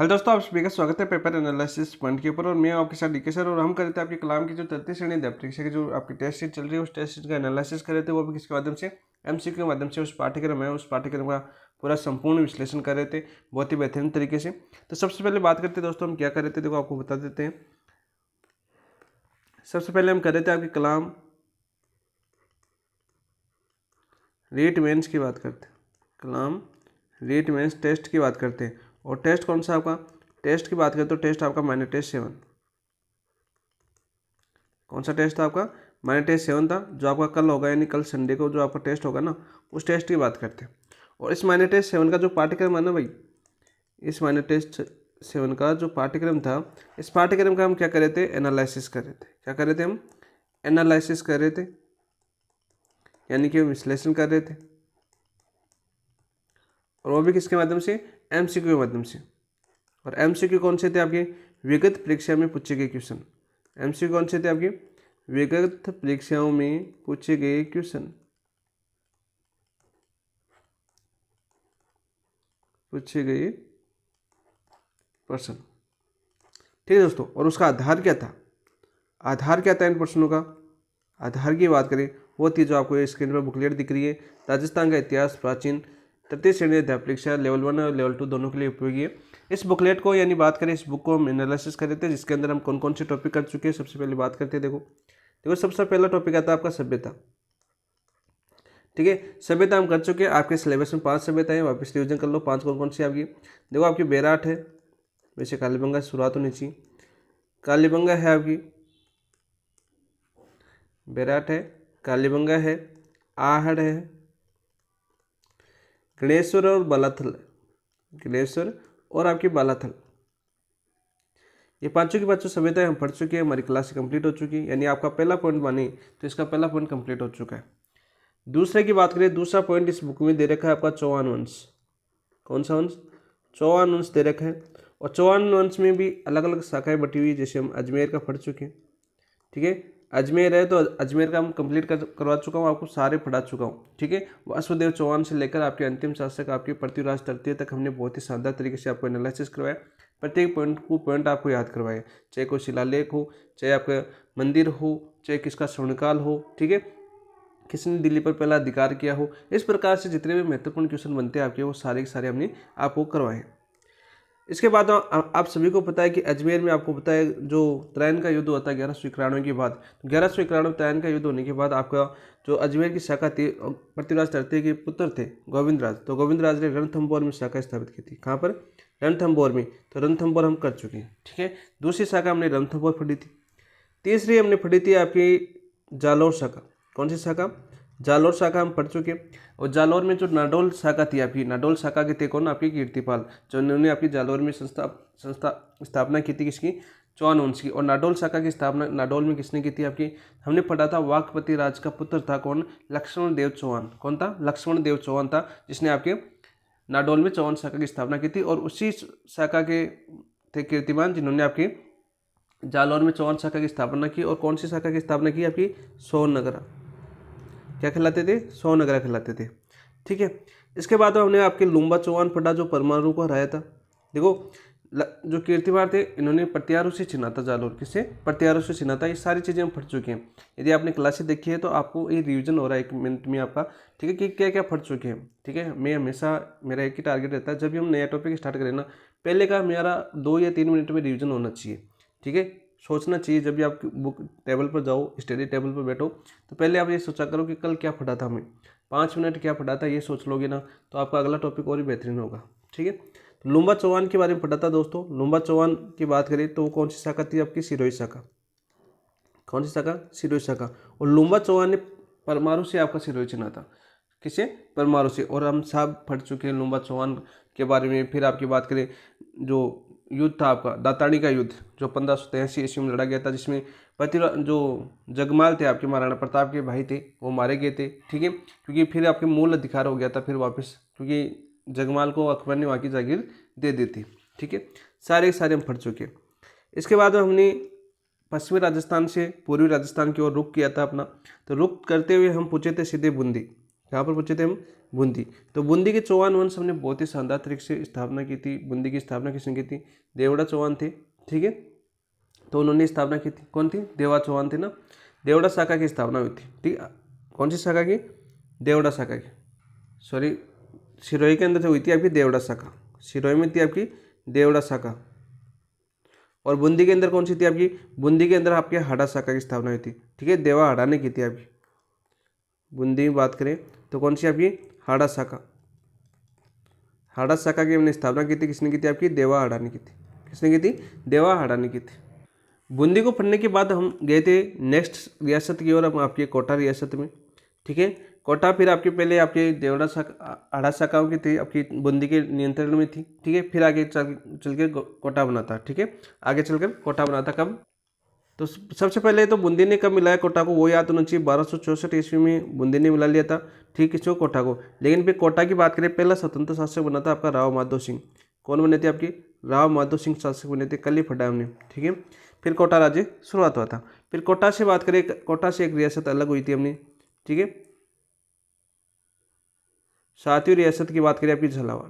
Hello दोस्तों, आप सभी का स्वागत है पेपर एनालिसिस पॉइंट के ऊपर। और मैं आपके साथ डीके सर और हम कर रहे थे आपके कलाम की जो 33 श्रेणी अध्याय परीक्षा की जो आपकी टेस्ट सीट चल रही है उस टेस्ट सीट का एनालिसिस कर रहे थे। वो भी किसके माध्यम से, एमसीक्यू के माध्यम से। उस पाठ्यक्रम है, उस पाठ्यक्रम का पूरा संपूर्ण विश्लेषण कर रहे थे बहुत ही बेहतरीन तरीके से। तो सबसे पहले बात करते हैं दोस्तों हम क्या कर रहे थे, देखो आपको बता देते हैं। सबसे पहले हम कर रहे थे आपके कलाम रीट मेंस की बात करते हैं, कलाम रीट मेंस टेस्ट की बात करते हैं। और टेस्ट कौन सा आपका, टेस्ट की बात करें तो टेस्ट आपका माइनर टेस्ट 7। कौन सा टेस्ट था आपका, माइनर टेस्ट 7 था, जो आपका कल होगा यानी कल संडे को जो आपका टेस्ट होगा ना, उस टेस्ट की बात करते हैं। और इस माइनर टेस्ट 7 का जो पाठ्यक्रम है ना भाई, इस माइनर टेस्ट 7 का जो पाठ्यक्रम था, इस पाठ्यक्रम का हम क्या कर रहे थे, एनालिसिस कर रहे थे। क्या कर रहे थे हम, एनालिसिस कर रहे थे, यानी कि हम विश्लेषण कर रहे थे। और वो भी किसके माध्यम से, एमसीक्यू के माध्यम से। और एमसीक्यू कौन से थे आपके, विगत परीक्षा में पूछे गए क्वेश्चन। एमसीक्यू कौन से थे आपके, विगत परीक्षाओं में पूछे गए क्वेश्चन, पूछे गए प्रश्न। ठीक है दोस्तों, और उसका आधार क्या था, आधार क्या था इन प्रश्नों का। आधार की बात करें वो थी जो आपको स्क्रीन पर बुकलेट दिख रही है, राजस्थान का इतिहास प्राचीन 33 श्रेणी अध्याय परीक्षा लेवल 1 और लेवल 2 दोनों के लिए उपयोगी है। इस बुकलेट को यानी बात करें, इस बुक को हम एनालिसिस कर रहे थे, जिसके अंदर हम कौन कौन से टॉपिक कर चुके हैं। सबसे पहले बात करते हैं, देखो सबसे पहला टॉपिक आता है आपका सभ्यता। ठीक है, सभ्यता हम कर चुके हैं। आपके सिलेबस में 5 सभ्यता है, वापस रिविजन कर लो। 5 कौन कौन सी आपकी, देखो आपकी बेराट है, वैसे कालीबंगा शुरुआत होनी चाहिए। कालीबंगा है आपकी, बेराट है, कालीबंगा है, आहड़ है, गणेश्वर और बालाथल, गणेश्वर और आपकी बालाथल। ये पांचों की पांचों सभ्यताएं हम पढ़ चुके हैं, हमारी क्लास कंप्लीट हो चुकी है। यानी आपका पहला पॉइंट माने तो इसका पहला पॉइंट कंप्लीट हो चुका है। दूसरे की बात करें, दूसरा पॉइंट इस बुक में दे रखा है आपका चौहान वंश। कौन सा वंश, चौहान वंश दे रखा है। और चौहान वंश में भी अलग अलग शाखाएं बटी हुई है, जैसे हम अजमेर का पढ़ चुके हैं। ठीक है, अजमेर है तो अजमेर का हम कंप्लीट करवा चुका हूँ, आपको सारे पढ़ा चुका हूँ। ठीक है, वासुदेव चौहान से लेकर आपके अंतिम शासक आपके पृथ्वीराज तृतीय तक हमने बहुत ही शानदार तरीके से आपको एनालिसिस करवाया। प्रत्येक पॉइंट आपको याद करवाए, चाहे कोई शिलालेख हो, चाहे आपका मंदिर हो, चाहे किसका स्वर्णकाल हो। ठीक है, किसने दिल्ली पर पहला अधिकार किया हो। इस प्रकार से जितने भी महत्वपूर्ण क्वेश्चन बनते हैं आपके, वो सारे के सारे हमने आपको करवाए। इसके बाद आप सभी को पता है कि अजमेर में आपको पता है जो त्रैन का युद्ध होता है 1191 के बाद। 1191 त्रैन का युद्ध होने के बाद आपका जो अजमेर की शाखा थी, पृथ्वीराज तृतीय के पुत्र थे गोविंदराज, तो गोविंदराज ने रणथंभौर में शाखा स्थापित की थी। कहाँ पर, रणथंभौर में। तो रणथंभौर हम कर चुके हैं। ठीक है, दूसरी शाखा हमने रणथंभौर पढ़ी थी। तीसरी हमने पढ़ी थी आपकी जालौर शाखा। कौन सी शाखा, जालौर शाखा हम पढ़ चुके हैं। और जालौर में जो नाडोल शाखा थी आपकी, नाडोल शाखा के थे कौन, आपकी कीर्तिपाल, जो उन्होंने आपकी जालौर में स्थापना की थी किसकी, चौहान वंश की। और नाडोल शाखा की स्थापना नाडोल में किसने की थी आपकी, हमने पढ़ा था वाकपति राज का पुत्र था कौन, लक्ष्मण देव चौहान। कौन था, लक्ष्मण देव चौहान था, जिसने आपके नाडोल में चौहान शाखा की स्थापना की थी। और उसी शाखा के थे कीर्तिमान, जिन्होंने आपकी जालौर में चौहान शाखा की स्थापना की। और कौन सी शाखा की स्थापना की, आपकी सोननगरा। क्या खिलाते थे, सोननगरा खिलाते थे। ठीक है, इसके बाद हमने आपके लुम्बा चौहान पढ़ा, जो परमाणु को हराया था। देखो जो कीर्तिमान थे, इन्होंने प्रत्यारों से छिना था जालौर, किससे, प्रत्यारों से छिना था। ये सारी चीज़ें हम पढ़ चुके हैं। यदि आपने क्लासेस देखी है तो आपको ये रिवीजन हो रहा है 1 मिनट में आपका। ठीक है, कि क्या क्या पढ़ चुके हैं। ठीक है, मैं हमेशा मेरा एक ही टारगेट रहता है, जब भी हम नया टॉपिक स्टार्ट करें ना, पहले का मेरा 2 या 3 मिनट में रिविजन होना चाहिए। ठीक है, सोचना चाहिए जब भी आप बुक टेबल पर जाओ, स्टडी टेबल पर बैठो, तो पहले आप ये सोचा करो कि कल क्या पढ़ा था हमें, 5 मिनट क्या पढ़ा था, ये सोच लोगे ना तो आपका अगला टॉपिक और भी बेहतरीन होगा। ठीक है, तो लुम्बा चौहान के बारे में पढ़ा था दोस्तों। लुम्बा चौहान की बात करें तो वो कौन सी शाखा थी आपकी, सिरोही शाखा। कौन सी शाखा, सिरोही शाखा। और लुम्बा चौहान ने परमाणु से आपका सिरोही चुना था, किसे, परमाणु से। और हम सब पढ़ चुके हैं लुम्बा चौहान के बारे में। फिर आपकी बात करें जो युद्ध था आपका दातानी का युद्ध, जो 1583 ईस्वी में लड़ा गया था, जिसमें जो जगमाल थे आपके महाराणा प्रताप के भाई थे, वो मारे गए थे। ठीक है, क्योंकि फिर आपके मूल अधिकार हो गया था फिर वापस, क्योंकि जगमाल को अकबर ने वहाँ की जागीर दे दी थी। ठीक है, सारे के सारे हम पढ़ चुके हैं। इसके बाद हमने पश्चिमी राजस्थान से पूर्वी राजस्थान की ओर रुख किया था अपना। तो रुख करते हुए हम पूछे थे सीधे बूंदी। कहाँ पर पूछे थे हम, बूंदी। तो बूंदी के चौहान वंश हमने बहुत ही शानदार तरीके से स्थापना की थी। बूंदी की स्थापना किसने की थी? देवड़ा चौहान थे। ठीक है, तो उन्होंने स्थापना की थी। कौन थी? देवा चौहान थे ना। देवड़ा शाखा की स्थापना हुई थी। ठीक है, कौन सी शाखा की? देवड़ा शाखा की। सॉरी, सिरोही के अंदर से हुई थी आपकी देवड़ा शाखा। सिरोही में थी आपकी देवड़ा शाखा। और बूंदी के अंदर कौन सी थी आपकी? बूंदी के अंदर आपके हाड़ा शाखा की स्थापना हुई थी। ठीक है, देवा हाड़ा ने की थी आपकी। बूंदी में बात करें तो कौन सी आपकी? हाड़ा शाखा। हाड़ा शाखा की हमने स्थापना की थी। किसने की थी आपकी? देवा हाड़ा ने की थी। किसने की थी? देवा हाड़ा ने की थी। बूंदी को पढ़ने के बाद हम गए थे नेक्स्ट रियासत की ओर, हम आपकी कोटा रियासत में। ठीक है, कोटा फिर आपके पहले आपके देवड़ा शाखा हाड़ा शाखाओं की थी, आपकी बूंदी के नियंत्रण में थी। ठीक है, फिर आगे चल के कोटा बना था। ठीक है, आगे चलकर कोटा बना था। कब? तो सबसे पहले तो बूंदी ने कब मिलाया कोटा को, वो याद होना चाहिए। 1264 ईस्वी में बूंदी ने मिला लिया था। ठीक, किसको? कोटा को। लेकिन फिर कोटा की बात करें, पहला स्वतंत्र शासक बना था आपका राव माधो सिंह। कौन बने थे आपकी? राव माधो सिंह शासक बने थे। कल ही पढ़ा हमने। ठीक है, फिर कोटा राज्य शुरुआत हुआ था। फिर कोटा से बात करें, कोटा से एक रियासत अलग हुई थी हमने। ठीक है, सातवीं रियासत की बात करें आपकी झालावाड़।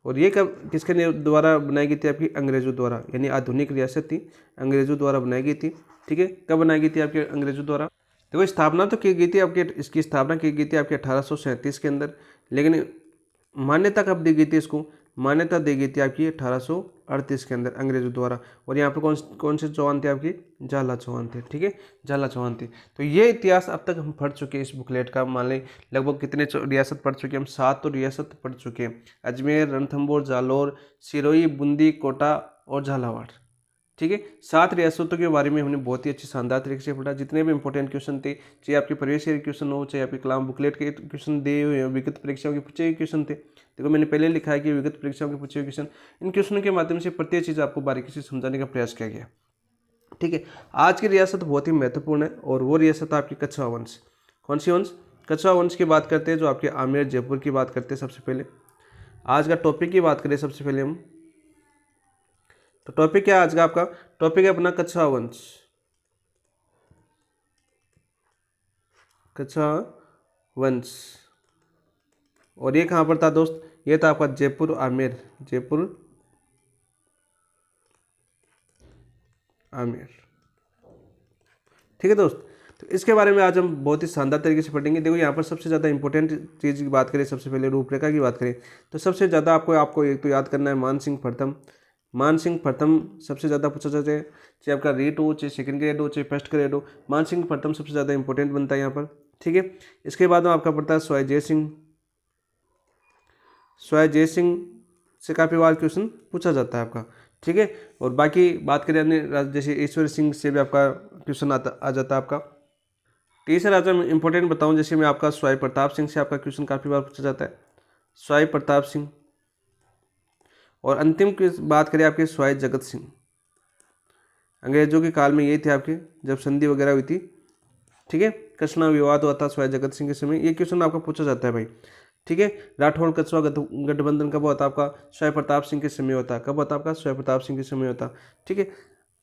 और ये कब किसके द्वारा बनाई गई थी? आपकी अंग्रेजों द्वारा, यानी आधुनिक रियासत थी, अंग्रेजों द्वारा बनाई गई थी। ठीक है, कब बनाई गई थी आपके? अंग्रेजों द्वारा। देखो, स्थापना तो की गई थी आपके, इसकी स्थापना की गई थी आपके 1837 के अंदर। लेकिन मान्यता कब दी गई थी इसको? मान्यता दी गई थी आपकी 1838 के अंदर अंग्रेजों द्वारा। और यहाँ पर कौन कौन से चौहान थे आपकी? झाला चौहान थे। ठीक है, झाला चौहान थे। तो ये इतिहास अब तक हम पढ़ चुके हैं इस बुकलेट का। मान लें लगभग कितने रियासत पढ़ चुके हैं हम? 7 तो रियासत पढ़ चुके हैं। अजमेर, रणथंभौर, जालौर, सिरोही, बूंदी, कोटा और झालावाड़। ठीक है, 7 रियासतों के बारे में हमने बहुत ही अच्छी शानदार तरीके से पढ़ा। जितने भी इंपॉर्टेंट क्वेश्चन थे, चाहे आपके प्रीवियस ईयर क्वेश्चन हो, चाहे आपके कलाम बुकलेट के क्वेश्चन दिए हुए, विगत परीक्षाओं के पूछे हुए क्वेश्चन थे। देखो, मैंने पहले लिखा है कि विगत परीक्षाओं के पूछे हुए क्वेश्चन, इन क्वेश्चनों के माध्यम से प्रत्येक चीज़ आपको बारीकी से समझाने का प्रयास किया गया। ठीक है, आज की रियासत बहुत ही महत्वपूर्ण है, और वो रियासत आपकी कछवा वंश। कौन सी वंश? कछवा वंश की बात करते हैं, जो आपके आमेर जयपुर की बात करते हैं। सबसे पहले आज का टॉपिक की बात करें, सबसे पहले हम, तो टॉपिक क्या है आज का? आपका टॉपिक है अपना कछवा वंश। कछवा वंश। और ये कहाँ पर था दोस्त? ये था आपका जयपुर आमेर। जयपुर आमेर। ठीक है दोस्त, तो इसके बारे में आज हम बहुत ही शानदार तरीके से पढ़ेंगे। देखो, यहाँ पर सबसे ज़्यादा इंपॉर्टेंट चीज़ की बात करें, सबसे पहले रूपरेखा की बात करें, तो सबसे ज़्यादा आपको आपको एक तो याद करना है मान सिंह प्रथम। मान सिंह प्रथम सबसे ज़्यादा पूछा जाता है, चाहे आपका रीट हो, चाहे सेकंड ग्रेड हो, चाहे फर्स्ट ग्रेड हो, मान सिंह प्रथम सबसे ज़्यादा इंपॉर्टेंट बनता है यहाँ पर। ठीक है, इसके बाद में आपका पड़ता है स्वय जय सिंह। स्वय जय सिंह से काफ़ी बार क्वेश्चन पूछा जाता है आपका। ठीक है, और बाकी बात करें अन्य जैसे ईश्वर सिंह से भी आपका क्वेश्चन आ जाता है आपका। तीसरा राजा मैं इंपॉर्टेंट बताऊं, जैसे मैं आपका स्वाई प्रताप सिंह से आपका क्वेश्चन काफ़ी बार पूछा जाता है, स्वाई प्रताप सिंह। और अंतिम की बात करें आपके स्वाई जगत सिंह। अंग्रेजों के काल में ये थे आपके, जब संधि वगैरह हुई थी। ठीक है, कृष्णा विवाद हुआ था स्वाई जगत सिंह के समय, ये क्वेश्चन आपका पूछा जाता है भाई। ठीक है, राठौड़ कछवा गठबंधन कब होता आपका? स्वाई प्रताप सिंह के समय होता। कब होता आपका? स्वाई प्रताप सिंह के समय होता। ठीक है,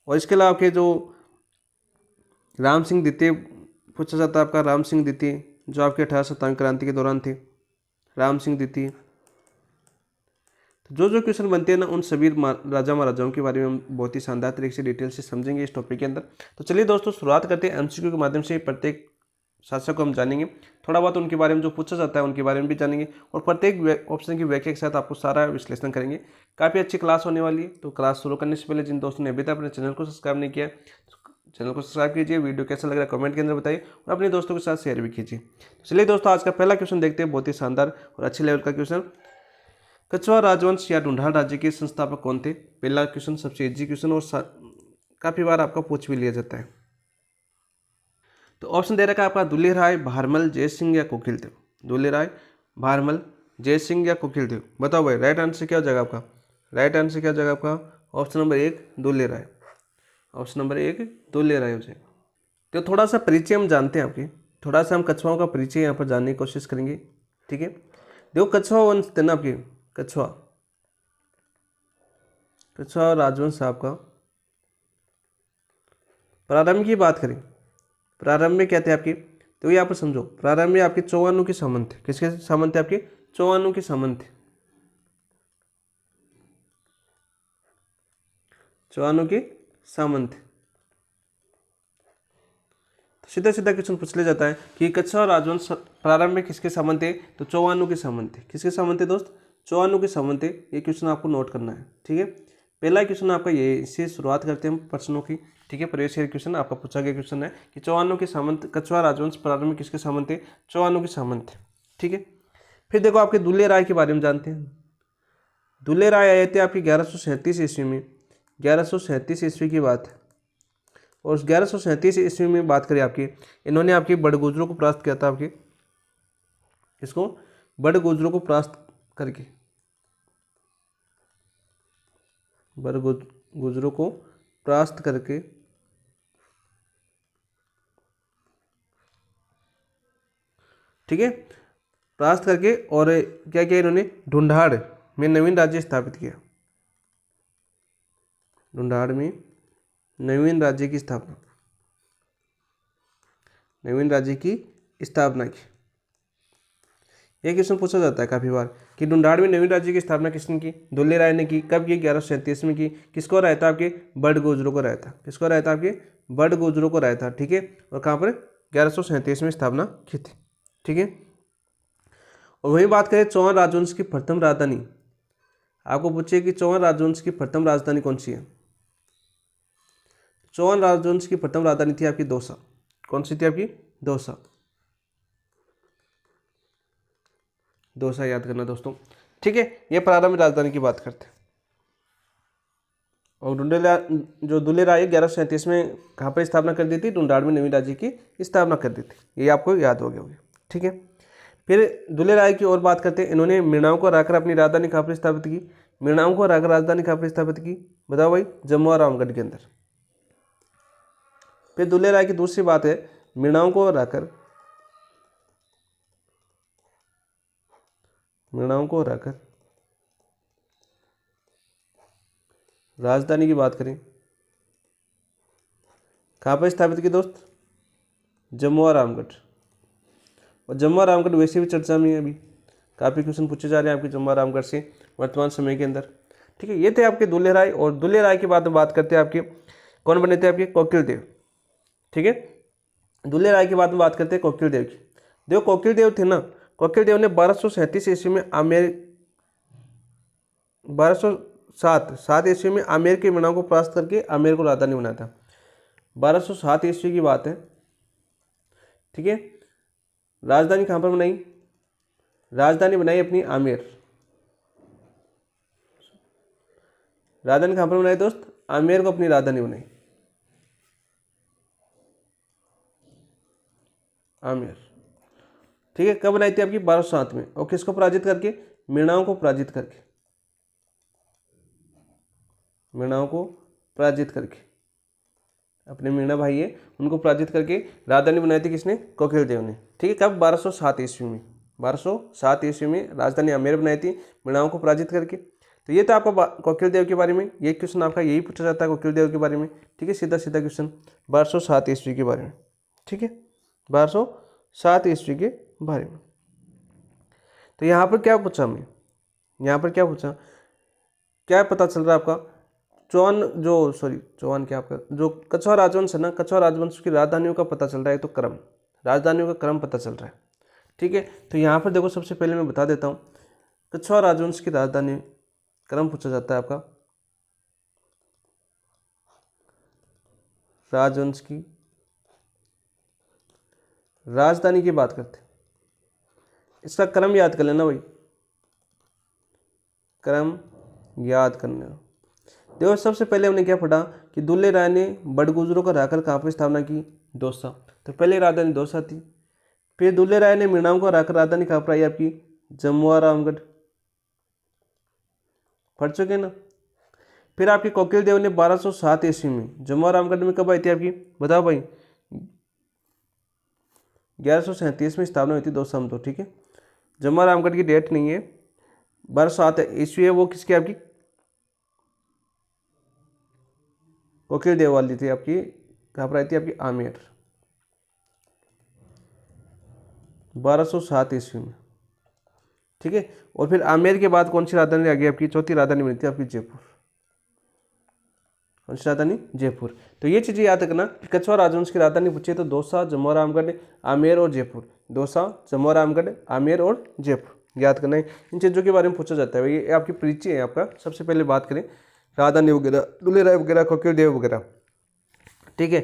और इसके अलावा आपके जो राम सिंह द्वितीय पूछा जाता है आपका, राम सिंह द्वितीय, जो आपके 1857 क्रांति के दौरान थे, राम सिंह द्वितीय। तो जो क्वेश्चन बनते हैं ना, उन सभी राजा महाराजाओं के बारे में हम बहुत ही शानदार तरीके से डिटेल से समझेंगे इस टॉपिक के अंदर। तो चलिए दोस्तों, शुरुआत करते हैं एमसीक्यू के माध्यम से। प्रत्येक शासक को हम जानेंगे, थोड़ा बहुत उनके बारे में जो पूछा जाता है उनके बारे में भी जानेंगे, और प्रत्येक ऑप्शन की व्याख्या के साथ आपको सारा विश्लेषण करेंगे। काफ़ी अच्छी क्लास होने वाली है। तो क्लास शुरू करने से पहले जिन दोस्तों ने अभी तक अपने चैनल को सब्सक्राइब नहीं किया, चैनल को सब्सक्राइब कीजिए। वीडियो कैसा लग रहा है कमेंट के अंदर बताइए, और अपने दोस्तों के साथ शेयर भी कीजिए। चलिए दोस्तों, आज का पहला क्वेश्चन देखते हैं, बहुत ही शानदार और अच्छे लेवल का क्वेश्चन। कछवा राजवंश या ढूंढाड़ राज्य के संस्थापक कौन थे? पहला क्वेश्चन सबसे इजी क्वेश्चन, और काफ़ी बार आपका पूछ भी लिया जाता है। तो ऑप्शन दे रखा है आपका दुल्हे राय, भारमल, जय सिंह या कोकिल देव। दुल्हे राय, भारमल, जय सिंह या कोकिल देव। बताओ भाई, राइट आंसर क्या हो जाएगा आपका? राइट आंसर क्या हो जाएगा आपका? ऑप्शन नंबर 1 दुल्हे राय। ऑप्शन नंबर 1 दुल्हे राय हो जाएगा। तो थोड़ा सा परिचय हम जानते हैं आपके, थोड़ा सा हम कछुआओं का परिचय यहाँ पर जानने की कोशिश करेंगे। ठीक है, देखो कछुआ वंश थे ना आपके, कछुआ कछुआ राजवंश आपका। प्रारंभ की बात करें, प्रारंभ में क्या थे आपके? तो यहाँ पर समझो प्रारंभ में आपके चौहानों के सामंत थे। किसके सामंत थे? आपके चौहानों के सामंत थे। चौहानों के सामंत थे। तो सीधा सीधा क्वेश्चन पूछ लिया जाता है कि कच्छा और राजवंश प्रारंभ में किसके सामंत थे? तो चौहानों के सामंत थे। किसके सामंत थे दोस्त? चौहानों के सामंत थे। ये क्वेश्चन आपको नोट करना है, ठीक है। पहला क्वेश्चन आपका ये, इससे शुरुआत करते हैं हम प्रश्नों की, ठीक है। प्रीवियस ईयर क्वेश्चन आपका पूछा गया क्वेश्चन है कि चौहानों के सामंत, कच्छा राजवंश प्रारंभ में किसके सामंत थे? चौहानों के सामंत थे, ठीक है। फिर देखो आपके दुल्हे राय के बारे में जानते हैं। दुल्हे राय आए थे आपकी 1137 ईस्वी में। 1137 ईस्वी की बात है। और 1137 ईस्वी में बात करें आपकी, इन्होंने आपके बड़गुजरों को परास्त किया था। आपके इसको बड़गुजरों को परास्त करके, बड़गुजरों को परास्त करके, ठीक है, परास्त करके। और क्या किया इन्होंने? ढूंढाड़ में नवीन राज्य स्थापित किया। ढूंढाड़ में नवीन राज्य की स्थापना, नवीन राज्य की स्थापना की। यह क्वेश्चन पूछा जाता है काफी बार कि ढूंढाड़ में नवीन राज्य की स्थापना किसने की? दुल्हे राय ने की। कब की? 1137 में की। किसको राय था? आपके बड़गुजरों को राय था। किसको राय था? आपके बड़गुजरों को राय था, ठीक है। और कहाँ पर? 1137 में स्थापना की थी, ठीक है। और वही बात करें चौहान राजवंश की प्रथम राजधानी, आपको पूछिए कि चौहान राजवंश की प्रथम राजधानी कौन सी है? चौहान राजवंश की प्रथम राजधानी थी आपकी दौसा। कौन सी थी आपकी? दौसा। दौसा याद करना दोस्तों, ठीक है। ये प्रारंभिक राजधानी की बात करते हैं। और दुल्हे राय 1137 में कहाँ पर स्थापना कर दी थी? ढूंढाड़ में नवीन राज्य की स्थापना कर दी थी। ये आपको याद हो गया होगा, ठीक है। फिर दुल्हे राय की और बात करते हैं। इन्होंने मृणाओं को हराकर अपनी राजधानी कहाँ पर स्थापित की? मृणाओं को हराकर राजधानी कहाँ पर स्थापित की? बताओ भाई। जम्मू और रामगढ़ के अंदर। फिर दुल्हे राय की दूसरी बात है, मृणाओं को हराकर, मृणाओं को हराकर राजधानी की बात करें, कहाँ पर स्थापित की दोस्त? जम्मू और रामगढ़। और जम्मू और रामगढ़ वैसे भी चर्चा में है अभी, काफ़ी क्वेश्चन पूछे जा रहे हैं आपके जम्मू और रामगढ़ से वर्तमान समय के अंदर, ठीक है। ये थे आपके दुल्हे राय। और दुल्हे राय के बाद में बात करते हैं आपके कौन बने थे? आपके कोकिल देव, ठीक है। दुल्हे राय के बाद में बात करते हैं कोकिल देव की। देखो कोकिल देव थे ना, कोकिल देव ने 1237 ईस्वी में आमेर, 1207 ईस्वी में आमेर के मृणाओं को परास्त करके आमेर को राजधानी बनाया था। 1207 ईस्वी की बात है, ठीक है। राजधानी कहाँ पर बनाई? राजधानी बनाई अपनी आमेर। राजधानी कहाँ पर बनाई दोस्त? आमेर को अपनी राजधानी बनाई, आमेर, ठीक है। कब बनाई थी? आपकी 1207 में। और किसको पराजित करके? मृणाओं को पराजित करके, मृणाओं को पराजित करके। अपने मीणा भाई है उनको पराजित करके राजधानी बनाई थी किसने? कोकिल देव ने, ठीक है। कब? 1207 ईस्वी में। 1207 ईस्वी में राजधानी आमेर बनाई थी मृणाओं को पराजित करके। तो ये था आपका कोकिल देव के बारे में। ये क्वेश्चन आपका यही पूछा जाता है कोकिल देव के बारे में, ठीक है। सीधा सीधा क्वेश्चन 1207 ईस्वी के बारे में, ठीक है। 1207 ईस्वी के बारे में। तो यहाँ पर क्या पूछा हमें? यहाँ पर क्या पूछा? क्या पता चल रहा है आपका? चौहान क्या आपका जो कछवाहा राजवंश है ना, कछवाहा राजवंश की राजधानियों का पता चल रहा है। तो क्रम, राजधानियों का क्रम पता चल रहा है, ठीक है। तो यहाँ पर देखो सबसे पहले मैं बता देता हूँ, कछवाहा राजवंश की राजधानी क्रम पूछा जाता है आपका। राजवंश की राजधानी की बात करते हैं, इसका क्रम याद कर लेना भाई, क्रम याद करना। देखो सबसे पहले हमने क्या पढ़ा कि दुल्हे राय ने बड़गुजरों को हराकर कहाँ पर स्थापना की? दौसा। तो पहले राजधानी दौसा थी। फिर दुल्हे राय ने मृणाओं को हराकर राजधानी कहाँ पर आई आपकी? जम्मू और रामगढ़। पढ़ चुके ना। फिर आपके कोकिल देव ने 1207 ईस्वी में जम्मू और रामगढ़ में कब आई थी आपकी? बताओ भाई। 1137 में स्थापना हुई थी दौसा में, तो ठीक है। जम्मू और रामगढ़ की डेट नहीं है, 1207 ईस्वी है। वो किसकी? आपकी कोकिल देव वाली थी आपकी। कहाँ पर आई थी? आपकी आमेर। 1207 ईस्वी में, ठीक है। और फिर आमेर के बाद कौन सी राजधानी आ गई आपकी, चौथी राजधानी बनी थी आपकी जयपुर। कौन सी राजधानी, जयपुर। तो ये चीज़ें याद रखना कि कछवाड़ राजवंश की राजधानी पूछे तो दौसा, जम्मू रामगढ़, आमेर और जयपुर। दौसा, जम्मू रामगढ़, आमेर और जयपुर याद करना है। इन चीज़ों के बारे में पूछा जाता है, ये आपकी परिचय है आपका। सबसे पहले बात करें राजधानी वगैरह, दुलेराय वगैरह, कोकिलदेव वगैरह, ठीक है।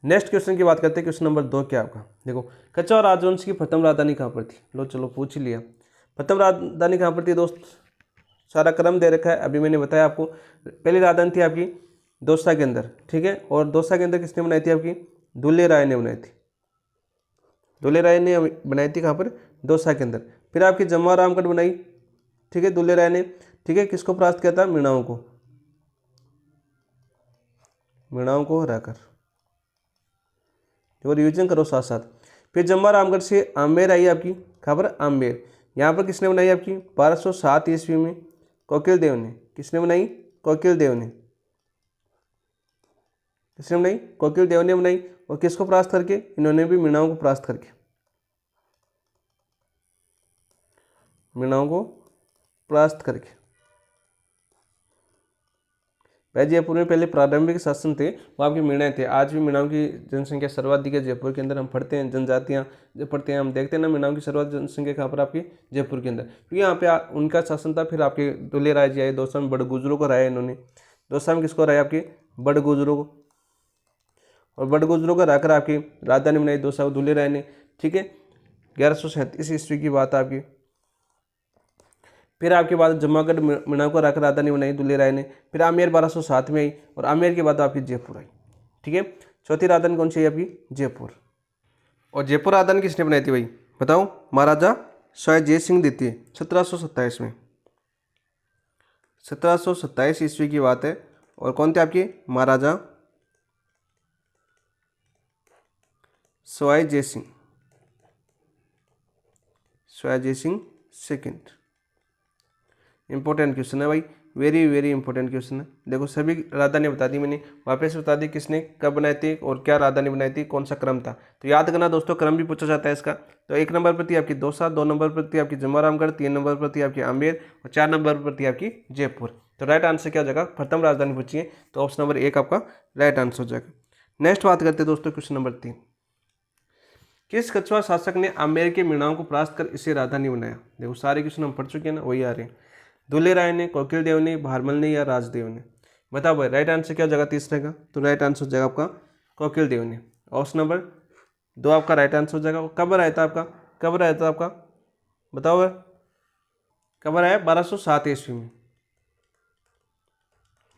नेक्स्ट क्वेश्चन की बात करते हैं। क्वेश्चन नंबर 2 क्या आपका, देखो कछवाड़ राजवंश की प्रथम राजधानी कहाँ पर थी। लो चलो पूछ ही लिया। प्रथम राजधानी कहाँ पर थी दोस्त, सारा क्रम दे रखा है, अभी मैंने बताया आपको। पहली राजधानी थी आपकी दौसा के अंदर, ठीक है। और दौसा के अंदर किसने बनाई थी आपकी, दुल्ले राय ने बनाई थी। दुल्ले राय ने बनाई थी कहाँ पर, दौसा के अंदर। फिर आपकी जम्मू रामगढ़ बनाई, ठीक है, दुल्ले राय ने, ठीक है। किसको परास्त किया था, मीणाओं को, मीणाओं को हराकर। तो रिविजन करो साथ साथ। फिर जम्मू रामगढ़ से आमेर आई आपकी, कहाँ पर, आमेर। यहाँ पर किसने बनाई आपकी, 1207 ईस्वी में कोकिलदेव ने। किसने बनाई, कोकिलदेव ने। किसने बनाई, कोकिलदेव ने बनाई। और किसको परास्त करके, इन्होंने भी मीणाओं को परास्त करके, मीणाओं को परास्त करके। वह जयपुर में पहले प्रारंभिक शासन थे वो आपके मीणा थे। आज भी मीणाओं की जनसंख्या सर्वाधिक है जयपुर के अंदर। हम पढ़ते हैं जनजातियां जब पढ़ते हैं हम देखते हैं ना, मीणाओं की सर्वाधिक जनसंख्या कहाँ पर, आपकी जयपुर के अंदर। क्योंकि यहाँ पे उनका शासन था। फिर आपके दुल्ले राय जी आए, दौसा में बड़गुजरों को हराया इन्होंने। दौसा में किसको हराया, आपके बड़गुजरों को। और बड़गुजरों को हराकर आपकी राजधानी बनाई दौसा, दुल्ले राय ने, ठीक है। 1137 ईस्वी की बात आपकी। फिर आपके बाद जम्मागढ़ मीणाओं को हराकर राजधानी बनाई दुल्ले राय ने। फिर आमेर 1207 में आई। और आमेर के बाद आपकी जयपुर आई, ठीक है। चौथी राजधानी कौन सी है आपकी, जयपुर। और जयपुर राजधानी किसने बनाई थी भाई, बताओ, महाराजा सवाई जय सिंह द्वितीय, 1727 में। 1727 ईस्वी की बात है। और कौन थे आपके, महाराजा Sawai Jai Singh, Sawai Jai Singh second. Important question है भाई, वेरी वेरी इंपॉर्टेंट क्वेश्चन है। देखो सभी राजधानी बता दी मैंने, वापस बता दी किसने कब बनाई थी और क्या राजधानी बनाई थी, कौन सा क्रम था। तो याद करना दोस्तों, क्रम भी पूछा जाता है इसका। तो 1 नंबर पर थी आपकी दौसा, 2 नंबर पर थी आपकी जम्मू रामगढ़, 3 नंबर पर थी आपकी आमेर और 4 नंबर पर थी आपकी जयपुर। तो राइट आंसर क्या हो जाएगा, प्रथम राजधानी पूछिए तो ऑप्शन नंबर 1 आपका राइट आंसर हो जाएगा। नेक्स्ट बात करते हैं दोस्तों, क्वेश्चन नंबर 3। किस कछवाड़ शासक ने आमेर के मीणाओं को परास्त कर इसे राजधानी बनाया। देखो सारे क्वेश्चन हम पढ़ चुके हैं ना, वही आ रहे हैं। दुल्ले राय ने, कोकिलदेव ने, भारमल ने या राजदेव ने। बताओ भाई राइट आंसर क्या हो जाएगा तीसरे का, तो राइट आंसर हो जाएगा आपका कोकिलदेव ने। ऑप्शन नंबर 2 आपका राइट आंसर हो जाएगा। कब आया था आपका, कब आया था आपका, बताओ भाई कब आया, 1207 ईस्वी में।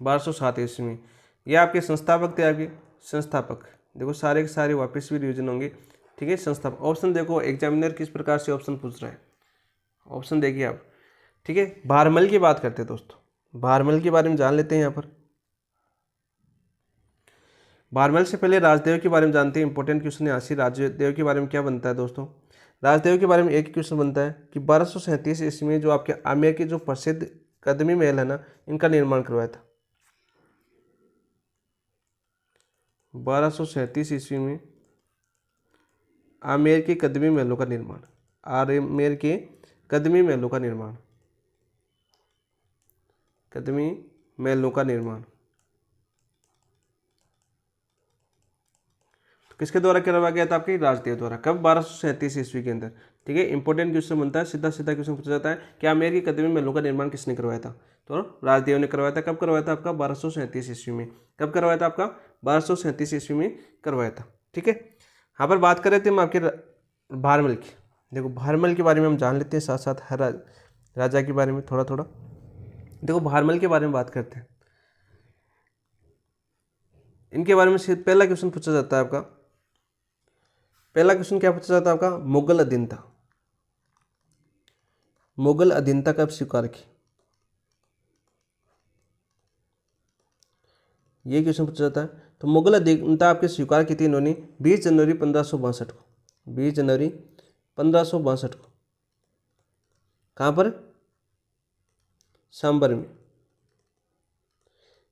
1207 ईस्वी में। ये आपके संस्थापक थे, आपके संस्थापक। देखो सारे के सारे वापस भी रिविजन होंगे, ठीक है। संस्थापक ऑप्शन देखो, एग्जामिनर किस प्रकार से ऑप्शन पूछ रहा है, ऑप्शन देखिए आप, ठीक है। भारमल की बात करते हैं दोस्तों, भारमल के बारे में जान लेते हैं यहाँ पर। भारमल से पहले राजदेव के बारे में जानते हैं, इंपॉर्टेंट क्वेश्चन है। आशी राजदेव के बारे में क्या बनता है दोस्तों, राजदेव के बारे में एक क्वेश्चन बनता है कि 1237 ईस्वी में जो आपके आमेर के जो प्रसिद्ध कदमी महल है ना, इनका निर्माण करवाया था। 1237 ईस्वी में आमेर के कदमी महलों का निर्माण, आमेर के कदमी महलों का निर्माण, कदमी महलों का निर्माण किसके द्वारा करवाया गया था, आपके राजदेव द्वारा। कब, 1237 ईस्वी के अंदर, ठीक है। इंपॉर्टेंट क्वेश्चन बनता है, सीधा सीधा क्वेश्चन पूछा जाता है कि आमेर की कदमी महलों का निर्माण किसने करवाया था, तो राजदेव ने करवाया था। कब करवाया था आपका, 1237 ईस्वी में। कब करवाया था आपका, 1237 ईस्वी में करवाया था, ठीक है। यहाँ पर बात कर रहे थे हम आपके भारमल की। देखो भारमल के बारे में हम जान लेते हैं, साथ साथ हर राजा के बारे में थोड़ा थोड़ा। देखो भारमल के बारे में बात करते हैं, इनके बारे में पहला क्वेश्चन पूछा जाता है आपका। पहला क्वेश्चन क्या पूछा जाता है आपका, मुगल अधीनता, मुगल अधीनता कब स्वीकार की, ये क्वेश्चन पूछा जाता है। तो मुगल अधीनता आपके स्वीकार की थी इन्होंने 20 जनवरी 1562 को, 20 जनवरी 1562 को। कहाँ पर, सांबर में।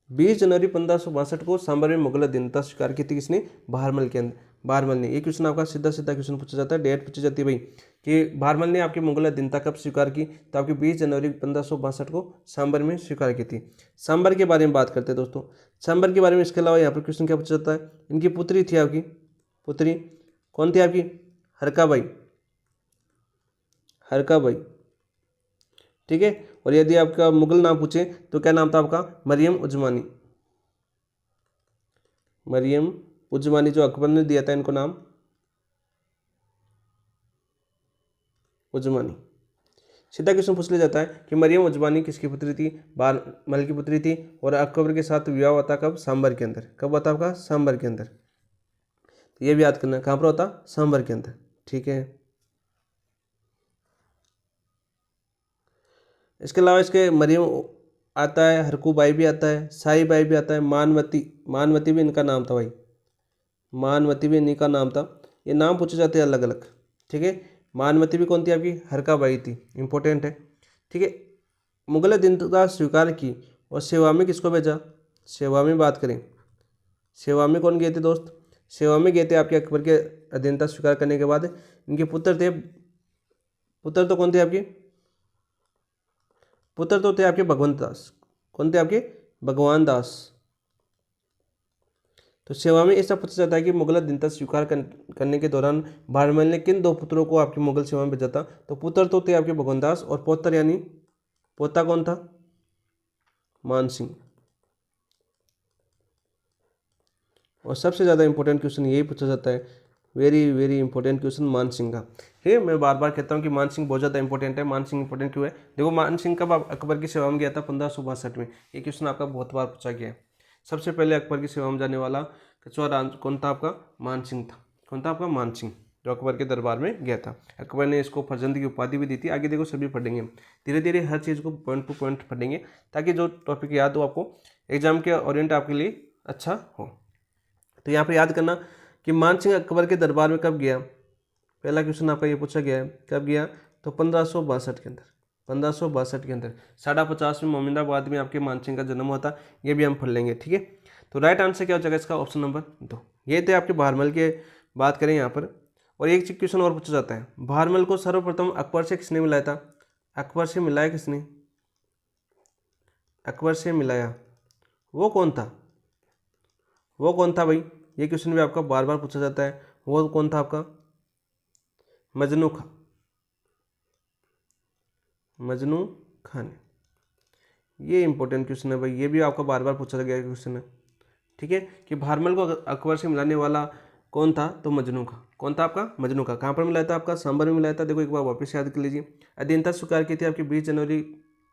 20 जनवरी 1562 को सांबर में मुगल अधीनता स्वीकार की थी किसने? भारमल के अंदर, भारमल ने। ये क्वेश्चन आपका सीधा सीधा क्वेश्चन पूछा जाता है, डेट पूछी जाती है भाई कि भारमल ने आपकी मुगल अधीनता कब स्वीकार की? तो आपकी 20 जनवरी 1562 को सांबर में स्वीकार की थी। सांबर के बारे में बात करते हैं दोस्तों, सांबर के बारे में। इसके अलावा यहाँ पर क्वेश्चन क्या पूछा जाता है? इनकी पुत्री थी आपकी, पुत्री कौन थी आपकी? हरकाबाई, हरकाबाई, ठीक है। और यदि आपका मुगल नाम पूछे तो क्या नाम था आपका? मरियम उजमानी, मरियम उजमानी, जो अकबर ने दिया था इनको नाम उजमानी। सीधा क्वेश्चन पूछ लिया जाता है कि मरियम उजमानी किसकी पुत्री थी? भारमल की पुत्री थी। और अकबर के साथ विवाह हुआ था कब? सांबर के अंदर। कब हुआ था आपका? सांबर के अंदर। तो ये भी याद करना, कहाँ पर होता? सांबर के अंदर, ठीक है। इसके अलावा इसके मरियम आता है, हरकूबाई भी आता है, साईबाई भी आता है, मानवती, मानवती भी इनका नाम था भाई, मानवती भी इन्हीं का नाम था। ये नाम पूछे जाते हैं अलग अलग, ठीक है। मानवती भी कौन थी आपकी? हरकाबाई थी, इंपॉर्टेंट है, ठीक है। मुगल अधीनता स्वीकार की और सेवा में किसको भेजा? सेवा में बात करें, सेवा में कौन गए थे दोस्त? सेवा में गए थे आपके अकबर के अधीनता स्वीकार करने के बाद इनके पुत्र थे, पुत्र तो कौन थे आपके? पुत्र तो थे आपके भगवंत दास। कौन थे आपके? भगवान दास। तो सेवा में ऐसा पूछा जाता है कि मुगल अधीनता स्वीकार करने के दौरान भारमल ने किन दो पुत्रों को आपकी मुगल सेवा में भेजा था? तो पुत्र तो थे आपके भगवान दास, और पौत्र यानी पोता कौन था? मान सिंह। और सबसे ज़्यादा इंपॉर्टेंट क्वेश्चन यही पूछा जाता है, वेरी वेरी इंपॉर्टेंट क्वेश्चन मान सिंह का। ठीक है, मैं बार बार कहता हूँ कि मान सिंह बहुत ज़्यादा इंपॉर्टेंट है। मान सिंह इंपॉर्टेंट क्यों है? देखो, मान सिंह कब अकबर की सेवा में गया था? 1562 में। ये क्वेश्चन आपका बहुत बार पूछा गया है। सबसे पहले अकबर की सेवा में जाने वाला कछुआ राज कौन था आपका? मान सिंह था। कौन था आपका? मान सिंह, जो अकबर के दरबार में गया था। अकबर ने इसको फर्जंद की उपाधि भी दी थी। आगे देखो सभी पढ़ेंगे, धीरे धीरे हर चीज़ को पॉइंट टू पॉइंट पढ़ेंगे, ताकि जो टॉपिक याद हो आपको, एग्जाम के ओरिएंट आपके लिए अच्छा हो। तो यहाँ पर याद करना कि मान सिंह अकबर के दरबार में कब गया? पहला क्वेश्चन आपका ये पूछा गया है, कब गया? तो 1562 के अंदर, 1562 के अंदर। 50 में मोमिनाबाद में आपके मान सिंह का जन्म हुआ था। ये भी हम पढ़ लेंगे, ठीक है। तो राइट आंसर क्या हो जाएगा इसका? Option number 2। ये थे आपके भारमल के बात करें यहाँ पर। और एक क्वेश्चन और पूछा जाता है, भारमल को सर्वप्रथम अकबर से किसने मिलाया था? अकबर से मिलाया किसने? अकबर से मिलाया, वो कौन था? वो कौन था भाई? ये क्वेश्चन भी आपका बार बार पूछा जाता है। वो कौन था आपका? मजनू खां, मजनू खान। ये इंपॉर्टेंट क्वेश्चन है भाई, ये भी आपका बार बार पूछा गया क्वेश्चन है, ठीक है। कि भारमल को अकबर से मिलाने वाला कौन था? तो मजनू खां। कौन था आपका? मजनू खां। कहाँ पर मिलाया था? आपका सांबर में मिलाया था। देखो एक बार वापस याद कर लीजिए। अधीनता स्वीकार की थी आपकी 20 जनवरी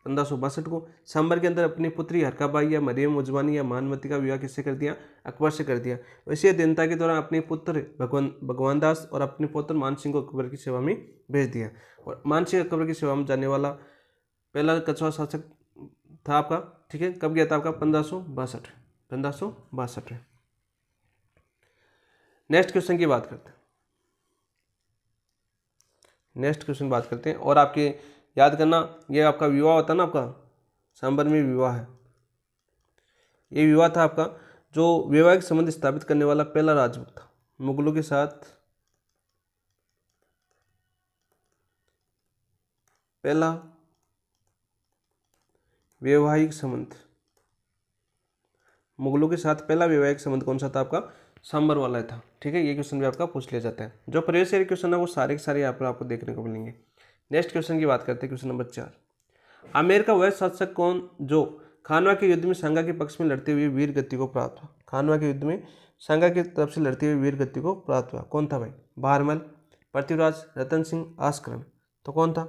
1562 को। सांबर के अंदर अपनी पुत्री हरकाबाई या मरियम उजमानी या मानवती का विवाह किससे कर दिया? अकबर से कर दिया। वैसे अधीनता के दौरान अपने पुत्र भगवान दास और अपने पुत्र मान सिंह को अकबर की सेवा में भेज दिया। और मान सिंह अकबर की सेवा में जाने वाला पहला कछुआ शासक था आपका, ठीक है। कब गया था आपका? 1562, 1562 में। नेक्स्ट क्वेश्चन की बात करते हैं, नेक्स्ट क्वेश्चन बात करते हैं। और आपके याद करना, ये आपका विवाह होता है ना, आपका सांबर में विवाह है। ये विवाह था आपका जो वैवाहिक संबंध स्थापित करने वाला पहला राजपूत था। मुगलों के साथ पहला वैवाहिक संबंध, मुगलों के साथ पहला वैवाहिक संबंध कौन सा था? आपका सांबर वाला था, ठीक है। ये क्वेश्चन भी आपका पूछ लिया जाता है। जो प्रीवियस ईयर क्वेश्चन है वो सारे के सारे यहाँ पर आपको देखने को मिलेंगे। नेक्स्ट क्वेश्चन की बात करते हैं, क्वेश्चन नंबर 4। आमेर का वह शासक कौन जो खानवा के युद्ध में सांगा के पक्ष में लड़ते हुए वीर गति को प्राप्त हुआ? खानवा के युद्ध में सांगा की तरफ से लड़ते हुए वीर गति को प्राप्त हुआ, कौन था भाई? भारमल, पृथ्वीराज, रतन सिंह, आस्करण। तो कौन था?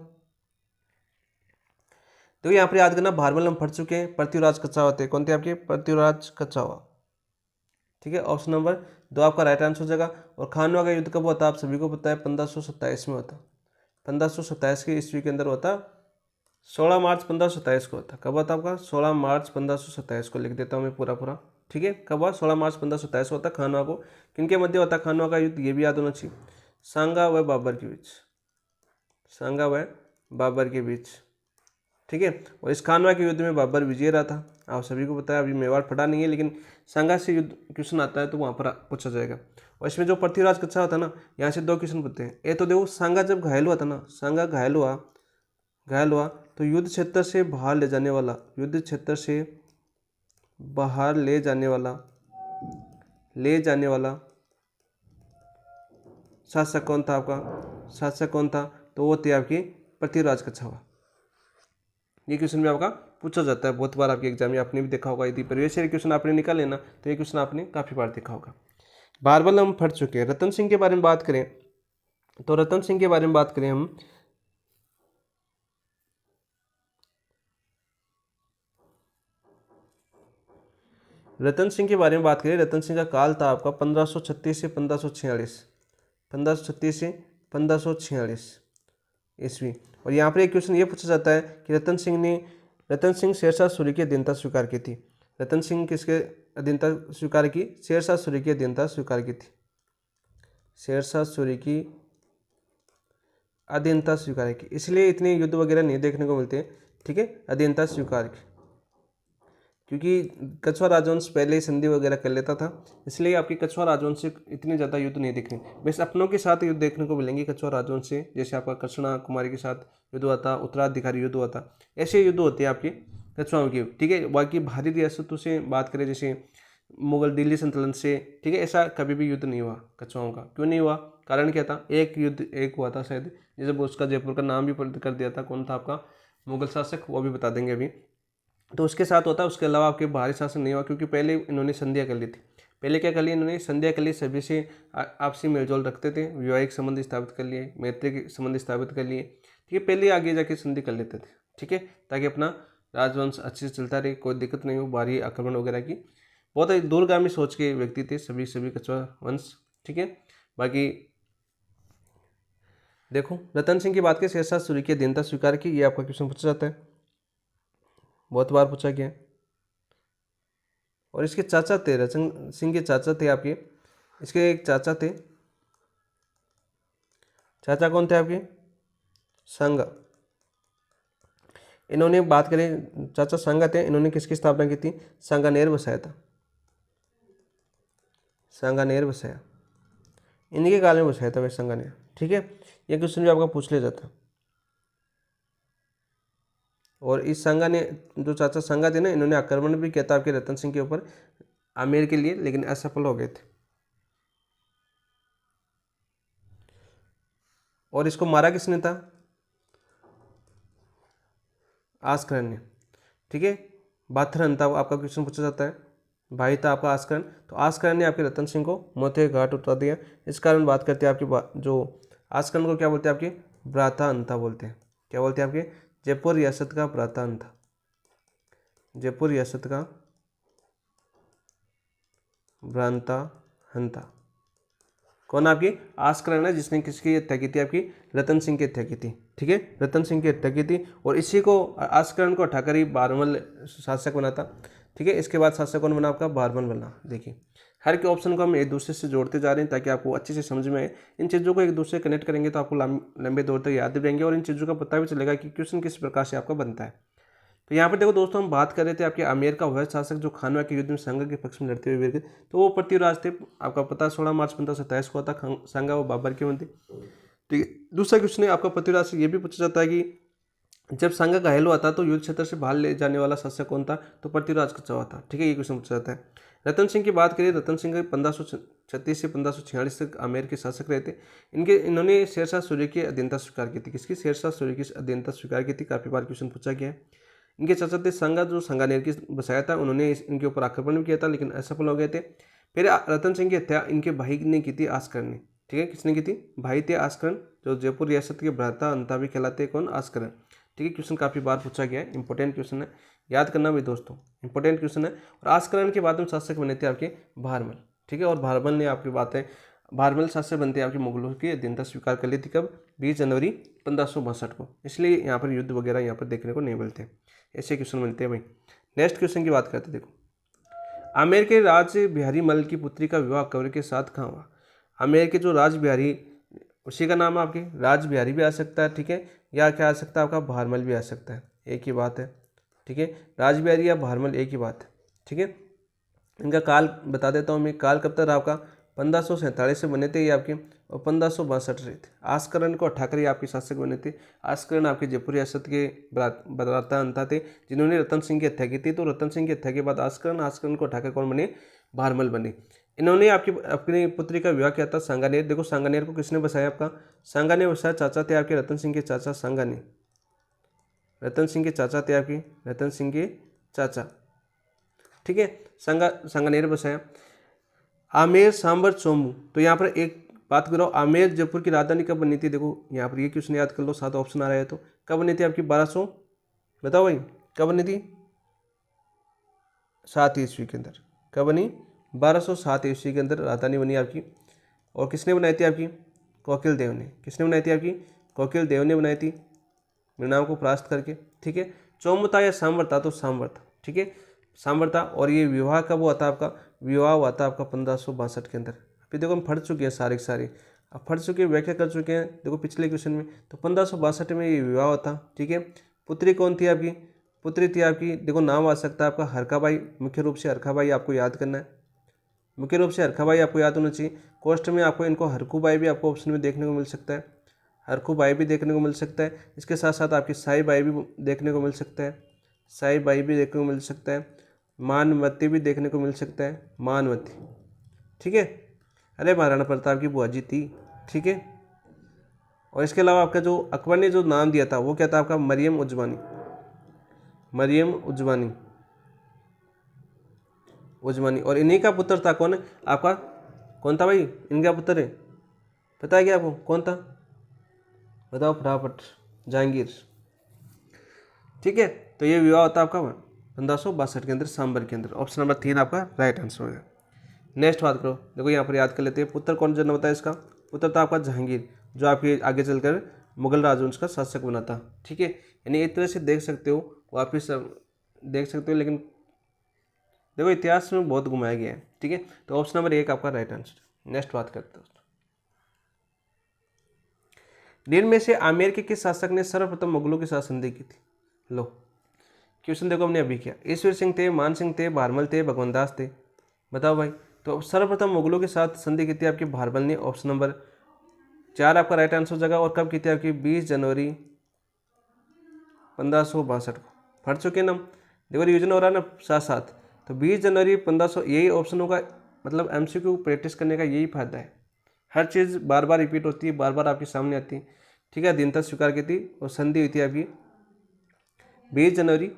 तो यहाँ पर याद करना, भारमल हम पढ़ चुके हैं, पृथ्वीराज कच्छावा थे। कौन थे आपके? पृथ्वीराज कच्छावा, ठीक है। ऑप्शन नंबर 2 आपका राइट आंसर हो जाएगा। और खानवा का युद्ध कब हुआ था? आप सभी को पता है, 1527 में होता। 1527 की ईस्वी के अंदर होता। 16 मार्च 1527 को होता। कब हुआ था आपका? 16 मार्च 1527 को। लिख देता हूँ मैं पूरा पूरा, ठीक है। कब हुआ? 16 मार्च 1527 को होता। खानवा को किनके मध्य होता? खानवा का युद्ध, ये भी याद होना चाहिए, सांगा व बाबर के बीच, सांगा व बाबर के बीच, ठीक है। और इस खानवा के युद्ध में बाबर विजय रहा था। आप सभी को पता है, अभी मेवाड़ फटा नहीं है, लेकिन सांगा से युद्ध क्वेश्चन आता है तो वहाँ पर पूछा जाएगा। और इसमें जो पृथ्वीराज कच्छा होता है ना, यहाँ से 2 क्वेश्चन पूछते हैं। ये तो देखो सांगा जब घायल हुआ था ना, सांगा घायल हुआ तो युद्ध क्षेत्र से बाहर ले जाने वाला, युद्ध क्षेत्र से बाहर ले जाने वाला शासक कौन था आपका, शासक कौन था, तो वो थे आपकी पृथ्वीराज कच्छावा। ये क्वेश्चन भी आपका पूछा जाता है बहुत बार आपके एग्जाम में, आपने भी देखा होगा। यदि प्रीवियस ईयर क्वेश्चन आपने निकाले ना, तो ये क्वेश्चन आपने काफ़ी बार देखा होगा। बारबल हम फट चुके हैं। रतन सिंह के बारे में बात करें तो रतन सिंह के बारे में बात करें हम, रतन सिंह के बारे में बात करें, रतन सिंह का काल था आपका 1536 से 1546, 1536 से 1546 ईस्वी। और यहाँ पर एक क्वेश्चन ये पूछा जाता है कि रतन सिंह शेरशाह सूरी की अधीनता स्वीकार की थी। रतन सिंह किसके अधीनता स्वीकार की, शेरशाह सूरी की अधीनता स्वीकार की थी, शेरशाह सूरी की अधीनता स्वीकार की, इसलिए इतने युद्ध वगैरह नहीं देखने को मिलते, ठीक है, अधीनता स्वीकार की, क्योंकि कछुआ राजवंश पहले ही संधि वगैरह कर लेता था, इसलिए आपकी कछुआ राजवंश से इतने ज़्यादा युद्ध नहीं देखने, बस अपनों के साथ युद्ध देखने को मिलेंगे कछुआ राजवंश से। जैसे आपका कृष्णा कुमारी के साथ युद्ध हुआ था, उत्तराधिकारी युद्ध हुआ था, ऐसे युद्ध होते हैं आपके कछुआओं की, ठीक है। बाकी बाहरी रियासतों से बात करें, जैसे मुगल दिल्ली सल्तनत से, ठीक है, ऐसा कभी भी युद्ध नहीं हुआ कछुआओं का। क्यों नहीं हुआ, कारण क्या था, एक युद्ध एक हुआ था शायद, जैसे उसका जयपुर का नाम भी कर दिया था, कौन था आपका मुगल शासक, वो भी बता देंगे अभी। तो उसके साथ होता है, उसके अलावा आपके बाहरी शासन नहीं हुआ, क्योंकि पहले इन्होंने संधिया कर ली थी। पहले क्या कर लिया इन्होंने, संधिया कर ली, सभी से आपसी मेलजोल रखते थे, वैवाहिक संबंध स्थापित कर लिए, मैत्री के संबंध स्थापित कर लिए, ठीक है, पहले आगे जाके संधि कर लेते थे, ठीक है, ताकि अपना राजवंश अच्छे से चलता रहे, कोई दिक्कत नहीं हो बाहरी आक्रमण वगैरह की। बहुत ही दूरगामी सोच के व्यक्ति थे सभी कछुआ वंश, ठीक है। बाकी देखो रतन सिंह की बात करें, शेरशाह सूरी की अधीनता स्वीकार की, ये आपका क्वेश्चन पूछा जाता है, बहुत बार पूछा गया। और इसके चाचा थे, रतन सिंह के चाचा थे आपके, इसके एक चाचा थे, चाचा कौन थे आपके, संगा। इन्होंने बात करें, चाचा संगा थे, इन्होंने किसकी स्थापना की थी, सांगानेर बसाया था, सांगानेर बसाया, इन्हीं के काल में बसाया था वह सांगानेर, ठीक है। ये क्वेश्चन भी आपका पूछ लिया जाता। और इस संगा ने, जो चाचा संगा थे ना, इन्होंने आक्रमण भी किया था आपके रतन सिंह के ऊपर आमेर के लिए, लेकिन असफल हो गए थे। और इसको मारा किसने था, आस्करन ने, ठीक है। बाथरन था आपका क्वेश्चन पूछा जाता है, भाई था आपका आस्करन, तो आस्करन ने आपके रतन सिंह को मोती घाट उतार दिया। इस कारण बात करते हैं आपकी जो आस्करन को क्या बोलते हैं, आपके भ्राता अंता बोलते हैं, क्या बोलते हैं, आपके जयपुर रियासत का भ्राता अंता, जयपुर रियासत का भ्रांता हंता। कौन आपकी आस्करन है, जिसने किसकी हत्या की थी, आपकी रतन सिंह की हत्या की थी, ठीक है, रतन सिंह की हत्या की थी। और इसी को आस्करन को हटाकर ही बारमल शासक बना था, ठीक है। इसके बाद शासक कौन बना आपका, बारमल बना। देखिए हर के ऑप्शन को हम एक दूसरे से जोड़ते जा रहे हैं ताकि आपको अच्छे से समझ में आए। इन चीज़ों को एक दूसरे से कनेक्ट करेंगे तो आपको लंबे दौर तक याद रहेंगे, और इन चीज़ों का पता भी चलेगा कि क्वेश्चन किस प्रकार से आपका बनता है। तो यहाँ पर देखो दोस्तों, हम बात कर रहे थे आपके आमेर का वह शासक जो खानवा के युद्ध में सांगा के पक्ष में लड़ते हुए वीर थे, तो वो पृथ्वीराज थे। आपका पता 16 मार्च 1527 को था सांगा, वो बाबर के वन थे, ठीक है। दूसरा क्वेश्चन है आपका पृथ्वीराज से ये भी पूछा जाता है कि जब सांगा घायल हुआ था तो युद्ध क्षेत्र से बाहर ले जाने वाला शासक कौन था, तो पृथ्वीराज कच्छावा था, ठीक है, ये क्वेश्चन पूछा जाता है। रतन सिंह की बात करिए, रतन सिंह 1536 से 1546 तक आमेर के शासक रहे थे। इन्होंने शेरशाह सूर्य की अधीनता स्वीकार की थी, किसकी, शेरशाह सूर्य की अधीनता स्वीकार की थी, काफी बार क्वेश्चन पूछा गया है। इनके चाचा थे संगा, जो सांगानेर की बसाया था, उन्होंने इनके ऊपर आक्रमण भी किया था लेकिन असफल हो गए थे। फिर रतन सिंह की हत्या इनके भाई ने की थी, आस्करन ने, ठीक है, किसने की थी, भाई थे आस्करन, जो जयपुर रियासत के भ्राता अंता भी कहलाते, कौन, आस्करन, ठीक है। क्वेश्चन काफ़ी बार पूछा गया है, इंपॉर्टेंट क्वेश्चन है, याद करना भी दोस्तों, इंपॉर्टेंट क्वेश्चन है। और आस्करन के बाद में शासक बने थे आपके भारमल, ठीक है। और भारमल ने आपकी बात है, भारमल शासक बनते आपके मुगलों की अधीनता स्वीकार कर ली थी, कब, 20 जनवरी 1562 को। इसलिए यहाँ पर युद्ध वगैरह यहाँ पर देखने को नहीं मिलते, ऐसे क्वेश्चन मिलते हैं भाई। नेक्स्ट क्वेश्चन की बात करते हैं, देखो आमेर के राज बिहारी मल की पुत्री का विवाह कौर के साथ कहाँ हुआ। आमेर के जो राज बिहारी, उसी का नाम आपके राज बिहारी भी आ सकता है, ठीक है, या क्या आ सकता है आपका भारमल भी आ सकता है, एक ही बात है, ठीक है। राजबिहारी या भारमल एक ही बात है, ठीक है। इनका काल बता देता हूँ मैं। काल कब तक रहा आपका 1547 से बने थे ये आपके, और 1562 रहे थे। आस्करण को हटाकर ये आपके शासक बने थे। आस्करण आपके जयपुर रियासत के बराता थे, जिन्होंने रतन सिंह की हत्या की थी। तो रतन सिंह की हत्या के बाद आस्करण को हटाकर कौन बने, भारमल बने। इन्होंने आपकी अपनी पुत्री का विवाह किया था सांगानेर। देखो सांगानेर को किसने बसाया आपका, सांगानेर बसाया चाचा थे आपके रतन सिंह के चाचा सांगानेर, रतन सिंह के चाचा थे आपके, रतन सिंह के चाचा, ठीक है। सांगानेर बसाया। आमेर सांबर चोमू, तो यहाँ पर एक बात करो, आमेर जयपुर की राजधानी कब बनी थी। देखो यहाँ पर ये क्वेश्चन याद कर लो, 7 ऑप्शन आ रहा है। तो कब बनी थी आपकी 1200, बताओ भाई कब बनी थी, 7 ईस्वी के अंदर। कब बनी, 1207 ईस्वी के अंदर राजधानी बनी आपकी। और किसने बनाई थी आपकी, कौकिल देव ने। किसने बनाई थी आपकी, कौकिल देव ने बनाई थी, मृणाल को परास्त करके, ठीक है। चौमुता या सांबर था, तो सांबर था, ठीक है, सांबर था। और ये विवाह कब हुआ था आपका, विवाह हुआ था आपका 1562 के अंदर। अभी देखो हम पढ़ चुके हैं सारे के सारे, अब पढ़ चुके हैं, व्याख्या कर चुके हैं। देखो पिछले क्वेश्चन में तो 1562 में ये विवाह हुआ था, ठीक है। पुत्री कौन थी आपकी, पुत्री थी आपकी, देखो नाम आ सकता है आपका हरखाबाई। मुख्य रूप से हरखाबाई आपको याद करना है, मुख्य रूप से हरखाबाई आपको याद होना चाहिए। कोष्ट में आपको इनको हरखूबाई भी आपको ऑप्शन में देखने को मिल सकता है, हरखूबाई भी देखने को मिल सकता है। इसके साथ साथ आपकी साईबाई भी देखने को मिल सकता है, साईबाई भी देखने को मिल सकता है। मानवती भी देखने को मिल सकता है, मानवती, ठीक है। अरे महाराणा प्रताप की बुआ जी थी, ठीक है। और इसके अलावा आपका जो अकबर ने जो नाम दिया था वो क्या था आपका, मरियम उजमानी, मरियम उजमानी, उजमानी। और इन्हीं का पुत्र था कौन आपका, कौन था भाई, इनका पुत्र है, पता है क्या आपको कौन था, बताओ फटाफट, जहांगीर, ठीक है। तो ये विवाह होता है आपका 1562 के अंदर, सांबर के अंदर। ऑप्शन नंबर 3 आपका राइट आंसर होगा। नेक्स्ट बात करो, देखो यहाँ पर याद कर लेते हैं, पुत्र कौन जन्म होता है इसका, पुत्र था आपका जहांगीर, जो आपके आगे चलकर मुगल राजवंश का शासक बना था, ठीक है। यानी एक तरह से देख सकते हो, वापिस देख सकते हो, लेकिन देखो इतिहास में बहुत घुमाया गया है, ठीक है। तो ऑप्शन नंबर 1 आपका राइट आंसर। नेक्स्ट बात करते हैं दोस्तों, निम्न में से आमेर के किस शासक ने सर्वप्रथम मुगलों के साथ संधि की थी। लो क्वेश्चन देखो हमने अभी किया, ईश्वर सिंह थे, मान सिंह थे, भारमल थे, भगवान दास थे, बताओ भाई। तो सर्वप्रथम मुगलों के साथ संधि की थी आपकी भारमल ने। ऑप्शन नंबर 4 आपका राइट आंसर हो जाएगा। और कब की थी आपकी, 20 जनवरी 1562 को। पढ़ चुके ना, देखो रिविजन हो रहा है ना साथ साथ। तो 20 जनवरी 1500, यही ऑप्शन होगा, मतलब एमसीक्यू प्रैक्टिस करने का यही फायदा है। हर चीज़ बार बार रिपीट होती है, बार बार आपके सामने आती है, ठीक है। अधीनता स्वीकार की थी और संधि हुई थी आपकी 20 जनवरी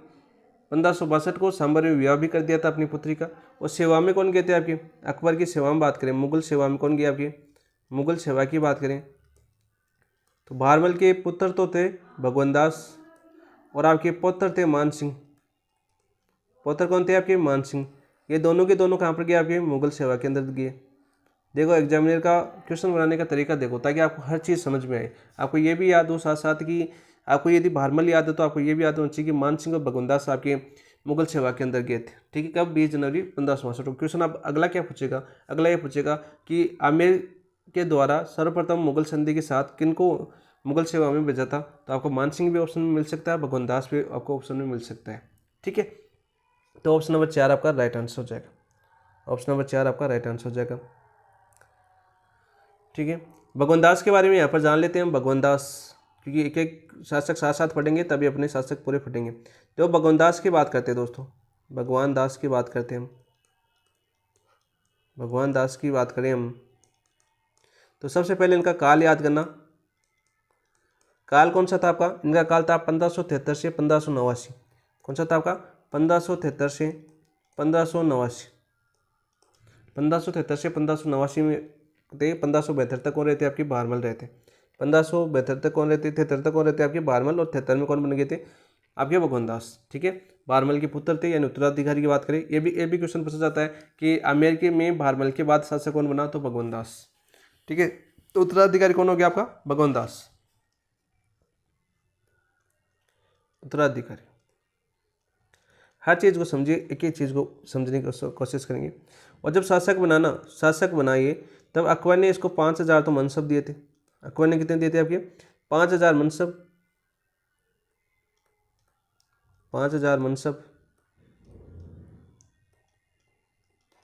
1562 को। सांबर में विवाह भी कर दिया था अपनी पुत्री का। और सेवा में कौन गए थे आपकी, अकबर की सेवा में बात करें, मुगल सेवा में कौन गया आपकी, मुगल सेवा की बात करें तो भारमल के पुत्र तो थे भगवान दास, और आपके पुत्र थे मान सिंह। पुत्र कौन थे आपके, मान सिंह। ये दोनों के दोनों कहाँ पर गए आपके, मुगल सेवा के अंदर गए। देखो एग्जामिनर का क्वेश्चन बनाने का तरीका देखो, ताकि आपको हर चीज़ समझ में आए। आपको ये भी याद हो साथ साथ कि आपको यदि भारमल याद है तो आपको ये भी याद होना चाहिए कि मान सिंह और भगवान दास आपके मुगल सेवा के अंदर गए थे, ठीक है। कब, 20 जनवरी 1562। क्वेश्चन आप अगला क्या पूछेगा, अगला ये पूछेगा कि आमेर के द्वारा सर्वप्रथम मुगल संधि के साथ किनको मुगल सेवा में भेजा था। तो आपको मान सिंह भी ऑप्शन में मिल सकता है, भगवान दास भी आपको ऑप्शन में मिल सकता है, ठीक है। तो ऑप्शन नंबर 4 आपका राइट आंसर हो जाएगा। ऑप्शन नंबर 4 आपका राइट आंसर हो जाएगा, ठीक है। भगवान दास के बारे में यहाँ पर जान लेते हैं हम, भगवान दास, क्योंकि एक एक शासक साथ साथ पढ़ेंगे तभी अपने शासक पूरे फटेंगे। तो भगवान दास की बात करते हैं दोस्तों, भगवान दास की बात करते हैं हम, भगवान दास की बात करें हम तो सबसे पहले इनका काल याद करना। काल कौन सा था आपका, इनका काल था 1573 से 1589। कौन सा था आपका, 1573 से 1589, 1573 से 1589 में थे। 1572 तक कौन रहते आपके, भारमल रहते। 1572 तक कौन रहते, 73 तक कौन रहते आपके, भारमल। और 73 में कौन बन गए थे आपके, भगवान दास, ठीक है। भारमल के पुत्र थे, यानी उत्तराधिकारी की बात करें। ये भी क्वेश्चन पूछा जाता है कि आमेर के में भारमल के बाद शासक कौन बना, तो भगवान दास, ठीक है। तो उत्तराधिकारी कौन हो गया आपका, भगवान दास, उत्तराधिकारी। हर चीज़ को समझिए, एक एक चीज़ को समझने की कोशिश करेंगे। और जब शासक बनाइए तब अकबर ने इसको 5000 तो मनसब दिए थे। अकबर ने कितने दिए थे आपके, 5000 मनसब। 5,000 मनसब,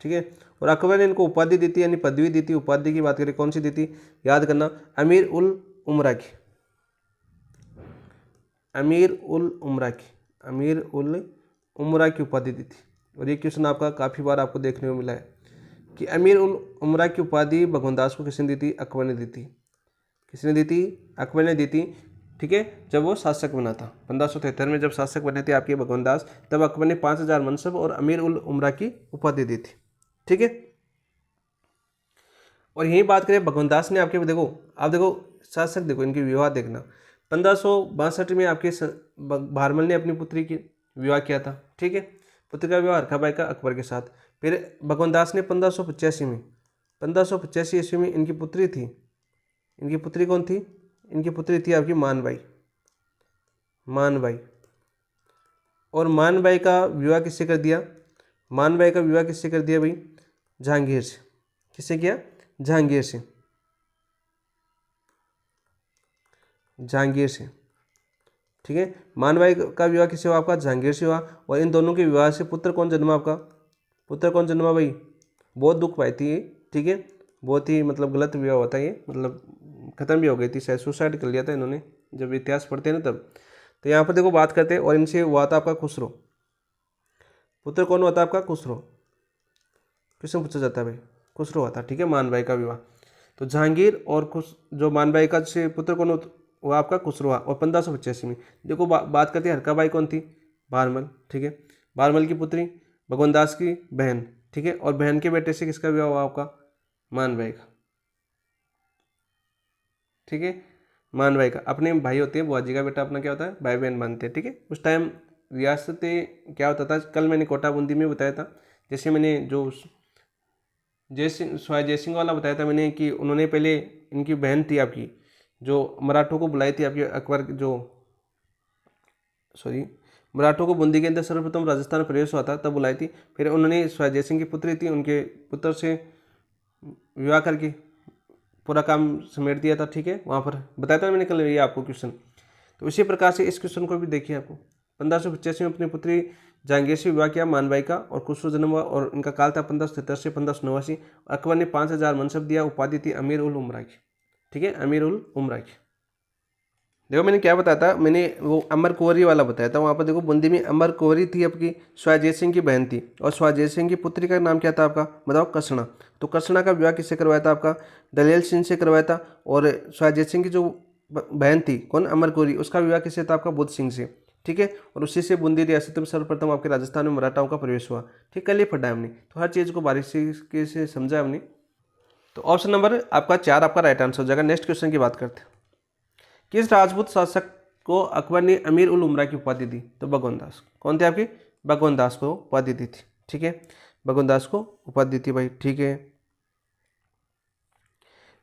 ठीक है। और अकबर ने इनको उपाधि दी थी, यानी पदवी दी थी। उपाधि की बात करें कौन सी दी थी, याद करना, अमीर उल उमरा की, अमीर उल उमरा की, अमीर उल उमरा की उपाधि दी थी। और ये क्वेश्चन आपका काफ़ी बार आपको देखने को मिला है कि अमीर उल उमरा की उपाधि भगवंत को किसने दी थी, अकबर ने दी थी। किसने दी थी, अकबर ने दी थी, ठीक है। जब वो शासक बना था 1573 में, जब शासक बने थे आपके भगवंत दास, तब अकबर ने 5,000 मनसब और अमीर उल उमरा की उपाधि दी थी, ठीक है। और यही बात करें भगवंत दास ने आपके, देखो आप देखो शासक, देखो इनके विवाह देखना, 1562 में आपके भारमल ने अपनी पुत्री की विवाह किया था, ठीक है। पुत्री का विवाह हरखा बाई का अकबर के साथ। फिर भगवंत दास ने 1585 में, 1585 ईस्वी में इनकी पुत्री थी, इनकी पुत्री कौन थी, इनकी पुत्री थी आपकी मानबाई, मानबाई। और मानबाई का विवाह किससे कर दिया, मानबाई का विवाह किससे कर दिया भाई, जहांगीर से। किससे किया, जहांगीर से, जहांगीर से, ठीक है। मानबाई का विवाह किससे हुआ आपका, जहांगीर से हुआ। और इन दोनों के विवाह से पुत्र कौन जन्मा आपका, पुत्र कौन जन्मा भाई, बहुत दुख पाई थी ये, ठीक है। बहुत ही मतलब गलत विवाह होता है ये, मतलब खत्म भी हो गई थी, शायद सुसाइड कर लिया था इन्होंने, जब इतिहास पढ़ते हैं ना तब। तो यहाँ पर देखो बात करते हैं, और इनसे हुआ था आपका खुसरो। पुत्र कौन हुआ था आपका, खुसरो। क्वेश्चन पूछा जाता है भाई, खुसरो हुआ था, ठीक है, मानबाई का विवाह। तो जहांगीर और जो मानबाई का से पुत्र कौन हुआ आपका, खुसरो हुआ। और 1585 में देखो बात करते हैं, हरकाबाई कौन थी, भारमल, ठीक है। भारमल की पुत्री, भगवंत दास की बहन, ठीक है। और बहन के बेटे से किसका विवाह हुआ आपका, मानबाई का, ठीक है। मानबाई का, अपने भाई होते हैं, बुआ जी का बेटा अपना क्या होता है, भाई बहन मानते हैं, ठीक है। उस टाइम रियासतें क्या होता था, कल मैंने कोटा बूंदी में बताया था, जैसे मैंने जो जयसिंह स्वाय जयसिंह वाला बताया था मैंने, कि उन्होंने पहले, इनकी बहन थी आपकी, जो मराठों को बुलाई थी आपकी, अकबर जो, सॉरी, मराठों को बूंदी के अंदर सर्वप्रथम राजस्थान प्रवेश हुआ था तब बुलाई थी। फिर उन्होंने स्वाय जयसिंह की पुत्री थी, उनके पुत्र से विवाह करके पूरा काम समेट दिया था, ठीक है। वहाँ पर बताया था मैंने कल ये आपको क्वेश्चन। तो इसी प्रकार से इस क्वेश्चन को भी देखिए आपको, 1585 में अपनी पुत्री जहांगीर से विवाह किया मानबाई का, और खुसरो जन्म हुआ, और इनका काल था 1577 से 1589। अकबर ने 5,000 मनसब दिया, उपाधि थी अमीर उल उमरा की, ठीक है, अमीर उल उमरा की। देखो मैंने क्या बताया था, मैंने वो अमर कुंवरी वाला बताया था। वहाँ पर देखो बूंदी में अमर कुंवरी थी, आपकी स्वायजेत सिंह की बहन थी, और स्वायजेत सिंह की पुत्री का नाम क्या था आपका, बताओ, कसना। तो कसना का विवाह किससे करवाया था आपका, दलेल सिंह से करवाया था। और स्वायजेत सिंह की जो बहन थी कौन, अमर कुंवरी, उसका विवाह किससे था आपका, बुद्ध सिंह से, ठीक है। और उसी से बूंदी रियासत में सर्वप्रथम आपके राजस्थान में मराठाओं का प्रवेश हुआ, ठीक। कल ये पढ़ा है हमने, तो हर चीज़ को बारीकी से समझा हमने। तो ऑप्शन नंबर आपका 4 आपका राइट आंसर हो जाएगा। नेक्स्ट क्वेश्चन की बात करते हैं, किस राजपूत शासक को अकबर ने अमीर उल उमरा की उपाधि दी, तो भगवंत दास। कौन थे आपके, भगवंत दास को उपाधि दी थी, ठीक है। भगवंत दास को उपाधि दी थी भाई, ठीक है।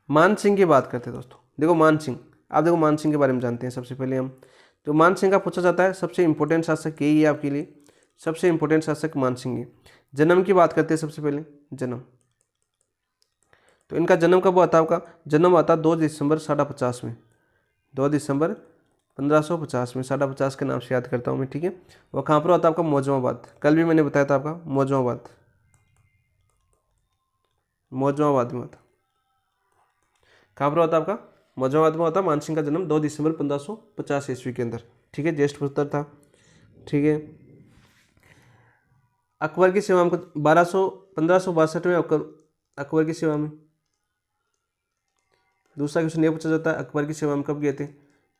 मान सिंह की बात करते हैं दोस्तों। देखो मान सिंह, आप देखो मान सिंह के बारे में जानते हैं। सबसे पहले हम, तो मान सिंह का पूछा जाता है, सबसे इंपॉर्टेंट शासक यही है आपके लिए, सबसे इंपॉर्टेंट शासक मान सिंह है। जन्म की बात करते हैं सबसे पहले, जन्म। तो इनका जन्म कब हुआ था, आपका जन्म हुआ था 2 दिसंबर 50 में, 2 दिसंबर 1550 में, 50 के नाम से याद करता हूँ मैं, ठीक है। वो कहाँ पर हुआ था आपका, मौजमाबाद। कल भी मैंने बताया था आपका, मौजमाबाद, मौजमाबाद में हुआ था। कहाँ पर हुआ था आपका, मौजमाबाद में हुआ था। मानसिंह का जन्म 2 दिसंबर 1550 ईस्वी के अंदर, ठीक है, ज्येष्ठ पुत्र था, ठीक है। अकबर की सेवा में 1562 में अकबर की सेवा में, दूसरा क्वेश्चन ये पूछा जाता है, अकबर की सेवा में कब गए थे,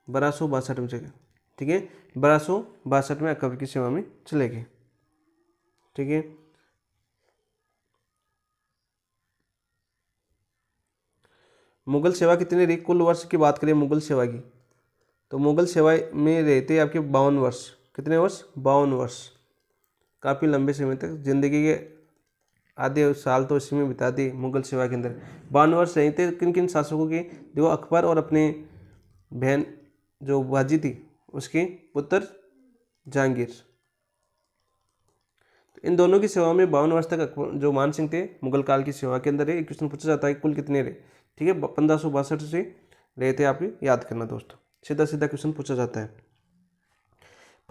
1262 में चले, ठीक है। 1262 में अकबर की सेवा में चले गए, ठीक है। मुगल सेवा कितने रही, कुल वर्ष की बात करें मुगल सेवा की, तो मुगल सेवा में रहते आपके 52 वर्ष। कितने वर्ष, 52 वर्ष। काफ़ी लंबे समय तक, जिंदगी के आधे साल तो इसी में बिता दिए मुगल सेवा के अंदर। 52 वर्ष रहे थे। किन किन शासकों के, देखो अकबर और अपने बहन जो बाजी थी उसके पुत्र जहांगीर, तो इन दोनों की सेवा में 52 वर्ष तक अकबर जो मान सिंह थे मुगल काल की सेवा के अंदर है। एक क्वेश्चन पूछा जाता है कुल कितने रहे, ठीक है। 1562 से रहे थे, आप याद करना दोस्तों, सीधा सीधा क्वेश्चन पूछा जाता है।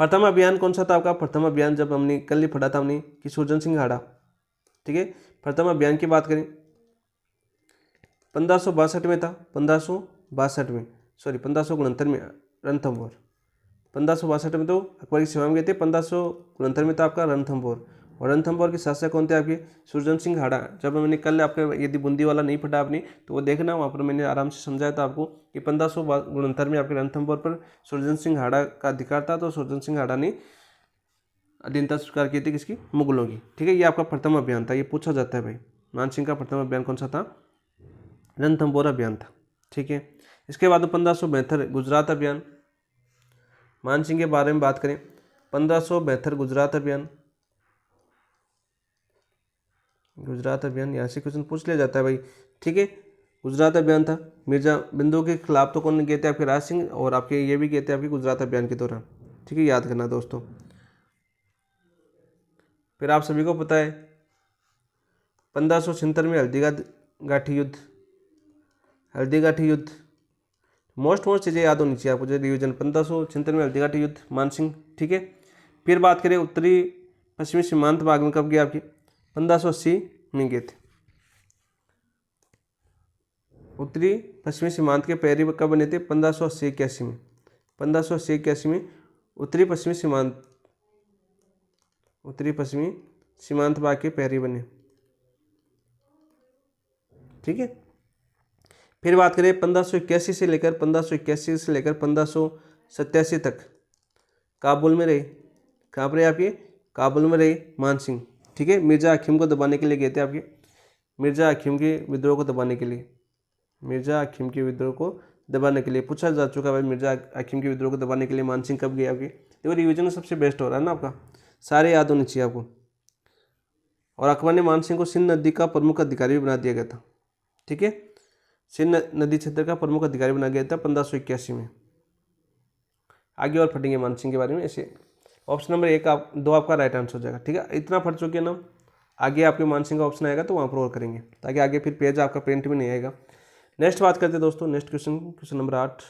प्रथम अभियान कौन सा था आपका? प्रथम अभियान जब हमने कल ही पढ़ा था हमने कि सुरजन सिंह हाड़ा, ठीक है। प्रथम अभियान की बात करें 1562 में था, 1562 में, सॉरी 1569 में रणथंभौर, 1562 में तो अकबर की सेवा में गए थे, 1569 में था आपका रणथंभौर। और रणथंभौर के शासक कौन थे आपके? सुरजन सिंह हाड़ा। जब मैंने कल आपके यदि बूंदी वाला नहीं पढ़ा आपने तो वो देखना, वहाँ पर मैंने आराम से समझाया था आपको कि 1569 में आपके रणथंभौर पर सुरजन सिंह हाड़ा का अधिकार था। तो सुरजन सिंह हाड़ा ने अधीनता स्वीकार की थी किसकी? मुगलों की, ठीक है। ये आपका प्रथम अभियान था, ये पूछा जाता है भाई। मानसिंह का प्रथम अभियान कौन सा था? रणथंभौर अभियान था, ठीक है। इसके बाद 1572 गुजरात अभियान। मानसिंह के बारे में बात करें 1572 गुजरात अभियान, गुजरात अभियान यहाँ से क्वेश्चन पूछ लिया जाता है भाई, ठीक है। गुजरात अभियान था, मिर्जा बिंदु के खिलाफ तो कौन गए थे? आपके राज सिंह, और आपके ये भी गए थे आपके गुजरात अभियान के दौरान, ठीक है, याद करना दोस्तों। फिर आप सभी को पता है 1576 में हल्दीघाटी युद्ध, हल्दीघाटी युद्ध मोस्ट चीज़ें याद होनी चाहिए आपको, जो रिवीजन 1576 में हल्दीघाटी युद्ध, मानसिंह, ठीक है। फिर बात करें उत्तरी पश्चिमी सीमांत भाग में कब गए आपकी? 1580 में गए थे। उत्तरी पश्चिमी सीमांत के पहरी कब बने थे? 1580-81 में, 1580-81 में उत्तरी पश्चिमी सीमांत भाग के पहरी बने, ठीक है। फिर बात करें 1581 से लेकर 1587 तक काबुल में रहे, कहाँ पर रहे आपके? काबुल में रहे मानसिंह, ठीक है। मिर्जा हकीम को दबाने के लिए गए थे आपके, मिर्जा हकीम के विद्रोह को दबाने के लिए, मिर्जा हकीम के विद्रोह को दबाने के लिए पूछा जा चुका है भाई। मिर्जा हकीम के विद्रोह को दबाने के लिए मानसिंह कब गए आपके? देखो रिवीजन में सबसे बेस्ट हो रहा है ना आपका, सारे याद होने चाहिए आपको। और अकबर ने मानसिंह को सिंध नदी का प्रमुख अधिकारी भी बना दिया गया था, ठीक है। सिंध नदी क्षेत्र का प्रमुख अधिकारी बना गया था 1581 में। आगे और पढ़ेंगे मानसिंह के बारे में ऐसे। ऑप्शन नंबर 2 आपका राइट आंसर हो जाएगा, ठीक है। इतना पढ़ चुके हैं ना, आगे आपके मानसिंह का ऑप्शन आएगा तो वहाँ पर और करेंगे, ताकि आगे फिर पेज आपका प्रिंट में नहीं आएगा। नेक्स्ट बात करते हैं दोस्तों, नेक्स्ट क्वेश्चन नंबर 8।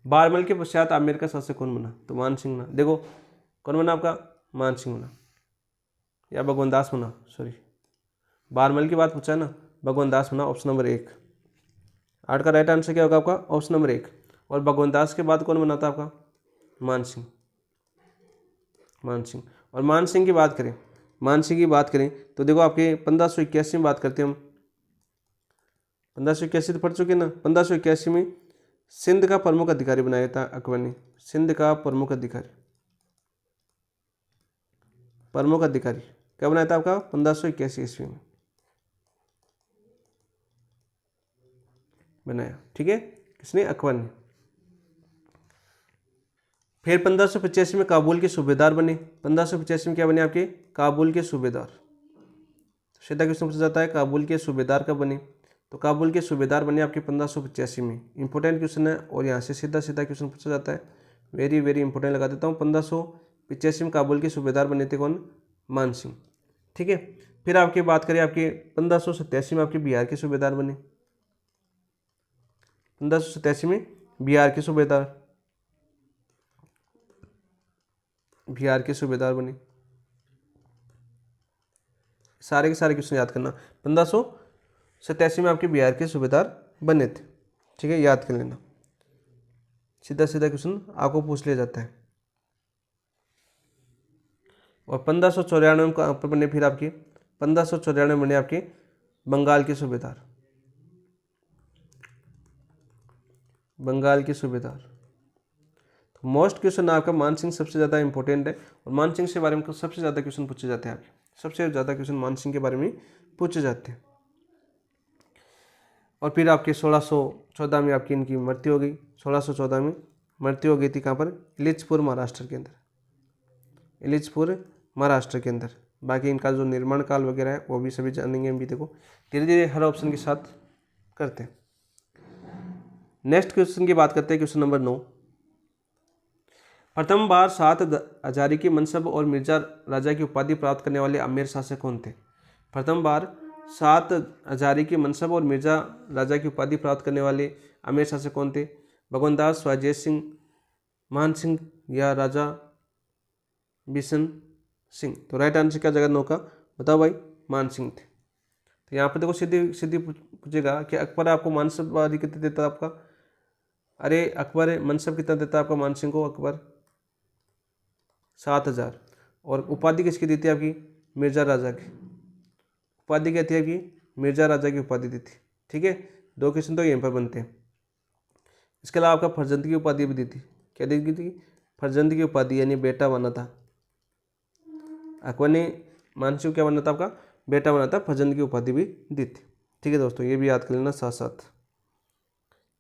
बारमल के पश्चात आमेर का शासक कौन बना? तो मानसिंह बना। देखो कौन बना आपका? मानसिंह बना या भगवान दास बना, सॉरी बारमल की बात पूछा है ना, भगवान दास बना, ऑप्शन नंबर 1। 8 का राइट आंसर क्या होगा आपका? Option number 1। और भगवान दास के बाद कौन बना था आपका? मानसिंह, मानसिंह। और मानसिंह की बात करें, मानसिंह की बात करें तो देखो आपके 1581 में बात करते हैं हम, 1581 तो पढ़ चुके ना। 1581 में सिंध का प्रमुख अधिकारी बनाया था अकबर ने, सिंध का प्रमुख अधिकारी, प्रमुख अधिकारी क्या बनाया था आपका? 1581 ईस्वी में बनाया, ठीक है। किसने? अकबर ने। फिर 1585 में काबुल के सूबेदार बने। 1585 में क्या बने आपके? काबुल के सूबेदार। सीधा क्वेश्चन पूछा जाता है काबुल के सूबेदार कब बने? तो काबुल के सूबेदार बने आपके 1585 में। इंपॉर्टेंट क्वेश्चन है और यहाँ से सीधा सीधा क्वेश्चन पूछा जाता है, वेरी वेरी इंपॉर्टेंट लगा देता हूँ। 1585 में काबुल के सूबेदार बने थे कौन? मानसिंह, ठीक है। फिर आपकी बात करें आपके 1587 में आपके बिहार के सूबेदार बने, 1587 में बिहार के सूबेदार, बिहार के सूबेदार बने। सारे के सारे क्वेश्चन याद करना। 1587 में आपके बिहार के सूबेदार बने थे, ठीक है, याद कर लेना। सीधा सीधा क्वेश्चन आपको पूछ लिया जाता है। और 1594 में कहाँ पर बने फिर आपके? 1594 में बने आपके बंगाल के सूबेदार, बंगाल के सूबेदार। तो मोस्ट क्वेश्चन आपका मानसिंह सबसे ज़्यादा इंपॉर्टेंट है, और मानसिंह के बारे में सबसे ज़्यादा क्वेश्चन पूछे जाते हैं आपके, सबसे ज़्यादा क्वेश्चन मानसिंह के बारे में पूछे जाते हैं। और फिर आपके 1614 में आपकी इनकी मृत्यु हो गई, 1614 में मृत्यु हो गई थी कहाँ पर? इलिचपुर महाराष्ट्र के अंदर, इलिचपुर महाराष्ट्र के अंदर। बाकी इनका जो निर्माण काल वगैरह है वो भी सभी जानेंगे हम भी। देखो धीरे धीरे हर ऑप्शन के साथ करते हैं। नेक्स्ट क्वेश्चन की बात करते हैं, क्वेश्चन नंबर 9। प्रथम बार 7 हजारी की मनसब और मिर्जा राजा की उपाधि प्राप्त करने वाले आमेर शासक कौन थे? प्रथम बार 7 हजारी की मनसब और मिर्जा राजा की उपाधि प्राप्त करने वाले आमेर शासक कौन थे? भगवान दास, स्वाजेश सिंह, मान सिंह या राजा बिशन सिंह। तो राइट आंसर क्या जगह नौ का, बताओ भाई, मान सिंह थे। तो यहाँ पे देखो सीधी सीधी पूछेगा कि अकबर आपको मानसबारी कितने देता आपका, अरे अकबर मनसब कितना देता आपका मान सिंह को, अकबर 7,000। और उपाधि किसकी दी थी आपकी, मिर्जा राजा की। उपाधि क्या थी आपकी, मिर्जा राजा की उपाधि दी थी। ठीक है, 2 क्वेश्चन तो यहीं पर बनते हैं। इसके अलावा आपका फर्जंद की उपाधि भी दी थी, क्या दी थी, फर्जंद की उपाधि, यानी बेटा बना था अकबर ने, मान सिंह क्या बना था आपका, बेटा बना था, फर्जंद की उपाधि भी दी थी। ठीक है दोस्तों, ये भी याद कर लेना साथ साथ,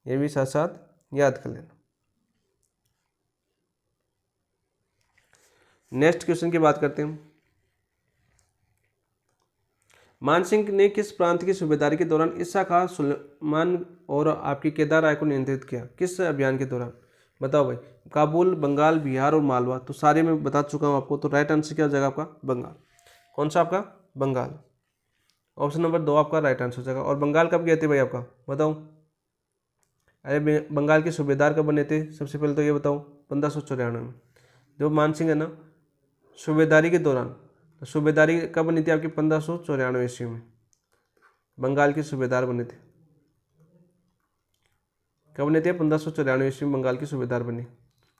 ये भी साथ साथ याद कर लेना। नेक्स्ट क्वेश्चन की बात करते हैं। मान सिंह ने किस प्रांत की सूबेदारी के दौरान ईसा खां सुलेमान और आपकी केदार राय को नियंत्रित किया, किस अभियान के दौरान, बताओ भाई। काबुल, बंगाल, बिहार और मालवा, तो सारे मैं बता चुका हूँ आपको। तो राइट आंसर क्या हो जाएगा आपका, बंगाल। कौन सा आपका, बंगाल। ऑप्शन नंबर 2 आपका राइट आंसर हो जाएगा। और बंगाल कब गए थे भाई आपका, बताओ। अरे बंगाल के सूबेदार कब बने थे, सबसे पहले तो ये बताओ, 1594 में। जब मान सिंह है ना, सूबेदारी के दौरान, तो सूबेदारी कब बनी थी आपकी, 1594 ईस्वी में बंगाल के सूबेदार बने थे। कब बने थे, 1594 ईस्वी में बंगाल के सूबेदार बने।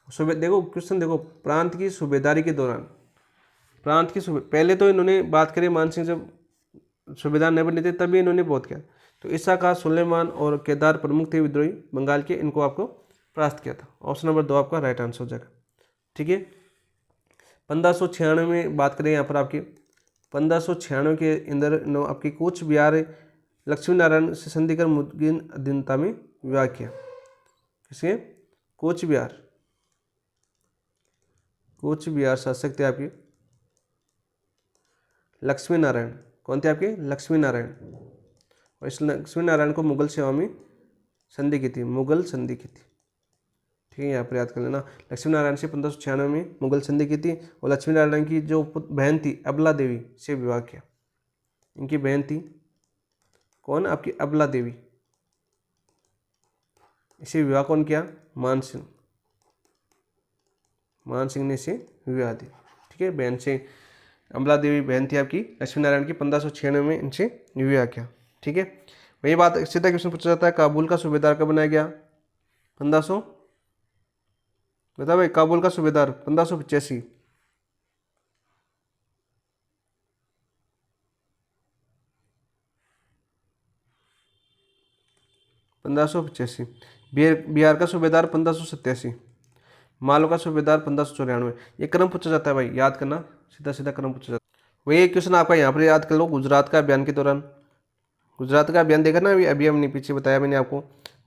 देखो क्वेश्चन देखो, प्रांत की सूबेदारी के दौरान, प्रांत की पहले तो इन्होंने बात करी मान सिंह जब सूबेदार नहीं बने थे तभी इन्होंने बहुत किया। तो ईसा खां, सुलेमान और केदार प्रमुख थे विद्रोही बंगाल के, इनको आपको परास्त किया था। ऑप्शन नंबर 2 आपका राइट आंसर हो जाएगा। ठीक है, 1596 में बात करें यहाँ पर आपकी, 1596 के अंदर आपकी कूच बिहार लक्ष्मी नारायण से संधि कर मुद्गिन अधीनता में विवाह किया। किसके, कूच बिहार शासक थे आपके लक्ष्मी नारायण। कौन थे आपके, लक्ष्मी नारायण। और इस लक्ष्मी नारायण को मुगल सेवा में संधि की थी, मुगल संधि की थी। ठीक है, यहाँ पर याद कर लेना, लक्ष्मी नारायण से 1596 में मुगल संधि की थी। और लक्ष्मी नारायण की जो बहन थी अबला देवी से विवाह किया। इनकी बहन थी कौन, आपकी अबला देवी। इसे विवाह कौन किया, मान सिंह ने इसे विवाह दी। ठीक है, बहन से, अबला देवी बहन थी आपकी लक्ष्मी नारायण की, 1596 में इनसे विवाह किया। ठीक है, वही बात सीधा क्वेश्चन पूछा जाता है, काबुल का सूबेदार कब बनाया गया, 1500, बता भाई, काबुल का सूबेदार 1585। 1585। बिहार का सूबेदार 1587। मालवा का सूबेदार 1594। ये क्रम पूछा जाता है भाई, याद करना, सीधा सीधा क्रम पूछा जाता है। वही एक क्वेश्चन आपका यहाँ पर याद कर लो, गुजरात का अभियान के दौरान, गुजरात का अभियान देखा ना, अभी हमने पीछे बताया मैंने आपको।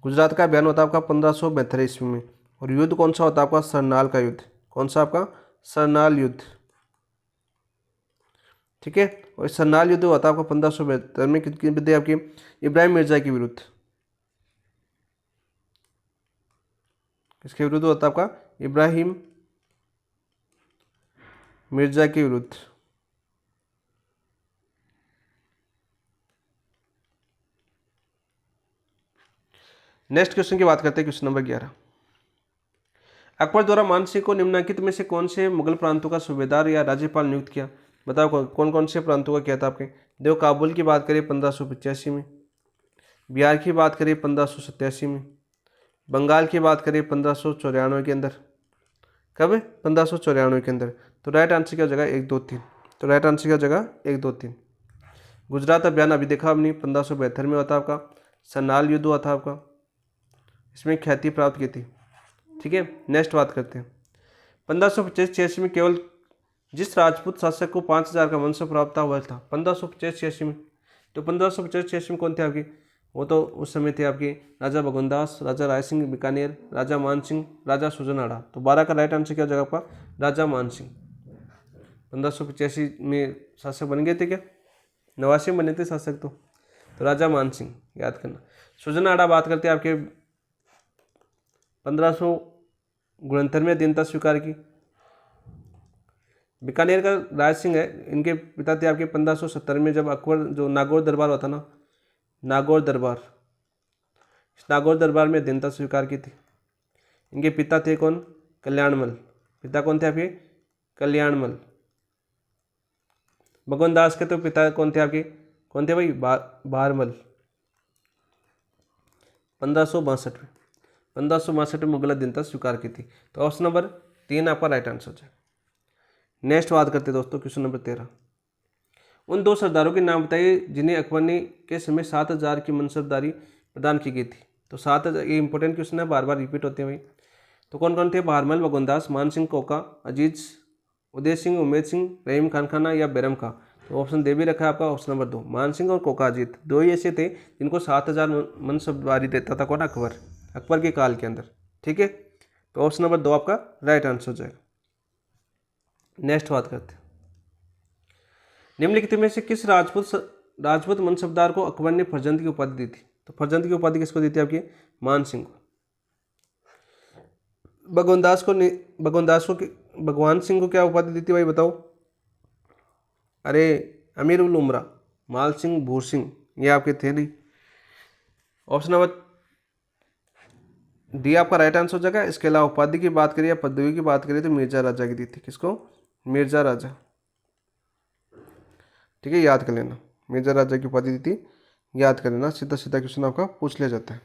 गुजरात का अभियान होता है आपका 1572 ईस्वी में। और युद्ध कौन सा होता है आपका, सरनाल का युद्ध। कौन सा आपका, सरनाल युद्ध। ठीक है, और सरनाल युद्ध होता है आपका 1572 में, किसके विरुद्ध, आपकी इब्राहिम मिर्जा के विरुद्ध। किसके विरुद्ध होता है आपका, इब्राहिम मिर्जा के विरुद्ध। नेक्स्ट क्वेश्चन की बात करते हैं, क्वेश्चन नंबर 11। अकबर द्वारा मान सिंह को निम्नलिखित में से कौन से मुगल प्रांतों का सूबेदार या राज्यपाल नियुक्त किया, बताओ कौन कौन से प्रांतों का किया था आपके। देखो, काबुल की बात करें 1585 में, बिहार की बात करें 1587 में, बंगाल की बात करें 1594 के अंदर। कब, 1594 के अंदर। तो राइट आंसर क्या जगह 1 2 3। तो राइट आंसर क्या जगह 1 2 3। गुजरात अभियान अभी देखा हमने 1572 में हुआ था आपका, सरनाल युद्ध हुआ था आपका, इसमें ख्याति प्राप्त की थी। ठीक है, नेक्स्ट बात करते हैं। 1585 में केवल जिस राजपूत शासक को 5000 का वंश प्राप्त हुआ था 1585 में, तो 1585 में कौन थे आपके, वो तो उस समय थे आपके राजा भगवनदास, राजा राय सिंह बीकानेर, राजा मान सिंह, राजा सुजनाड़ा। तो 12 का राइट आंसर क्या जगह आपका, राजा मान सिंह। 1585 में शासक बन गए थे क्या, 89 में बने थे शासक तो राजा मान सिंह याद करना। सुजनाड़ा बात करते हैं आपके 1569 में अधीनता स्वीकार की। बीकानेर का राज सिंह है, इनके पिता थे आपके 1570 में, जब अकबर जो नागौर दरबार हुआ था ना, नागौर दरबार, इस नागौर दरबार में अधीनता स्वीकार की थी। इनके पिता थे कौन, कल्याणमल। पिता कौन थे आपके, कल्याणमल। भगवान दास के तो पिता कौन थे आपके, कौन थे भाई, बारमल। 1562 में, 1562 में मुगल अधीनता स्वीकार की थी। तो ऑप्शन नंबर 3 आपका राइट आंसर है। नेक्स्ट बात करते हैं दोस्तों, क्वेश्चन नंबर 13। उन 2 सरदारों के नाम बताइए जिन्हें अकबर ने के समय 7,000 की मनसबदारी प्रदान की गई थी। तो 7,000, ये इंपॉर्टेंट क्वेश्चन है, बार बार रिपीट होते हैं भाई। तो कौन कौन थे, बहारमल, भगवनदास, मान सिंह कोका, अजीज, उदय सिंह, उमेद सिंह, रहीम खान खाना या बैरम खां। तो ऑप्शन दे भी रखा है आपका, ऑप्शन नंबर 2 मान सिंह और कोका अजीत, 2 ही ऐसे थे जिनको 7,000 मनसबदारी देता था। कौन, अकबर, अकबर के काल के अंदर। ठीक है, तो ऑप्शन नंबर 2 आपका राइट आंसर हो जाएगा। नेक्स्ट बात करते हैं, निम्नलिखित में से किस राजपूत मनसबदार को अकबर ने फर्जंद की उपाधि दी थी। तो फर्जंद की उपाधि किसको दी थी आपकी, मान सिंह को। भगवान सिंह को क्या उपाधि दी थी भाई बताओ, अरे अमीर उल उमरा, माल सिंह, भूर सिंह, ये आपके थे नहीं। ऑप्शन नंबर डी आपका राइट आंसर हो जाएगा। इसके अलावा उपाधि की बात करिए या पदवी की बात करिए तो मिर्जा राजा की दी थी। किसको, मिर्जा राजा। ठीक है, याद कर लेना, मिर्जा राजा की उपाधि दी थी, याद कर लेना, सीधा सीधा क्वेश्चन आपका पूछ लिया जाता है।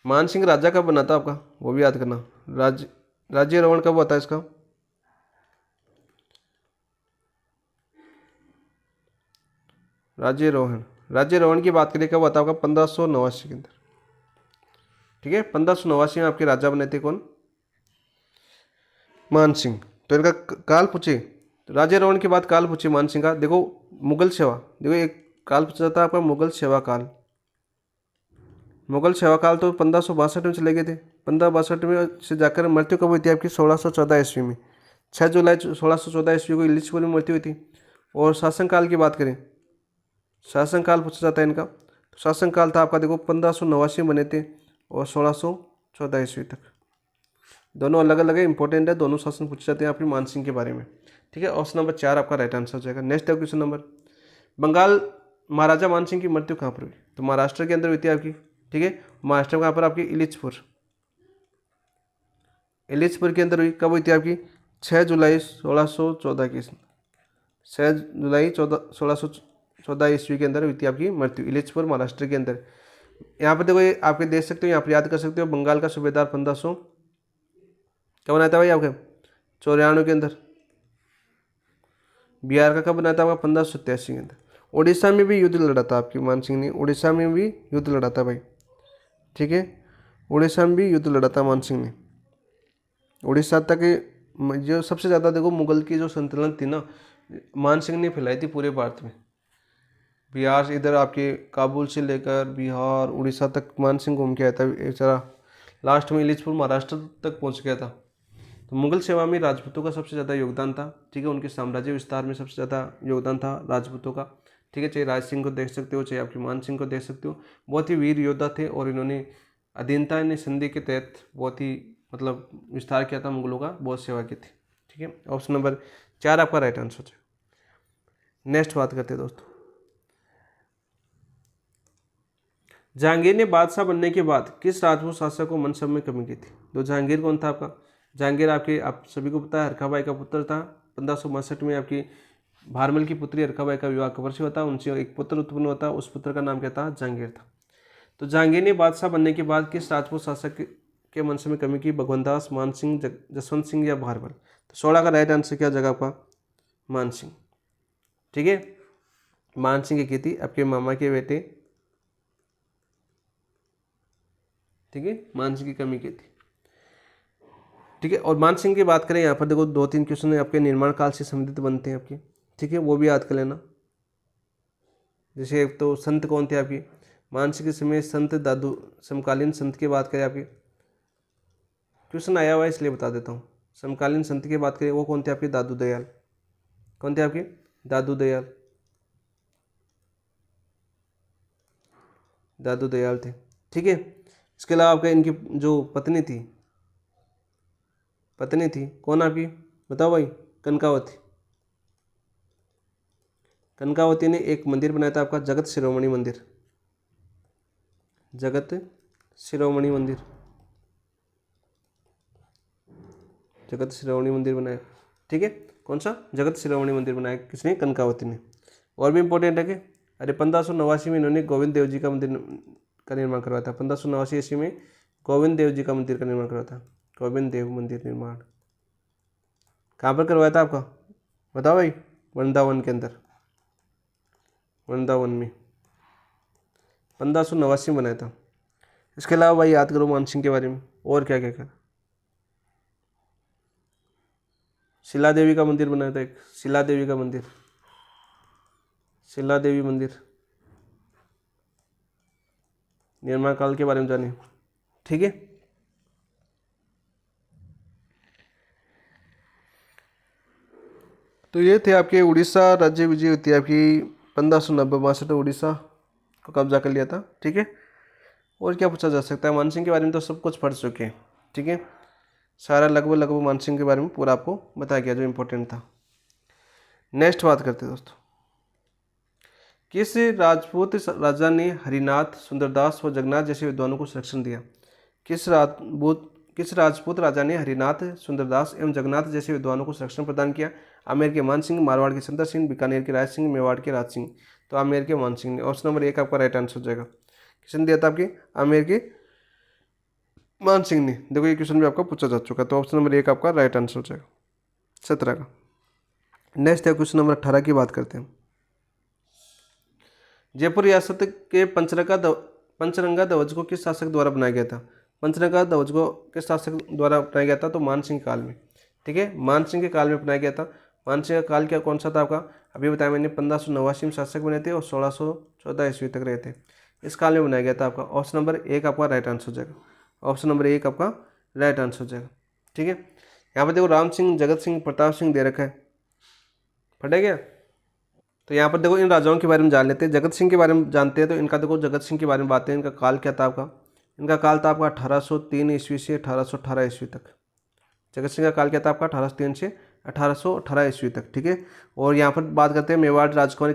मान सिंह राजा कब बना था आपका, वो भी याद करना। राज्यारोहण कब हुआ था इसका, राज्यारोहण की बात करिए कब हुआ था आपका, 1589 के अंदर। ठीक है, 1589 में आपके राजा बने थे कौन, मान सिंह। तो इनका काल पूछे, तो राज्यारोहण के बाद काल पूछे मान सिंह का। देखो मुगल सेवा, देखो एक काल पूछा था आपका, मुगल सेवा काल। मुगल सेवा काल तो 1562 में चले गए थे। 1562 में से जाकर मृत्यु कब हुई थी आपकी, 1614 ईस्वी में। 6 जुलाई 1614 ईस्वी को इलिचपुर में मृत्यु हुई थी। और शासनकाल की बात करें, शासनकाल पूछा जाता है इनका, तो शासनकाल था आपका देखो 1589 में बने थे और 1614 ईस्वी तक। दोनों अलग अलग है, इंपॉर्टेंट है, दोनों शासन पूछे जाते हैं आपके मान सिंह के बारे में। ठीक है, ऑप्शन नंबर 4 आपका राइट आंसर हो जाएगा। नेक्स्ट है क्वेश्चन नंबर, बंगाल महाराजा मान सिंह की मृत्यु कहाँ पर हुई। तो महाराष्ट्र के अंदर हुई थी आपकी। ठीक है, महाराष्ट्र कहाँ पर आपकी, इलिचपुर। इलिचपुर के अंदर हुई, कब हुई थी आपकी, 6 जुलाई 1614 की, 6 जुलाई 1614 ईस्वी के अंदर हुई थी आपकी मृत्यु, इलिचपुर महाराष्ट्र के अंदर। यहाँ पर देखो ये आपके देख सकते हो, यहाँ पर याद कर सकते हो, बंगाल का सूबेदार 1500 कब बनाया था भाई आपके, 94 के अंदर। बिहार का कब बनाया था आपका, 1587 के अंदर। उड़ीसा में भी युद्ध लड़ा था आपकी मान सिंह ने, उड़ीसा में भी युद्ध लड़ा था भाई। ठीक है, उड़ीसा में भी युद्ध लड़ा था मान सिंह ने। उड़ीसा तक जो सबसे ज़्यादा देखो मुगल की जो संतुलन थी ना, मान सिंह ने फैलाई थी पूरे भारत में। बिहार से इधर आपके काबुल से लेकर बिहार उड़ीसा तक मान सिंह घूम के आया था बेचारा, लास्ट में इलिचपुर महाराष्ट्र तक पहुंच गया था। तो मुगल सेवा में राजपूतों का सबसे ज़्यादा योगदान था। ठीक है, उनके साम्राज्य विस्तार में सबसे ज़्यादा योगदान था राजपूतों का। ठीक है, चाहे राज सिंह को देख सकते हो, चाहे आपके मान सिंह को देख सकते हो, बहुत ही वीर योद्धा थे और इन्होंने अधीनता ने संधि के तहत बहुत ही मतलब विस्तार किया था मुगलों का, बहुत सेवा की थी। ठीक है, ऑप्शन नंबर 4 आपका राइट आंसर है। नेक्स्ट बात करते हैं दोस्तों, जहांगीर ने बादशाह बनने के बाद किस राजपूत शासक को मनसब में कमी की थी। तो जहांगीर कौन था आपका, जहांगीर आपके आप सभी को पता है हरखाबाई का पुत्र था। 1562 में आपकी भारमल की पुत्री हरखाबाई का विवाह अकबर से होता, उनसे एक पुत्र उत्पन्न होता, उस पुत्र का नाम क्या था, जहांगीर था। तो जहांगीर ने बादशाह बनने के बाद किस राजपूत शासक के मनसब में कमी की, भगवनदास, मान सिंह, जसवंत सिंह या भारमल। तो 16 का राइट आंसर क्या जगह आपका, मान सिंह। ठीक है, मान सिंह की थी आपके मामा के बेटे। ठीक है, मान सिंह की कमी की थी। ठीक है, और मान सिंह की बात करें, यहाँ पर देखो 2-3 क्वेश्चन आपके निर्माण काल से संबंधित बनते हैं आपके। ठीक है, वो भी याद कर लेना। जैसे एक तो संत कौन थे आपकी, मान सिंह के समय संत दादू, समकालीन संत की बात करें आपकी, क्वेश्चन आया हुआ है इसलिए बता देता हूँ। समकालीन संत की बात करें वो कौन थे आपके, दादू दयाल। कौन थे आपके, दादू दयाल, दादू दयाल थे। ठीक है, इसके अलावा आपका इनकी जो पत्नी थी कौन आपकी, बताओ भाई, कनकावती। कनकावती ने एक मंदिर बनाया था आपका, जगत शिरोमणि मंदिर, जगत शिरोमणि मंदिर, जगत शिरोमणि मंदिर बनाया। ठीक है, कौन सा? जगत शिरोमणि मंदिर बनाया किसने? कनकावती ने। और भी इंपॉर्टेंट है कि अरे 1589 में इन्होंने गोविंद देव जी का मंदिर का निर्माण करवाया था। 1589 ईस्वी में गोविंद देव जी का मंदिर का निर्माण करवाया था। गोविंद देव मंदिर निर्माण कहाँ पर करवाया था आपका? बताओ भाई। वृंदावन के अंदर, वृंदावन में 1589 में बनाया था। इसके अलावा भाई याद करो मान सिंह के बारे में और क्या क्या कर। शिला देवी का मंदिर बनाया था एक, शिला देवी का मंदिर, शिला देवी मंदिर निर्माण काल के बारे में जाने। ठीक है, तो ये थे आपके उड़ीसा राज्य विजय हुई थी आपकी 1590 उड़ीसा को कब्जा कर लिया था। ठीक है, और क्या पूछा जा सकता है? मानसिंह के बारे में तो सब कुछ पढ़ चुके हैं। ठीक है, सारा लगभग मानसिंह के बारे में पूरा आपको बताया गया जो इंपॉर्टेंट था। नेक्स्ट बात करते हैं दोस्तों, किस राजपूत राजा ने हरिनाथ, सुंदरदास व जगन्नाथ जैसे विद्वानों को संरक्षण दिया? किस राजपूत राजा ने हरिनाथ, सुंदरदास एवं जगन्नाथ जैसे विद्वानों को संरक्षण प्रदान किया? आमेर के मान सिंह, मारवाड़ के सुंदर सिंह, बीकानेर के राज सिंह, मेवाड़ के राज सिंह। तो आमेर के मान सिंह ने। ऑप्शन नंबर 1 आपका राइट आंसर हो जाएगा। किसने दिया था? आपके आमेर के मान सिंह ने। देखो ये क्वेश्चन भी आपका पूछा जा चुका है, तो ऑप्शन नंबर 1 आपका राइट आंसर हो जाएगा 17 का। नेक्स्ट है क्वेश्चन नंबर 18 की बात करते हैं। जयपुर रियासत के पंचरंगा ध्वज को किस शासक द्वारा बनाया गया था? पंचरंगा ध्वज को किस शासक द्वारा बनाया गया था? तो मान सिंह काल में। ठीक है, मान सिंह के काल में बनाया गया था। मान सिंह का काल क्या कौन सा था आपका? अभी बताया मैंने 1589 में शासक बने थे और 1614 ईस्वी तक रहे थे। इस काल में बनाया गया था आपका। ऑप्शन नंबर 1 आपका राइट आंसर हो जाएगा। ऑप्शन नंबर 1 आपका राइट आंसर हो जाएगा। ठीक है, यहाँ पर देखो राम सिंह, जगत सिंह, प्रताप सिंह दे रखा है, पढ़े क्या? तो यहाँ पर देखो इन राजाओं के बारे में जान लेते हैं। जगत सिंह के बारे में जानते हैं तो इनका देखो जगत सिंह के बारे में बात है। इनका काल क्या था आपका? इनका काल था आपका 1803 ईस्वी से 1818 ईस्वी तक। जगत सिंह का काल क्या था आपका? 1803 से 1818 ईस्वी तक। ठीक है, और यहाँ पर बात करते हैं मेवाड़ राजकुमारी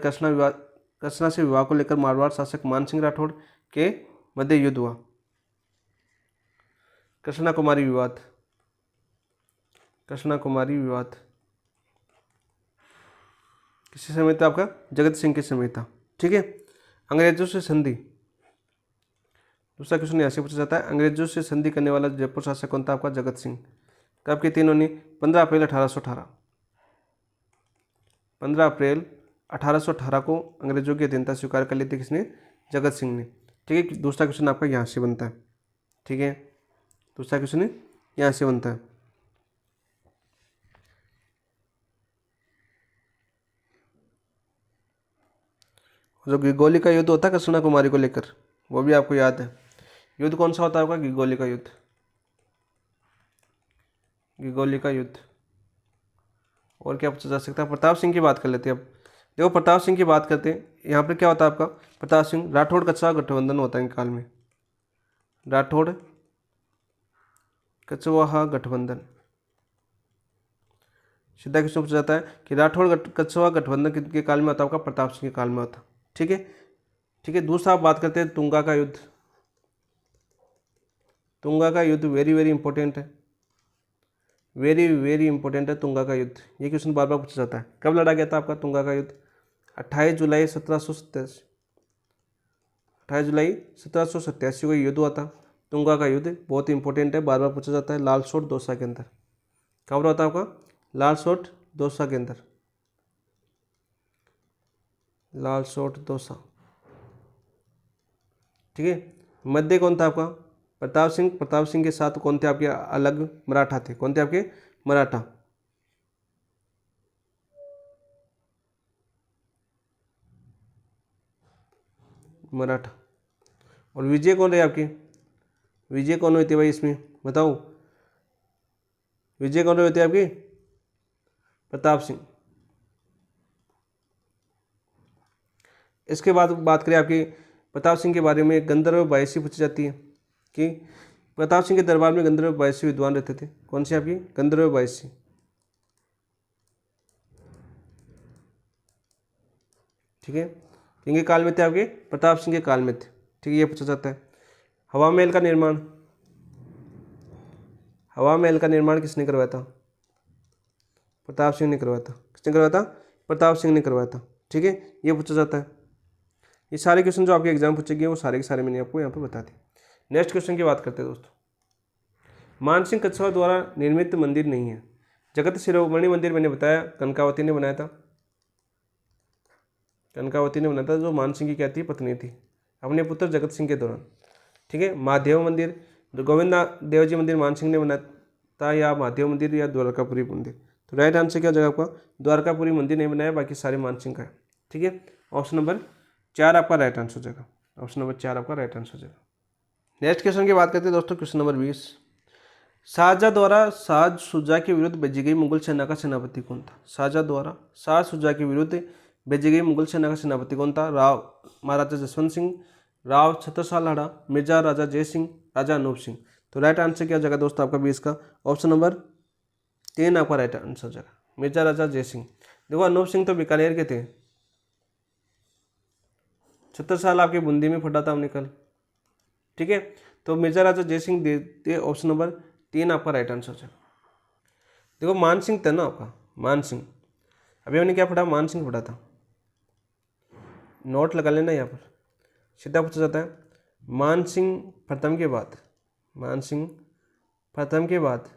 कृष्णा से विवाह को लेकर मारवाड़ शासक मान सिंह राठौड़ के मध्य युद्ध हुआ। कृष्णा कुमारी विवाद, कृष्णा कुमारी विवाद किसके समय था आपका? जगत सिंह के समय था। ठीक है, अंग्रेजों से संधि, दूसरा क्वेश्चन यहाँ से पूछा जाता है। अंग्रेजों से संधि करने वाला जयपुर शासक कौन था आपका? जगत सिंह। कब की थी इन्होंने? 15 अप्रैल 1818। 15 अप्रैल 1818 को अंग्रेजों की अधीनता स्वीकार कर ली थी किसने? जगत सिंह ने। ठीक है, दूसरा क्वेश्चन आपका यहाँ से बनता है। ठीक है, दूसरा क्वेश्चन यहाँ से बनता है। जो गिगोली का युद्ध होता है कृष्णा कुमारी को लेकर, वो भी आपको याद है। युद्ध कौन सा होता है आपका? गिगोली का युद्ध, गिगोली का युद्ध। और क्या पूछा जा सकता है? प्रताप सिंह की बात कर लेते हैं अब। देखो प्रताप सिंह की बात करते हैं। यहाँ पर क्या होता है आपका? प्रताप सिंह राठौड़ कछवाहा गठबंधन होता है इनके काल में। राठौड़ कछवाहा गठबंधन। सीधा क्वेश्चन पूछा जाता है कि राठौड़ कछवाहा गठबंधन किनके काल में होता है? प्रताप सिंह के काल में होता। ठीक है, ठीक है। दूसरा आप बात करते हैं तुंगा का युद्ध। तुंगा का युद्ध वेरी वेरी इंपॉर्टेंट है, वेरी वेरी इंपॉर्टेंट है तुंगा का युद्ध। ये क्वेश्चन बार बार पूछा जाता है। कब लड़ा गया था आपका तुंगा का युद्ध? 28 जुलाई 1787। 28 जुलाई 1787 को युद्ध हुआ था। तुंगा का युद्ध बहुत इंपॉर्टेंट है, बार बार पूछा जाता है। लालसोट दौसा के अंदर। कब रहा था आपका? लालसोट दौसा के अंदर, लालसोट दौसा। ठीक है, मध्य कौन था आपका? प्रताप सिंह। प्रताप सिंह के साथ कौन थे आपके? अलग मराठा थे। कौन थे आपके? मराठा। मराठा। और विजय कौन रहे आपके? विजय कौन हुई थी भाई इसमें बताओ? विजय कौन रहे थे आपके? प्रताप सिंह। इसके बाद बात करें आपकी प्रताप सिंह के बारे में, गंधर्व बायसी पूछी जाती है कि प्रताप सिंह के दरबार में गंधर्व बायसी विद्वान रहते थे। कौन से आपकी? गंधर्व बायसी। ठीक है, किनके काल में थे आपके? प्रताप सिंह के काल में थे। ठीक है, ये पूछा जाता है। हवा महल का निर्माण, हवा महल का निर्माण किसने करवाया था? प्रताप सिंह ने करवाया था। किसने करवाया था? प्रताप सिंह ने करवाया था। ठीक है, ये पूछा जाता है। ये सारे क्वेश्चन जो आपके एग्जाम पूछे गए वो सारे के सारे मैंने आपको यहाँ पर बता दिए। नेक्स्ट क्वेश्चन की बात करते हैं दोस्तों। मानसिंह कछवाहा द्वारा निर्मित मंदिर नहीं है। जगत शिरोमणि मंदिर मैंने बताया कनकावती ने बनाया था। कनकावती ने बनाया था, जो मानसिंह की क्या थी? पत्नी थी, अपने पुत्र जगत सिंह के दौरान। ठीक है, महादेव मंदिर, जो गोविंद देव जी मंदिर मानसिंह ने बनाया था, या महादेव मंदिर या द्वारकापुरी मंदिर। तो राइट आंसर क्या हो जाएगा आपका? द्वारकापुरी मंदिर नहीं बनाया, बाकी सारे मानसिंह का है। ठीक है, ऑप्शन नंबर 4 आपका राइट आंसर हो जाएगा। ऑप्शन नंबर 4 आपका राइट आंसर हो जाएगा। नेक्स्ट क्वेश्चन की बात करते हैं दोस्तों, क्वेश्चन नंबर 20। शाहजहाँ द्वारा साज शुजा के विरुद्ध भेजी गई मुगल सेना का सेनापति कौन था? शाहजहाँ द्वारा साज शुजा के विरुद्ध भेजी गई मुगल सेना का सेनापति कौन था? राव महाराजा जसवंत सिंह, राव छत्रसाल लाड़ा, मिर्जा राजा जय सिंह, राजा अनूप सिंह। तो राइट आंसर क्या हो जाएगा दोस्तों आपका 20 का? ऑप्शन नंबर 3 आपका राइट आंसर हो जाएगा, मिर्जा राजा जय सिंह। देखो अनूप सिंह तो बीकानेर के थे, छत्रसाल आपके बूंदी में फटा था हमने कल। ठीक है, तो मिर्जा राजा जय सिंह दे ऑप्शन नंबर 3 आपका राइट आंसर है। देखो मान सिंह था ना आपका, मान सिंह। अभी हमने क्या पढ़ा? मान सिंह पढ़ा था। नोट लगा लेना यहाँ पर, सीधा पूछा जाता है। मान सिंह प्रथम के बाद, मान सिंह प्रथम के बाद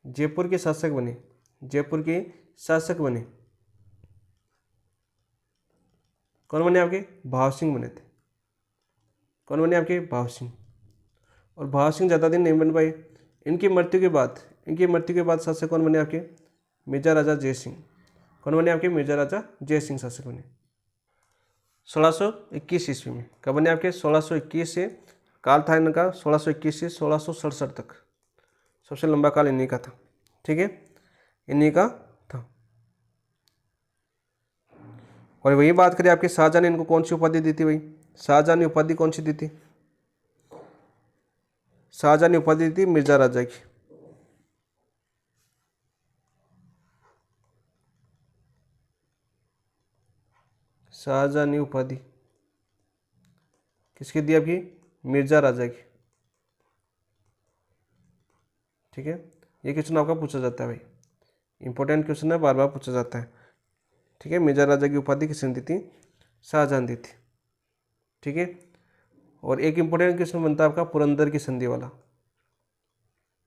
जयपुर के शासक बने, जयपुर के शासक बने। कौन बने आपके? भाव सिंह बने थे। कौन बने आपके? भाव सिंह। और भाव सिंह ज़्यादा दिन नहीं बन पाए। इनकी मृत्यु के बाद, इनकी मृत्यु के बाद शासक कौन बने आपके? मिर्जा राजा जय सिंह। कौन बने आपके? मिर्जा राजा जय सिंह शासक बने 1621 ईस्वी में। कब बने आपके? 1621 से, काल था इनका 1621 से 1667 तक, सबसे लंबा काल इन्हीं का था। ठीक है, इन्हीं का था। और वही बात करें आपके शाहजहां ने इनको कौन सी उपाधि दी थी? भाई शाहजहां ने उपाधि कौन सी दी थी? शाहजहां ने उपाधि दी थी मिर्जा राजा की। शाहजहां ने उपाधि किसकी दी? आपकी मिर्जा राजा की। ठीक है, ये क्वेश्चन आपका पूछा जाता है भाई, इंपॉर्टेंट क्वेश्चन है, बार बार पूछा जाता है। ठीक है, मिर्जा राजा की उपाधि किसने दी थी? शाहजहां दी थी। ठीक है, और एक इंपॉर्टेंट क्वेश्चन बनता है आपका पुरंदर की संधि वाला।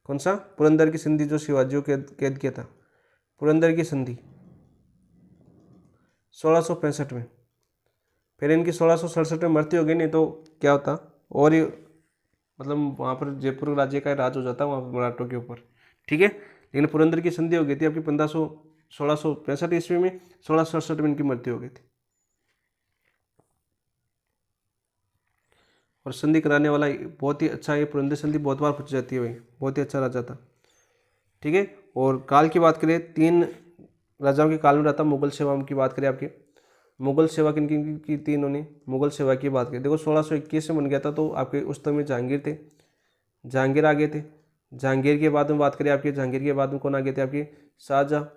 कौन सा? पुरंदर की संधि, जो शिवाजी को कैद किया था, पुरंदर की संधि 1665 में। फिर इनकी 1667 में मृत्यु हो गई, नहीं तो क्या होता? और ही मतलब वहाँ पर जयपुर राज्य का राज हो जाता वहाँ पर मराठों के ऊपर। ठीक है, लेकिन पुरंदर की संधि हो गई थी आपकी 1665 ईस्वी में, 1667 में इनकी मृत्यु हो गई थी। और संधि कराने वाला बहुत ही अच्छा, ये पुरंदर संधि बहुत बार पूछी जाती है भाई, बहुत ही अच्छा राजा था। ठीक है, और काल की बात करें, 3 राजाओं के काल में रहता। मुगल सेवा की बात करें आपके, मुगल सेवा किन किन की थी इन्होंने? मुगल सेवा की बात करें, देखो 1621 में बन गया था, तो आपके उस समय जहांगीर थे, जहांगीर आ गए थे। जहांगीर के बाद में बात करें आपके, जहांगीर के बाद में कौन आ गए थे आपके? शाहजहाँ।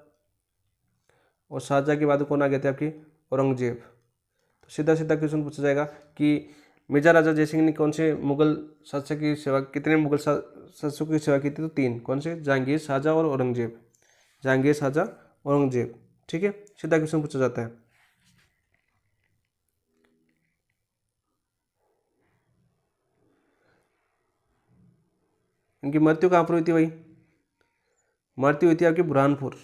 और शाहजहाँ के बाद में कौन आ गए थे आपके? औरंगजेब। तो सीधा सीधा क्वेश्चन पूछा जाएगा कि मिर्जा राजा जयसिंह ने कौन से मुगल शासक की सेवा, कितने मुगल शासकों की सेवा की थी? तो 3। कौन से? जहांगीर, शाहजहाँ और औरंगजेब। जहांगीर, शाहजहाँ, औरंगजेब। ठीक है, सीधा क्वेश्चन पूछा जाता है। इनकी मृत्यु कहाँ पर हुई थी भाई? मृत्यु हुई थी आपकी बुरहानपुर।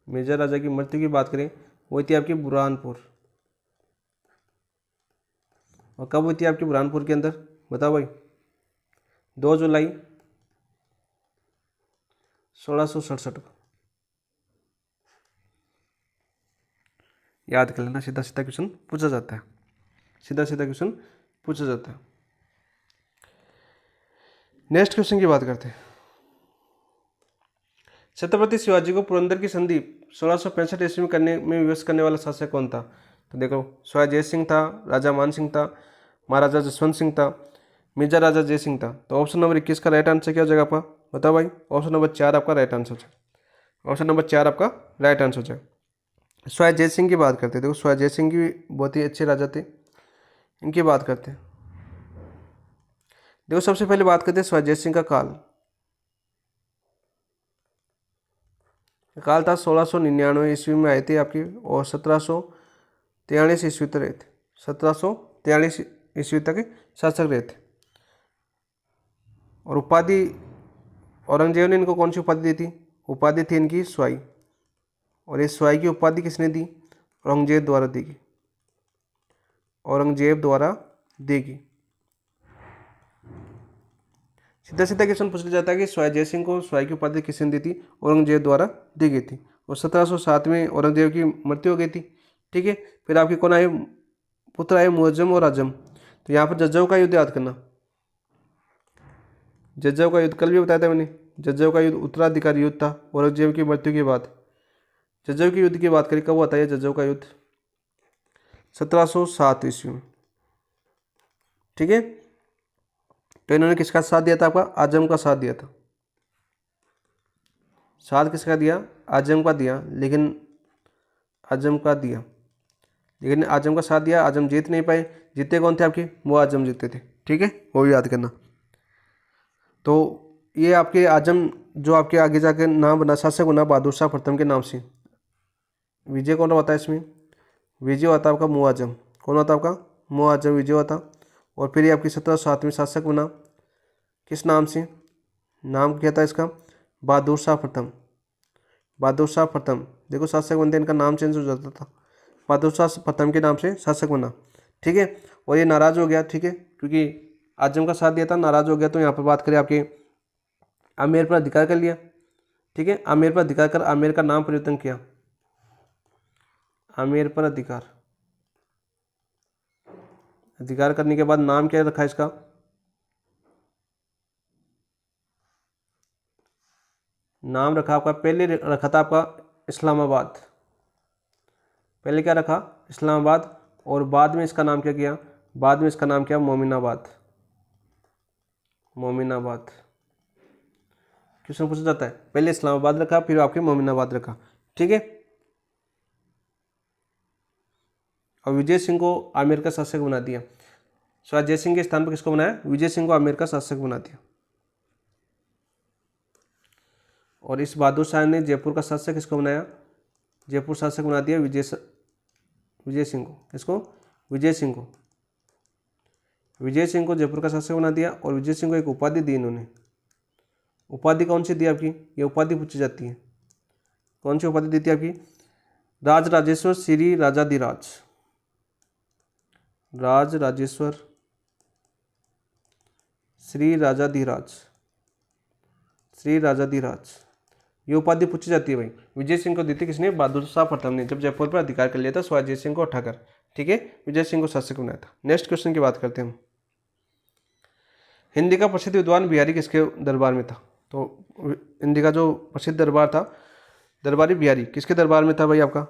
मिर्जा राजा की मृत्यु की बात करें, वो हुई थी आपकी बुरहानपुर। और कब हुई थी आपकी बुरहानपुर के अंदर? बताओ भाई। 2 जुलाई 1667 को। याद कर लेना, सीधा सीधा क्वेश्चन पूछा जाता है, सीधा सीधा क्वेश्चन पूछा जाता है। नेक्स्ट क्वेश्चन की बात करते हैं। छत्रपति शिवाजी को पुरंदर की संधि 1665 ईस्वी में करने में विवश करने वाला शासक कौन था? तो देखो शिवाजी जय सिंह था, राजा मान सिंह था, महाराजा जसवंत सिंह था, मिर्जा राजा जय सिंह था। तो ऑप्शन नंबर 21 का राइट आंसर क्या हो जाएगा आपका? बताओ भाई। ऑप्शन नंबर 4 आपका राइट आंसर है। ऑप्शन नंबर 4 आपका राइट आंसर है। शिवाजी जय सिंह की बात करते हैं, देखो शिवाजी जय सिंह की बहुत ही अच्छे राजा थे, इनकी बात करते हैं। देखो सबसे पहले बात करते हैं स्वजय सिंह का काल। काल था 1699 ईस्वी में आए थे आपके, और 1743 ईस्वी तक रहे थे। 1743 ईस्वी तक शासक रहे थे। और उपाधि औरंगजेब ने इनको कौन सी उपाधि दी थी? उपाधि थी इनकी स्वाई। और ये स्वाई की उपाधि किसने दी? औरंगजेब द्वारा दी गई। औरंगजेब द्वारा दी गई। सीधा सीधा क्वेश्चन पूछ लिया जाता है कि स्वजय सिंह को स्वाई की उपाधि किसने दी थी? औरंगजेब द्वारा दी गई थी। और 1707 में औरंगजेब की मृत्यु हो गई थी। ठीक है, फिर आपके कौन आए? पुत्र आए मुअज्जम और आजम। तो यहाँ पर जज्जों का युद्ध याद करना। जज्जों का युद्ध कल भी बताया था मैंने। जज्जों का युद्ध उत्तराधिकारी युद्ध था औरंगजेब की मृत्यु के बाद। जज्जों के युद्ध की बात करें, कब हुआ था ये जज्जों का युद्ध? 1707 ईस्वी में। ठीक है, तो इन्होंने किसका साथ दिया था? आपका आजम का साथ दिया था। साथ किसका दिया? आजम का दिया, लेकिन आजम का दिया, लेकिन आजम का साथ दिया। आजम जीत नहीं पाए। जीते कौन थे आपके? वो आजम जीते थे। ठीक है, वो भी याद करना। तो ये आपके आजम जो आपके आगे जाके नाम बना, शासक बना बहादुर शाह प्रथम के नाम से। विजय कौन होता है इसमें? विजय होता है आपका मुआजम। कौन होता है आपका? मुआजम विजय होता। और फिर ये आपकी 1707 में शासक बना, किस नाम से? नाम क्या था इसका? बहादुर शाह प्रथम। बहादुर शाह प्रथम। देखो शासक बनते इनका नाम चेंज हो जाता था। बहादुर शाह प्रथम के नाम से शासक बना। ठीक है, और ये नाराज हो गया। ठीक है, क्योंकि आजम का साथ दिया था, नाराज हो गया। तो यहाँ पर बात करें आपके आमेर पर अधिकार कर लिया। ठीक है, आमेर पर अधिकार कर आमेर का नाम परिवर्तन किया। आमेर पर अधिकार, अधिकार करने के बाद नाम क्या रखा इसका? नाम रखा आपका, पहले रखा था आपका इस्लामाबाद। पहले क्या रखा? इस्लामाबाद। और बाद में इसका नाम क्या किया? बाद में इसका नाम क्या? मोमिनाबाद। मोमिनाबाद। क्वेश्चन पूछा जाता है, पहले इस्लामाबाद रखा, फिर आपके मोमिनाबाद रखा। ठीक है, और विजय सिंह को आमेर का शासक बना दिया। स्वजय सिंह के स्थान पर किसको बनाया? विजय सिंह को आमेर का शासक बना दिया। और इस बहादुर शाह ने जयपुर का शासक किसको बनाया? जयपुर शासक बना दिया विजय सिंह को। किसको? विजय सिंह को। विजय सिंह को जयपुर का शासक बना दिया। और विजय सिंह को एक उपाधि दी इन्होंने। उपाधि कौन सी दी आपकी? ये उपाधि पूछी जाती है। कौन सी उपाधि दी थी आपकी? राज राजेश्वर श्री राजाधिराज। राज राजेश्वर श्री राजाधिराज। श्री राजाधिराज, ये उपाधि पूछी जाती है भाई। विजय सिंह को दी थी किसने? बहादुर शाह प्रथम ने, जब जयपुर पर अधिकार कर लिया था स्वजय सिंह को उठाकर। ठीक है, विजय सिंह को शासक बनाया था। नेक्स्ट क्वेश्चन की बात करते हैं हम। हिंदी का प्रसिद्ध विद्वान बिहारी किसके दरबार में था? तो हिंदी का जो प्रसिद्ध दरबार था, दरबारी बिहारी, किसके दरबार में था भाई आपका?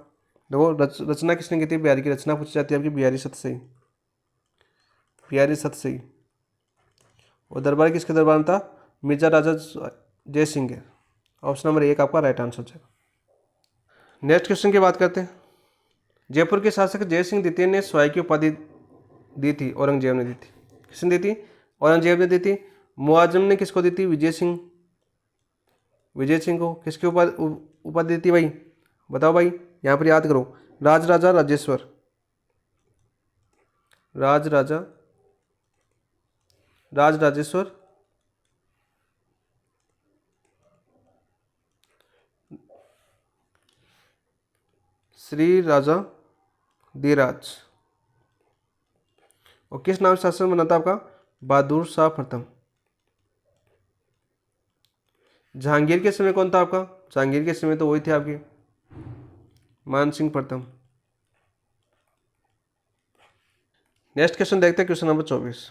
देखो रचना किसने की थी? बिहारी की रचना पूछी जाती है आपकी, बिहारी सतसई। बिहारी सतसई। और दरबारी किसके दरबार में था? मिर्जा राजा जय सिंह के। ऑप्शन नंबर 1 आपका राइट आंसर हो जाएगा। नेक्स्ट क्वेश्चन की बात करते हैं। जयपुर के शासक जय सिंह द्वितीय ने स्वाई की उपाधि दी थी, औरंगजेब ने दी थी। किसने दी थी? औरंगजेब ने दी थी। मुआजम ने किसको दी थी? विजय सिंह। विजय सिंह को किसकी उपाधि दी थी भाई? बताओ भाई, यहाँ पर याद करो। राज राजा राजेश्वर। राज राजा राज राजेश्वर श्री राजा धीराज। और किस नाम से शासन बना था आपका? बहादुर शाह प्रथम। जहांगीर के समय कौन था आपका? जहांगीर के समय तो वही थे आपके मान सिंह प्रथम। नेक्स्ट क्वेश्चन देखते हैं, क्वेश्चन नंबर 24।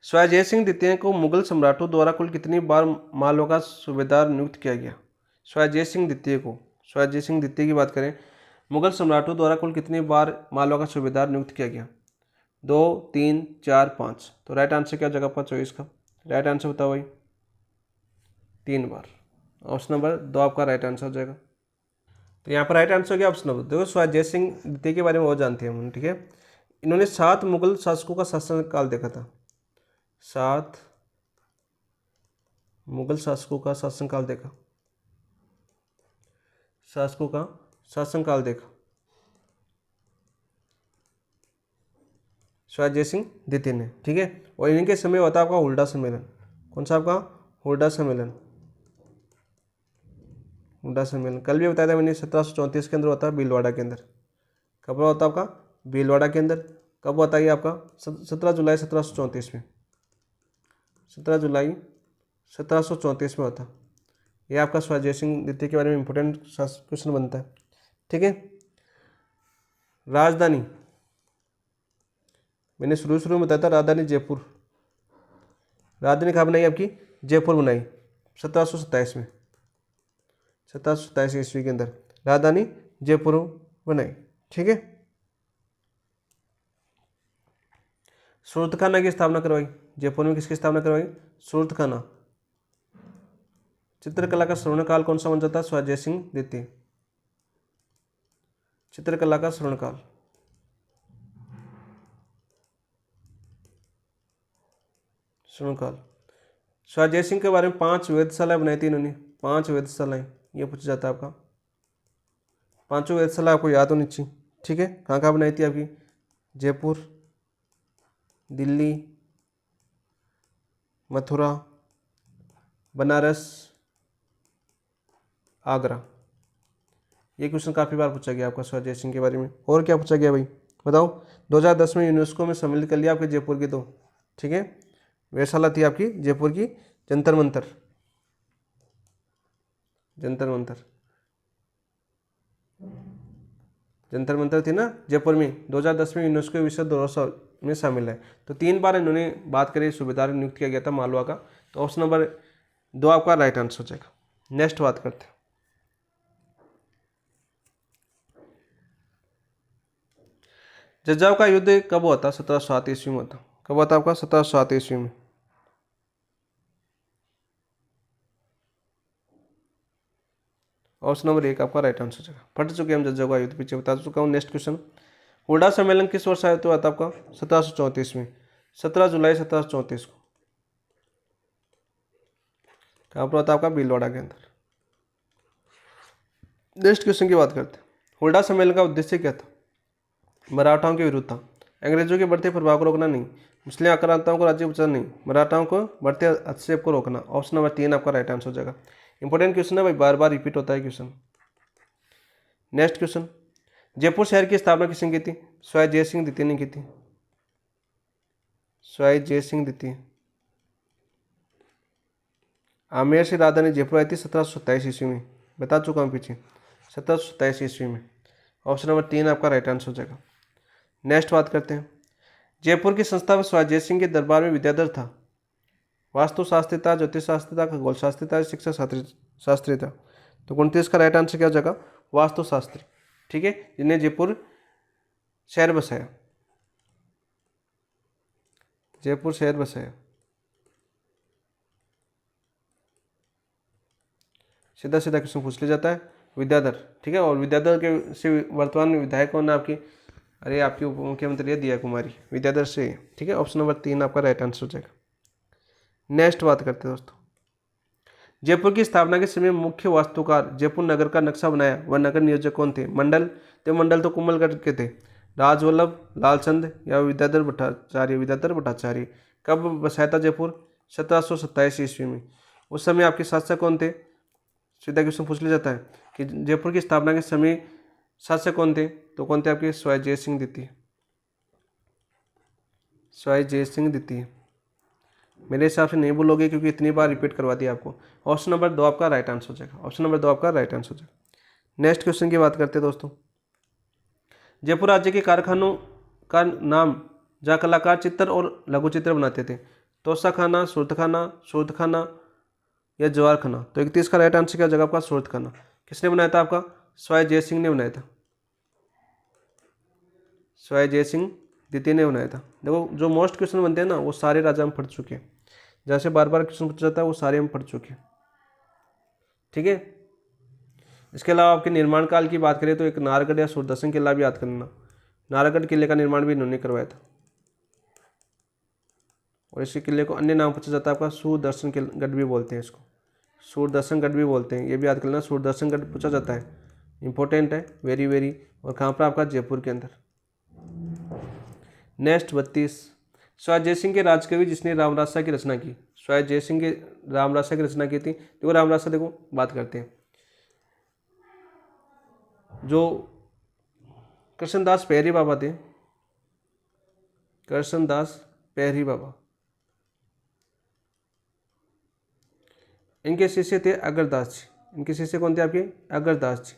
स्वजय सिंह द्वितीय को मुगल सम्राटों द्वारा कुल कितनी बार मालों का सूबेदार नियुक्त किया गया? स्वजय सिंह द्वितीय को, स्वजय सिंह द्वितीय की बात करें, मुगल सम्राटों द्वारा कुल कितनी बार मालों का सूबेदार नियुक्त किया गया? 2, 3, 4, 5। तो राइट आंसर क्या जगह पर 24 का? राइट आंसर बताओ भाई। 3 बार। ऑप्शन नंबर 2 आपका राइट आंसर हो जाएगा। तो यहाँ पर राइट आंसर हो गया ऑप्शन नंबर। देखो स्वजय सिंह द्वितीय के बारे में और जानते हैं हम, ठीक है। इन्होंने 7 मुगल शासकों का शासनकाल देखा था। 7 मुगल शासकों का शासनकाल देखा, शासकों का शासनकाल देखा, शिवाजी जय सिंह द्वितीय ने, ठीक है। और इनके समय होता है आपका हुड्डा सम्मेलन। कौन सा आपका? हुड्डा सम्मेलन। हुड्डा सम्मेलन कल भी बताया था मैंने, 1734 के अंदर होता है भीलवाड़ा के अंदर। कब होता है आपका? भीलवाड़ा के अंदर। कब होता है ये आपका? 17 जुलाई 1734 में। 17 जुलाई 1734 में होता। ये आपका शिवाजी जय सिंह द्वितीय के बारे में इंपॉर्टेंट क्वेश्चन बनता है, ठीक है। राजधानी, मैंने शुरू में बताया था राजधानी जयपुर। राजधानी कहाँ बनाई आपकी? जयपुर बनाई 1727 में। 1727 ईस्वी के अंदर राजधानी जयपुर बनाई, ठीक है। सूरतखाना की स्थापना करवाई जयपुर में। किसकी स्थापना करवाई? सूरतखाना। चित्रकला का स्वर्णकाल कौन सा माना जाता है? शिवाजी जय सिंह द्वितीय। चित्रकला का स्वर्णकाल, स्वर्णकाल। शिवाजी जय सिंह के बारे में 5 वेधशालाएं बनाई थी इन्होंने। 5 वेधशालाएं, ये पूछा जाता है आपका। 5 वेधशाला आपको याद होनी चाहिए, ठीक है। कहाँ कहाँ बनाई थी आपकी? जयपुर, दिल्ली, मथुरा, बनारस, आगरा। ये क्वेश्चन काफ़ी बार पूछा गया आपका शिवाजी जय सिंह के बारे में। और क्या पूछा गया भाई बताओ? 2010 में यूनेस्को में सम्मिलित कर लिया आपके जयपुर की, तो ठीक है। वेधशाला थी आपकी जयपुर की जंतर मंतर। जंतर मंतर, जंतर मंतर थी ना जयपुर में, 2010 में यूनेस्को विश्व धरोहर में शामिल है। तो 3 बार इन्होंने बात करी, सूबेदार नियुक्त किया गया था मालवा का। तो ऑप्शन नंबर 2 आपका राइट आंसर हो जाएगा। नेक्स्ट बात करते हैं। जज्जाव का युद्ध कब हुआ था? 1707 ईस्वी में होता। कब हुआ था आपका? 1707 ईस्वी में। ऑप्शन नंबर 1 आपका राइट आंसर हो जाएगा। पढ़ चुके हम जज्जाव का युद्ध, पीछे बता चुका हूँ। नेक्स्ट क्वेश्चन, हुड्डा सम्मेलन किस वर्ष आयोजित हुआ था आपका? 1734 में। 17 जुलाई 1734 को। कहाँ पर होता आपका? भीलवाड़ा के अंदर। नेक्स्ट क्वेश्चन की बात करते हैं। हुड्डा सम्मेलन का उद्देश्य क्या था? मराठाओं के विरुद्ध था। अंग्रेजों के बढ़ते प्रभाव को रोकना नहीं, मुस्लिम आक्रांताओं को राज्य बचाना नहीं, मराठाओं को बढ़ते हस्तक्षेप को रोकना। ऑप्शन नंबर 3 आपका राइट आंसर हो जाएगा। इंपॉर्टेंट क्वेश्चन है भाई, बार बार रिपीट होता है क्वेश्चन। नेक्स्ट क्वेश्चन, जयपुर शहर की स्थापना किसने की थी? शिवाजी जय सिंह द्वितीय ने की थी। शिवाजी जय सिंह द्वितीय। आमेर से राजधानी जयपुर आई थी 1727 ईस्वी में, बता चुका हूँ पीछे, 1727 ईस्वी में। ऑप्शन नंबर 3 आपका राइट आंसर हो जाएगा। नेक्स्ट बात करते हैं। जयपुर की संस्थापक शिवाजी जय सिंह के दरबार में विद्याधर था। वास्तुशास्त्री था, ज्योतिष शास्त्री था, खगोल शास्त्री था, शिक्षा शास्त्री था। तो 29 का राइट आंसर क्या हो जाएगा? वास्तुशास्त्री, ठीक है, जिन्हें जयपुर शहर बसाया। जयपुर शहर बसाया। सीधा सीधा क्वेश्चन पूछ लिया जाता है। विद्याधर, ठीक है। और विद्याधर के से वर्तमान विधायक कौन है आपकी? अरे आपकी उप मुख्यमंत्री है दिया कुमारी, विद्याधर से, ठीक है। ऑप्शन नंबर 3 आपका राइट आंसर हो जाएगा। नेक्स्ट बात करते हैं दोस्तों। जयपुर की स्थापना के समय मुख्य वास्तुकार जयपुर नगर का नक्शा बनाया वह नगर नियोजक कौन थे? मंडल, तो मंडल तो कुंभलगढ़ के थे। राजवल्लभ, लालचंद या विद्याधर भट्टाचार्य? विद्याधर भट्टाचार्य। कब बसाया था जयपुर? 1727 ईस्वी में। उस समय आपके शासक कौन थे? सीधा क्वेश्चन पूछ लिया जाता है कि जयपुर की स्थापना के समय शासक कौन थे? तो कौन थे आपके? शिवाजी जय सिंह द्वितीय। शिवाजी जय सिंह द्वितीय। मेरे हिसाब से नहीं बोलोगे क्योंकि इतनी बार रिपीट करवा दिया आपको। ऑप्शन नंबर 2 आपका राइट आंसर हो जाएगा। ऑप्शन नंबर 2 आपका राइट आंसर हो जाएगा। नेक्स्ट क्वेश्चन की बात करते हैं दोस्तों। जयपुर राज्य के कारखानों का नाम जहाँ कलाकार चित्र और लघु चित्र बनाते थे, तोसा खाना, सूरत खाना या जवाहर खाना? तो 31 का राइट आंसर क्या जगह आपका? सूरत खाना। किसने बनाया था आपका? शिवाजी जय सिंह ने बनाया था। शिवाजी जय सिंह द्वितीय ने बनाया था। देखो जो मोस्ट क्वेश्चन बनते हैं ना वो सारे राजा हम पढ़ चुके हैं, जैसे बार बार क्वेश्चन पूछा जाता है वो सारे हम पढ़ चुके हैं, ठीक है। इसके अलावा आपके निर्माण काल की बात करें तो एक नाहरगढ़ या सूरदर्शन किला भी याद करना। नाहरगढ़ किले का निर्माण भी इन्होंने करवाया था। और इसी किले को अन्य नाम पूछा जाता है आपका सुदर्शन गढ़ भी बोलते हैं इसको, सूरदर्शन गढ़ भी बोलते हैं, ये भी याद कर लेना, सूरदर्शन गढ़ पूछा जाता है, इंपॉर्टेंट है वेरी वेरी। और कहाँ पर आपका जयपुर के अंदर। नेक्स्ट 32, स्वाय जयसिंह के राजकवि जिसने रामरासा की रचना की, स्वाय जयसिंह के रामरासा की रचना की थी। देखो रामरासा, देखो बात करते हैं, जो कृष्णदास पहरी बाबा थे, कृष्णदास पहरी बाबा, इनके शिष्य थे अगरदास जी। इनके शिष्य कौन थे आपके? अगरदास जी,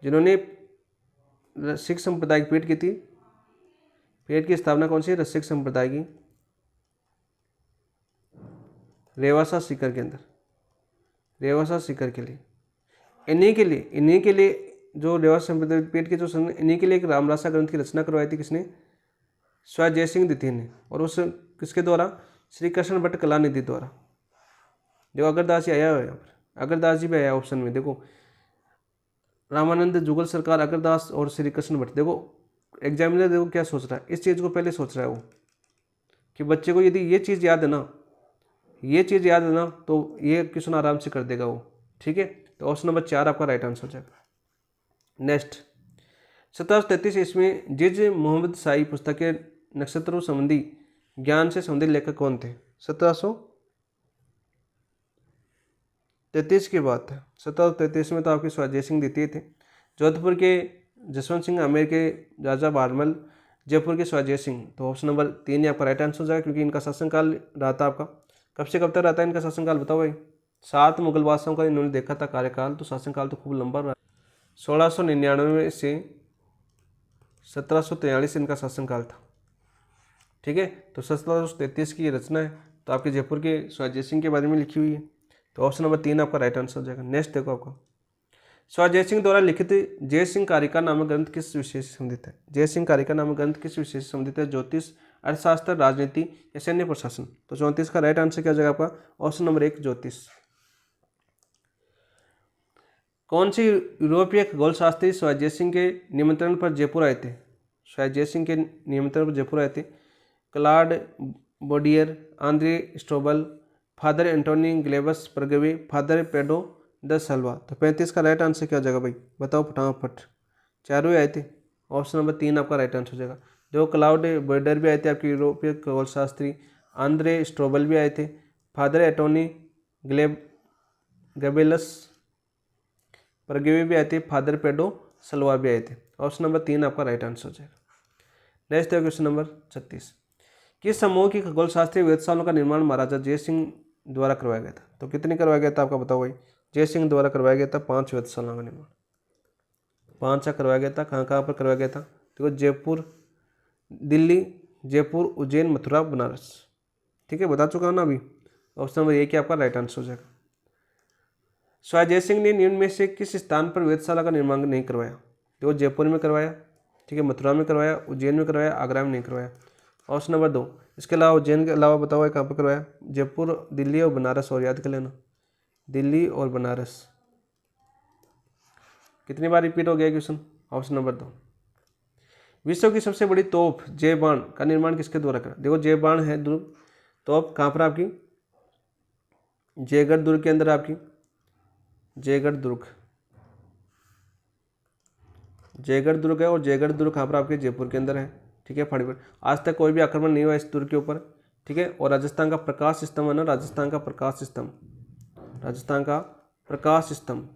जिन्होंने रसिक संप्रदाय की पीठ की थी। पीठ की स्थापना कौन सी? रसिक संप्रदाय की, रेवासा सीकर के अंदर, रेवासा सीकर के लिए, इन्हीं के लिए जो रेवासा संप्रदाय पीठ के जो इन्हीं के लिए एक रामरासा ग्रंथ की रचना करवाई थी। किसने? स्वाय जयसिंह द्वितीय ने। और उस किसके द्वारा? श्री कृष्ण भट्ट कलानिधि द्वारा। देखो अगरदास जी आया हुआ है यहाँ पर, अगरदास जी भी आया ऑप्शन में। देखो रामानंद जुगल सरकार, अगरदास और श्री कृष्ण भट्ट। देखो एग्जामिनर देखो क्या सोच रहा है, इस चीज़ को पहले सोच रहा है वो, कि बच्चे को यदि ये चीज़ याद है ना, ये चीज़ याद है ना, तो ये क्वेश्चन आराम से कर देगा वो। ठीक है, तो ऑप्शन नंबर 4 आपका राइट आंसर हो जाएगा। नेक्स्ट 1733 इसमें जिज मोहम्मद शाही पुस्तक के नक्षत्रों संबंधी ज्ञान से संबंधित लेखक कौन थे? 1733 की बात है। 1733 में तो आपके स्वाय जयसिंह द्वितीय थे, जोधपुर के जसवंत सिंह, आमेर के राजा बारमल, जयपुर के स्वाय जयसिंह। तो ऑप्शन नंबर 3 ही आपका राइट आंसर हो जाएगा, क्योंकि इनका शासनकाल रहा था आपका, कब से कब तक रहता है इनका शासनकाल? बताओ भाई। 7 मुगल बादशाहों का इन्होंने देखा था कार्यकाल, तो शासनकाल तो खूब लंबा रहा। 1699 से 1743 इनका शासनकाल था। ठीक है, तो 1733 की ये रचना है, तो आपके जयपुर के स्वाय जयसिंह के बारे में लिखी हुई है, तो ऑप्शन नंबर 3 आपका राइट आंसर हो जाएगा। नेक्स्ट देखो आपका, स्वाय जयसिंह द्वारा लिखित जयसिंह कारिका नामक ग्रंथ किस विषय से संबंधित है? जयसिंह कारिका नामक ग्रंथ किस विषय से संबंधित है? ज्योतिष, अर्थशास्त्र, राजनीति या सैन्य प्रशासन? तो 34 का राइट आंसर क्या हो जाएगा आपका? ऑप्शन नंबर 1 ज्योतिष। कौन सी यूरोपीय खगोलशास्त्री स्वाय जयसिंह के निमंत्रण पर जयपुर आए थे? स्वाय जयसिंह के निमंत्रण पर जयपुर आए थे। Claude Bodier, Andre Strobel, father Antoine Glebus Paraguay, father Pedro da Silva. तो 35 का राइट आंसर क्या हो जाएगा भाई? बताओ फटाफट। चारों ही आए थे, ऑप्शन नंबर 3 आपका राइट आंसर हो जाएगा। जो क्लाउड बोडियर भी आए थे आपके यूरोपीय खगोलशास्त्री, आंद्रे स्ट्रोबल भी आए थे, फादर एंटोनी गैबेलस परगवे भी आए थे, फादर पेडो सलवा भी आए थे। ऑप्शन नंबर 3 आपका राइट आंसर हो जाएगा। नेक्स्ट है क्वेश्चन नंबर 36, किस समूह की खगोलशास्त्रीय वेधशालाओं का निर्माण महाराजा जयसिंह द्वारा करवाया गया था? तो कितनी करवाया गया था आपका बताओ भाई? जयसिंह द्वारा करवाया गया था 5 वेधशालाओं का निर्माण, 5 करवाया गया था। कहाँ कहाँ पर करवाया गया था? देखो जयपुर, दिल्ली, जयपुर, उज्जैन, मथुरा, बनारस। ठीक है, बता चुका हूँ ना अभी। ऑप्शन नंबर 1 आपका राइट आंसर हो जाएगा। स्वाय जयसिंह ने निम्न में से किस स्थान पर वेधशाला का निर्माण नहीं करवाया? देखो जयपुर में करवाया, ठीक है, मथुरा में करवाया, उज्जैन में करवाया, आगरा में नहीं करवाया। Option number 2। इसके अलावा उज्जैन के अलावा बताओ कहाँ पर करवाया? जयपुर, दिल्ली और बनारस। और याद कर लेना, दिल्ली और बनारस। कितनी बार रिपीट हो गया क्वेश्चन? Option number 2। विश्व की सबसे बड़ी तोप जय बाण का निर्माण किसके द्वारा करा? देखो जय बाण है दुर्ग तोप, कहाँ पर आपकी? जयगढ़ दुर्ग के अंदर आपकी, जयगढ़ दुर्ग, जयगढ़ दुर्ग है। और जयगढ़ दुर्ग कहाँ पर आपके? जयपुर के अंदर है। ठीक है, फटाफट। आज तक कोई भी आक्रमण नहीं हुआ इस दुर्ग के ऊपर। ठीक है, और राजस्थान का प्रकाश स्तंभ है ना, राजस्थान का प्रकाश स्तंभ, राजस्थान का प्रकाश स्तंभ,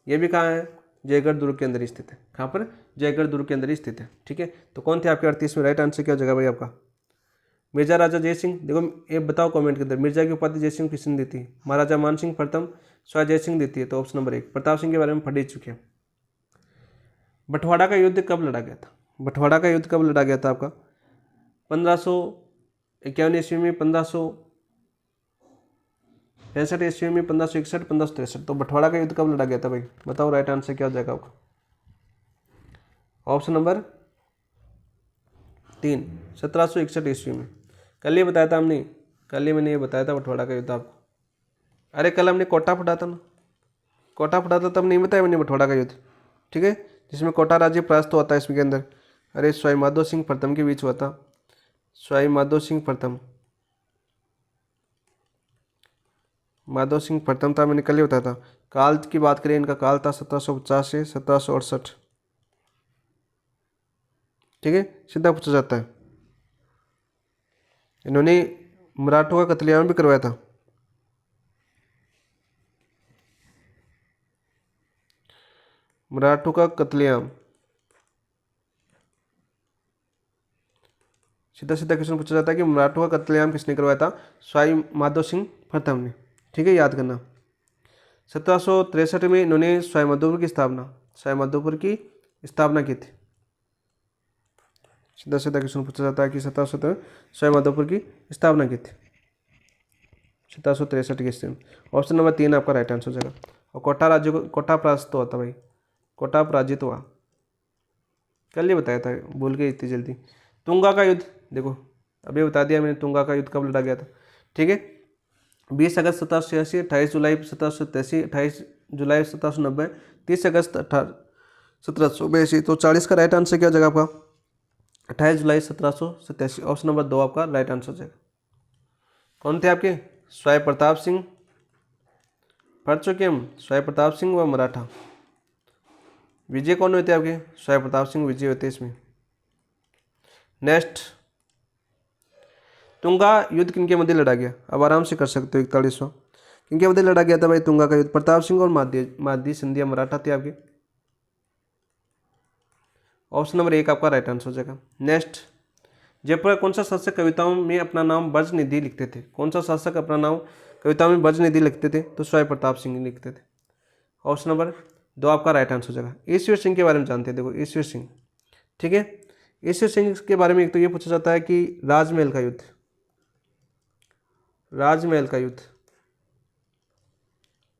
ये भी कहाँ है? जयगढ़ दुर्ग के अंदर ही स्थित है। कहाँ पर? जयगढ़ दुर्ग के अंदर ही स्थित है। ठीक है, तो कौन थे आपके 38 में? राइट आंसर क्या हो जाएगा भाई आपका? मिर्जा राजा जयसिंह। देखो ये बताओ कमेंट के अंदर, मिर्जा की उपाधि जयसिंह किसने दी थी? महाराजा मानसिंह प्रथम, स्वाय जयसिंह दी थी। तो ऑप्शन नंबर 1। प्रताप सिंह के बारे में पढ़ ही चुके हैं। बंटवाड़ा का युद्ध कब लड़ा गया था? बंटवाड़ा का युद्ध कब लड़ा गया था आपका? 1551 ईस्वी में, 1565 ईस्वी में, 1561, 1563। तो बंटवाड़ा का युद्ध कब लड़ा गया था भाई? बताओ राइट आंसर क्या हो जाएगा आपका? ऑप्शन नंबर 3, 1761 ईस्वी में। कल ये बताया था हमने, कल ही मैंने ये बताया था बंटवाड़ा का युद्ध आपको। अरे कल हमने कोटा फटा था ना, कोटा फटा था, तब नहीं बताया मैंने बंटवाड़ा का युद्ध। ठीक है, जिसमें कोटा राज्य परास्त होता है इसके अंदर। अरे स्वाई माधो सिंह प्रथम के बीच हुआ था, स्वाई माधो सिंह प्रथम, माधव सिंह प्रथम था, मैंने कल ही बताया था। काल की बात करें, इनका काल था 1750 से 1768। ठीक है, सीधा पूछा जाता है। इन्होंने मराठों का कत्लेआम भी करवाया था। मराठों का कत्लेआम, सीधा सीधा क्वेश्चन पूछा जाता है कि मराठों का कत्लेआम किसने करवाया था? स्वाई माधव सिंह प्रथम ने। ठीक है, याद करना। 1763 में इन्होंने स्वाई माधोपुर की स्थापना, स्वाई माधोपुर की स्थापना की थी। सीधा सीधा क्वेश्चन पूछा जाता है कि 1763 स्वाई माधोपुर की स्थापना की थी, 1763 के ईस्वी में। ऑप्शन नंबर 3 आपका राइट आंसर हो जाएगा। और कोटा राज्य को कोटा परास्त हुआ था भाई, कोटा पराजित हुआ, कल ही बताया था, भूल गई इतनी जल्दी। तुंगा का युद्ध, देखो अभी बता दिया मैंने, तुंगा का युद्ध कब लड़ा गया था। ठीक है, 20 अगस्त 1786, 28 जुलाई 1787, 28 जुलाई 1790, 30 अगस्त 1782। तो 40 का राइट आंसर क्या हो जाएगा आपका? 28 जुलाई 1787। ऑप्शन नंबर 2 आपका राइट आंसर हो जाएगा। कौन थे आपके? स्वाई प्रताप सिंह, पढ़ चुके हम, स्वाई प्रताप सिंह व मराठा। विजय कौन होते आपके? स्वाई प्रताप सिंह विजय होते इसमें। नेक्स्ट, तुंगा युद्ध किनके मध्य लड़ा गया? अब आराम से कर सकते हो 41वां। किनके मध्य लड़ा गया था भाई तुंगा का युद्ध? प्रताप सिंह और माधी सिंधिया मराठा थे आपके। ऑप्शन नंबर 1 आपका राइट आंसर हो जाएगा। नेक्स्ट, जयपुर का कौन सा शासक कविताओं में अपना नाम ब्रजनिधि लिखते थे? कौन सा शासक अपना नाम कविताओं में ब्रजनिधि लिखते थे? तो स्वाई प्रताप सिंह लिखते थे। ऑप्शन नंबर 2 आपका राइट आंसर हो जाएगा। ईश्वर सिंह के बारे में जानते हैं, देखो ईश्वर सिंह। ठीक है, ईश्वर सिंह के बारे में एक तो ये पूछा जाता है कि राजमहल का युद्ध, राजमहल का युद्ध,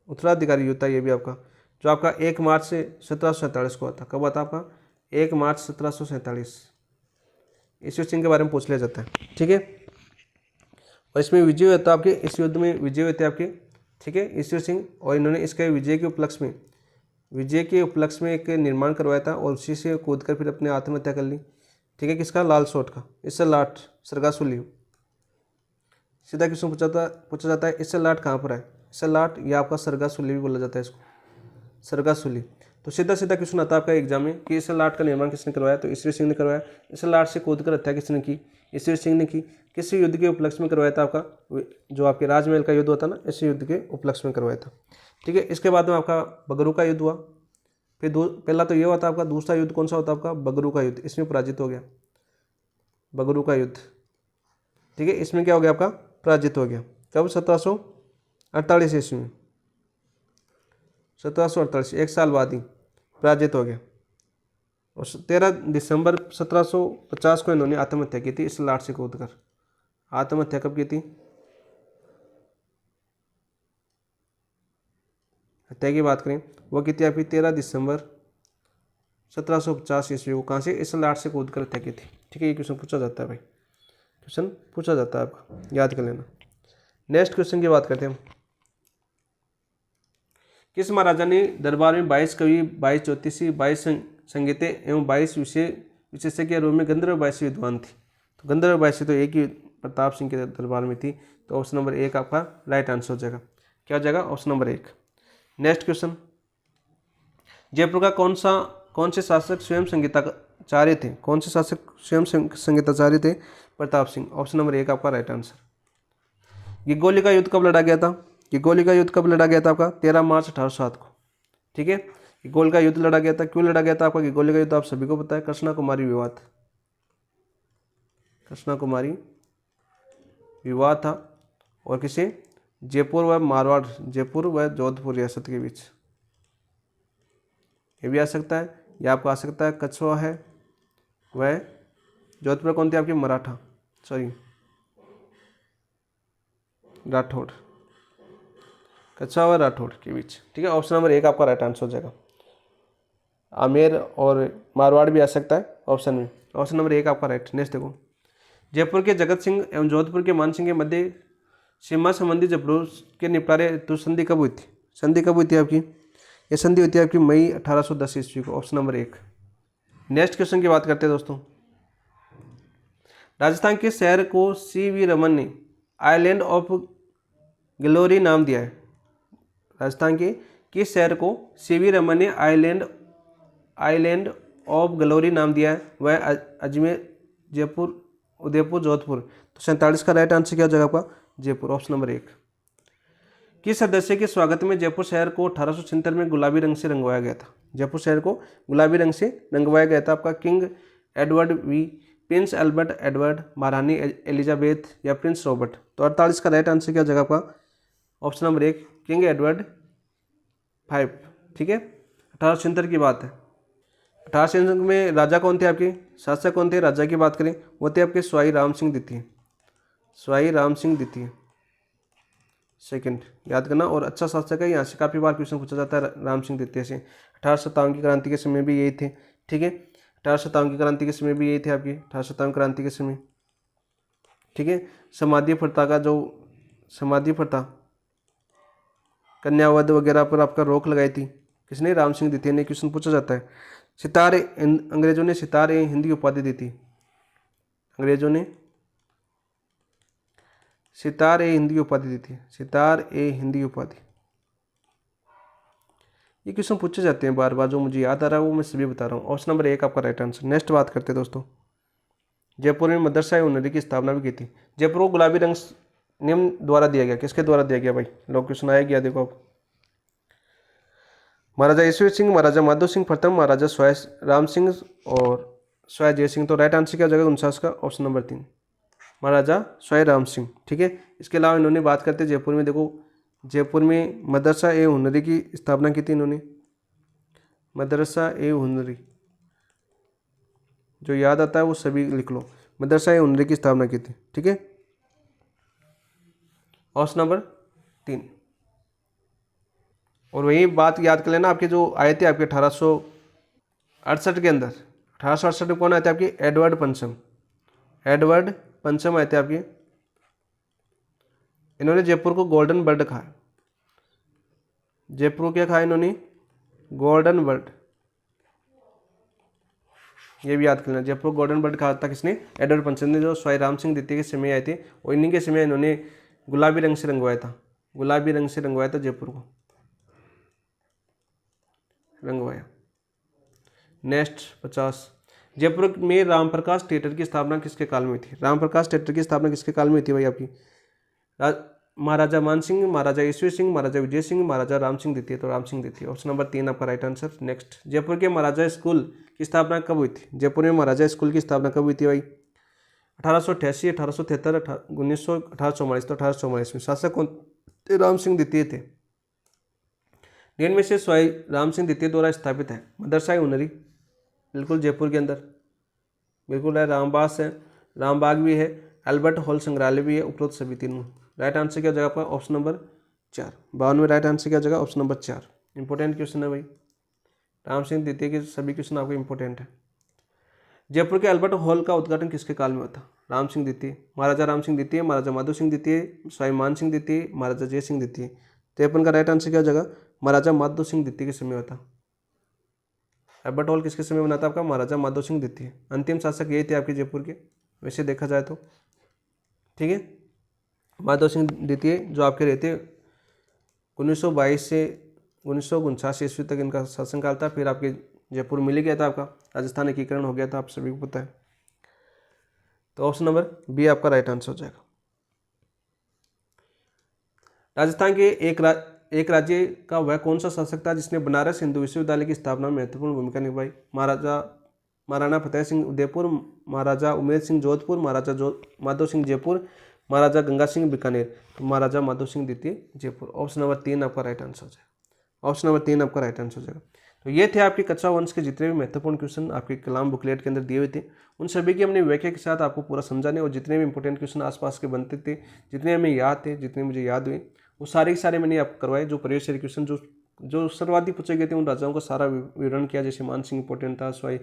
उत्तराधिकारी युद्ध था ये भी आपका, जो आपका 1 मार्च से 1747 को हुआ था। कब हुआ था आपका? 1 मार्च 1747। ईश्वर सिंह के बारे में पूछ लिया जाता है। ठीक है, और इसमें विजय होता आपके, इस युद्ध में विजय होते आपके। ठीक है, ईश्वर सिंह, और इन्होंने इसके विजय के उपलक्ष्य में एक निर्माण करवाया था और उसी से कूद कर फिर अपने आत्महत्या कर ली। ठीक है, किसका? लाल सोट का। इससे लाट सरगासुली। सीधा क्वेश्चन पूछा जाता है इससे लाट कहाँ पर है? इससे लाट या आपका सरगासुली भी बोला जाता है इसको, सरगासुली। तो सीधा सीधा क्वेश्चन आता है आपका एग्जाम में कि इस लाट का निर्माण किसने करवाया? तो ईश्वर सिंह ने करवाया। इस लाट से कूद कर हत्या किसने की? ईश्वर सिंह ने की। किस युद्ध के उपलक्ष्य में करवाया था आपका? जो आपके राजमहल का युद्ध होता ना, इस युद्ध के उपलक्ष्य में करवाया था। ठीक है, इसके बाद में आपका बगरू का युद्ध हुआ। फिर पहला तो ये हुआ था आपका, दूसरा युद्ध कौन सा होता आपका? बगरू का युद्ध। इसमें पराजित हो गया, बगरू का युद्ध। ठीक है, इसमें क्या हो गया आपका? पराजित हो गया। कब? 1748 ईस्वी में, 1748, एक साल बाद ही पराजित हो गया। और 13 दिसंबर 1750 को इन्होंने आत्महत्या की थी इस लाट से कूदकर। आत्महत्या कब की थी? हत्या की बात करें, वो की थी आपकी 13 दिसंबर 1750 ईस्वी को। कहाँ से? इस लाट से कूदकर हत्या की थी। ठीक है, ये क्वेश्चन पूछा जाता है भाई, क्वेश्चन पूछा जाता है आपका, याद कर लेना। नेक्स्ट क्वेश्चन की बात करते हैं हम। किस महाराजा ने दरबार में 22 कवि, 22 ज्योतिषी, 22 संगीते एवं 22 विशेषज्ञ के रूप में गंधर्व 22 विद्वान थी? तो गंधर्व 22 तो एक ही प्रताप सिंह के दरबार में थी। तो ऑप्शन नंबर 1 आपका राइट आंसर हो जाएगा। क्या हो जाएगा? Option number 1। Next question, Jaipur का कौन से शासक स्वयं संगीताचार्य थे? कौन से शासक स्वयं संगीताचार्य थे? प्रताप सिंह। ऑप्शन नंबर 1 आपका राइट आंसर। गिगोली का युद्ध कब लड़ा गया था? गिगोली का युद्ध कब लड़ा गया था आपका? 13 मार्च 1807 को। ठीक है, गिगोल का युद्ध लड़ा गया था। क्यों लड़ा गया था आपका गिगोली का युद्ध? आप सभी को पता है, कृष्णा कुमारी विवाद, कृष्णा कुमारी विवाद था। और किसी जयपुर व मारवाड़, जयपुर व जोधपुर रियासत के बीच। ये भी आ सकता है, या आपको आ सकता है कछवा है वह जोधपुर कौन थी आपकी? मराठा, सॉरी राठौड़, कछवा व राठौड़ के बीच। ठीक है, ऑप्शन नंबर 1 आपका राइट आंसर हो जाएगा। आमेर और मारवाड़ भी आ सकता है ऑप्शन में। ऑप्शन नंबर 1 आपका राइट। नेक्स्ट देखो, जयपुर के जगत सिंह एवं जोधपुर के मान सिंह के मध्य सीमा संबंधी जबरूर के निपटारे हेतु संधि कब हुई थी? संधि कब हुई थी आपकी? ये संधि हुई थी आपकी मई 1810 ईस्वी को। Option number 1। नेक्स्ट क्वेश्चन की बात करते हैं दोस्तों। राजस्थान के शहर को सी.वी. रमन ने आइलैंड ऑफ ग्लोरी नाम दिया है। राजस्थान के किस शहर को सी.वी. रमन ने आइलैंड ऑफ ग्लोरी नाम दिया है? वह अजमेर, जयपुर, उदयपुर, जोधपुर। तो 47 का राइट आंसर क्या हो जाएगा आपका? Jaipur, option number 1। किस सदस्य के स्वागत में जयपुर शहर को 1876 में गुलाबी रंग से रंगवाया गया था? जयपुर शहर को गुलाबी रंग से रंगवाया गया था। आपका king Edward V, prince Albert Edward, महारानी एलिजाबेथ या प्रिंस रॉबर्ट। तो 48 का राइट आंसर क्या हो जाएगा आपका? Option number 1, king Edward 5। ठीक है, 1876 की बात है। 1876 में राजा कौन थे आपके? शासक कौन थे? राजा की बात करें, वो थे आपके स्वाई राम सिंह द्वितीय। स्वाई राम सिंह द्वितीय सेकंड, याद करना। और अच्छा शासक है, यहाँ से काफ़ी बार क्वेश्चन पूछा जाता है राम सिंह द्वितीय से। 1857 की क्रांति के समय भी यही थे। ठीक है, 1857 की क्रांति के समय भी यही थे आपकी, 1857 क्रांति के समय। ठीक है, समाधि प्रथा, कन्यावध वगैरह पर आपका रोक लगाई थी किसने? राम सिंह द्वितीय ने। क्वेश्चन पूछा जाता है। अंग्रेजों ने सितारे हिंदी उपाधि दी थी। अंग्रेजों ने सितार ए हिंदी उपाधि दी थी। सितार ए हिंदी उपाधि। ये क्वेश्चन पूछे जाते हैं बार बार, जो मुझे याद आ रहा है वो मैं सभी बता रहा हूँ। ऑप्शन नंबर 1 आपका राइट आंसर। नेक्स्ट बात करते हैं दोस्तों। जयपुर में मदरसा हुनरी की स्थापना भी की थी। जयपुर को गुलाबी रंग निम्न द्वारा दिया गया। किसके द्वारा दिया गया भाई? लोग क्वेश्चन आया गया, देखो आप। महाराजा ईश्वर सिंह, महाराजा माधो सिंह प्रथम, महाराजा स्वाय राम सिंह और स्वाय जय सिंह। तो राइट आंसर क्या हो जाएगा 49 का? ऑप्शन नंबर 3, महाराजा स्वाय राम सिंह। ठीक है, इसके अलावा इन्होंने बात करते हैं जयपुर में, देखो जयपुर में मदरसा ए हुनरी की स्थापना की थी इन्होंने। मदरसा ए हुनरी, जो याद आता है वो सभी लिख लो। मदरसा ए हुनरी की स्थापना की थी। ठीक है, ऑप्शन नंबर 3। और वही बात याद कर लेना, आपके जो आए थे आपके 1868 के अंदर, 1868 में कौन आए थे आपके? एडवर्ड पंचम। एडवर्ड पंचम आए थे आपके। इन्होंने जयपुर को गोल्डन बर्ड कहा। जयपुर को क्या कहा इन्होंने? Golden bird. ये भी याद कर लेना, जयपुर को गोल्डन बर्ड कहा था किसने? एडवर्ड पंचम ने, जो स्वाई राम सिंह द्वितीय के समय आए थे। और इन्हीं के समय इन्होंने गुलाबी रंग से रंगवाया था। गुलाबी रंग से रंगवाया था जयपुर को, रंगवाया। नेक्स्ट 50, जयपुर में रामप्रकाश थिएटर की स्थापना किसके काल में थी? रामप्रकाश थिएटर की स्थापना किसके काल में थी भाई आपकी? महाराजा मान सिंह, महाराजा ईश्वर सिंह, महाराजा विजय सिंह, महाराजा राम सिंह द्वितीय। तो राम सिंह द्वितीय, ऑप्शन नंबर 3 आपका राइट आंसर। नेक्स्ट, जयपुर के महाराजा स्कूल की स्थापना कब हुई थी? जयपुर में महाराजा स्कूल की स्थापना कब हुई थी भाई? 1888, 1873, 1900, 1844। तो 1844 में। शासक कौन थे? राम सिंह द्वितीय थे। निम्न में से स्वाई राम सिंह द्वितीय द्वारा स्थापित है मदरसा हुनरी, बिल्कुल जयपुर के अंदर बिल्कुल है। रामबास है, रामबाग भी है, अल्बर्ट हॉल संग्रहालय भी है। उपरोक्त सभी तीनों। राइट आंसर क्या हो जाएगा आपका? Option number 4। 52 में राइट आंसर क्या हो जाएगा? Option number 4। इंपॉर्टेंट क्वेश्चन है भाई, राम सिंह द्वितीय के सभी क्वेश्चन आपको इंपॉर्टेंट है। जयपुर के अल्बर्ट हॉल का उद्घाटन किसके काल में होता? राम सिंह द्वितीय, महाराजा राम सिंह द्वितीय, महाराजा माधो सिंह द्वितीय, स्वाई मान सिंह द्वितीय, महाराजा जय सिंह द्वितीय। 53 का राइट आंसर क्या हो जाएगा? महाराजा माधो सिंह द्वितीय के समय होता। अल्बर्ट हॉल किसके समय बना था आपका? महाराजा माधो सिंह द्वितीय। अंतिम शासक यही थे आपके जयपुर के, वैसे देखा जाए तो। ठीक है, माधो सिंह द्वितीय जो आपके रहते 1922 से 1949 ईस्वी तक इनका शासनकाल था। फिर आपके जयपुर मिल गया था, आपका राजस्थान एकीकरण हो गया था, आप सभी को पता है। तो ऑप्शन नंबर बी आपका राइट आंसर हो जाएगा। राजस्थान के एक राज्य का वह कौन सा शासक था जिसने बनारस हिंदू विश्वविद्यालय की स्थापना में महत्वपूर्ण भूमिका निभाई? महाराणा फतेह सिंह उदयपुर, महाराजा उमेद सिंह जोधपुर, महाराजा माधो सिंह जयपुर, महाराजा गंगा सिंह बीकानेर। तो महाराजा माधो सिंह द्वितीय जयपुर। ऑप्शन नंबर 3 आपका राइट आंसर हो जाएगा। ऑप्शन नंबर 3 आपका राइट आंसर हो जाएगा। तो ये थे आपके कच्चा वंश के जितने भी महत्वपूर्ण क्वेश्चन आपके कलाम बुकलेट के अंदर दिए हुए थे। उन सभी की हमने व्याख्या के साथ आपको पूरा समझाने, और जितने भी इंपॉर्टेंट क्वेश्चन आसपास के बनते थे, जितने हमें याद थे, जितने मुझे याद हुए, वो सारे के सारे मैंने आपको करवाए। जो प्रीवियस ईयर क्वेश्चन जो सर्वाधिक पूछे गए थे उन राजाओं का सारा विवरण किया। जैसे मान सिंह इंपॉर्टेंट था, स्वाई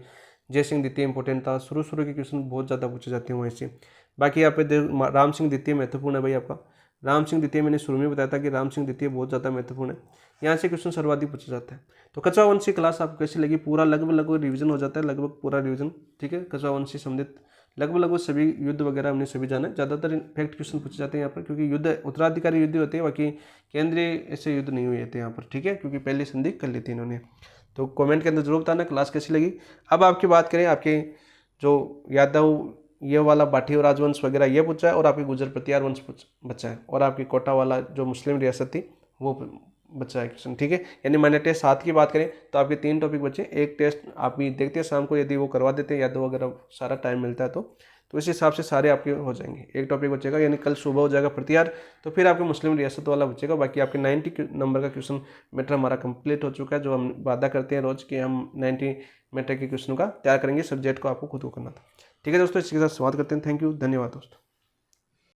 जय सिंह द्वितीय इंपॉर्टेंट था। शुरू के क्वेश्चन बहुत ज़्यादा पूछे जाते हैं वहीं से। बाकी यहाँ पे राम सिंह द्वितीय महत्वपूर्ण है भाई आपका। राम सिंह द्वितीय मैंने शुरू में बताया था कि राम सिंह द्वितीय बहुत ज़्यादा महत्वपूर्ण है, यहाँ से क्वेश्चन सर्वाधिक पूछा जाता है। तो कछवा वंशी क्लास आपको कैसी लगी, पूरा लगभग रिवीजन हो जाता है, लगभग पूरा रिवीजन, ठीक है। कछवा वंशी संबंधित लगभग सभी युद्ध वगैरह हमने सभी जाना है। ज़्यादातर फैक्ट क्वेश्चन पूछे जाते हैं यहाँ पर, क्योंकि युद्ध उत्तराधिकारी युद्ध होते हैं, बाकी केंद्रीय ऐसे युद्ध नहीं हुए थे यहाँ पर, ठीक है, क्योंकि पहली संधि कर ली थी इन्होंने। तो कमेंट के अंदर जरूर बताना क्लास कैसी लगी। अब आपकी बात करें, आपके जो यादव ये वाला बाठी और राजवंश वगैरह ये पूछा है, और आपकी गुजर प्रतिहार वंश बचा है, और आपकी कोटा वाला जो मुस्लिम रियासत थी वो बचा है क्वेश्चन, ठीक है। यानी मैंने टेस्ट 7 की बात करें तो आपके 3 टॉपिक बचे। एक टेस्ट आप भी देखते हैं शाम को, यदि वो करवा देते हैं यादव वगैरह सारा टाइम मिलता है तो इस हिसाब से सारे आपके हो जाएंगे। एक टॉपिक बचेगा, यानी कल सुबह हो जाएगा प्रतिहार, तो फिर आपके मुस्लिम रियासत वाला बचेगा। बाकी आपके 90 नंबर का क्वेश्चन मैटर हमारा कंप्लीट हो चुका है, जो हम वादा करते हैं रोज कि हम 90 मैटर के क्वेश्चन का तैयार करेंगे। सब्जेक्ट को आपको खुद को करना था, ठीक है दोस्तों। इसके साथ समाप्त करते हैं। थैंक यू, धन्यवाद दोस्तों।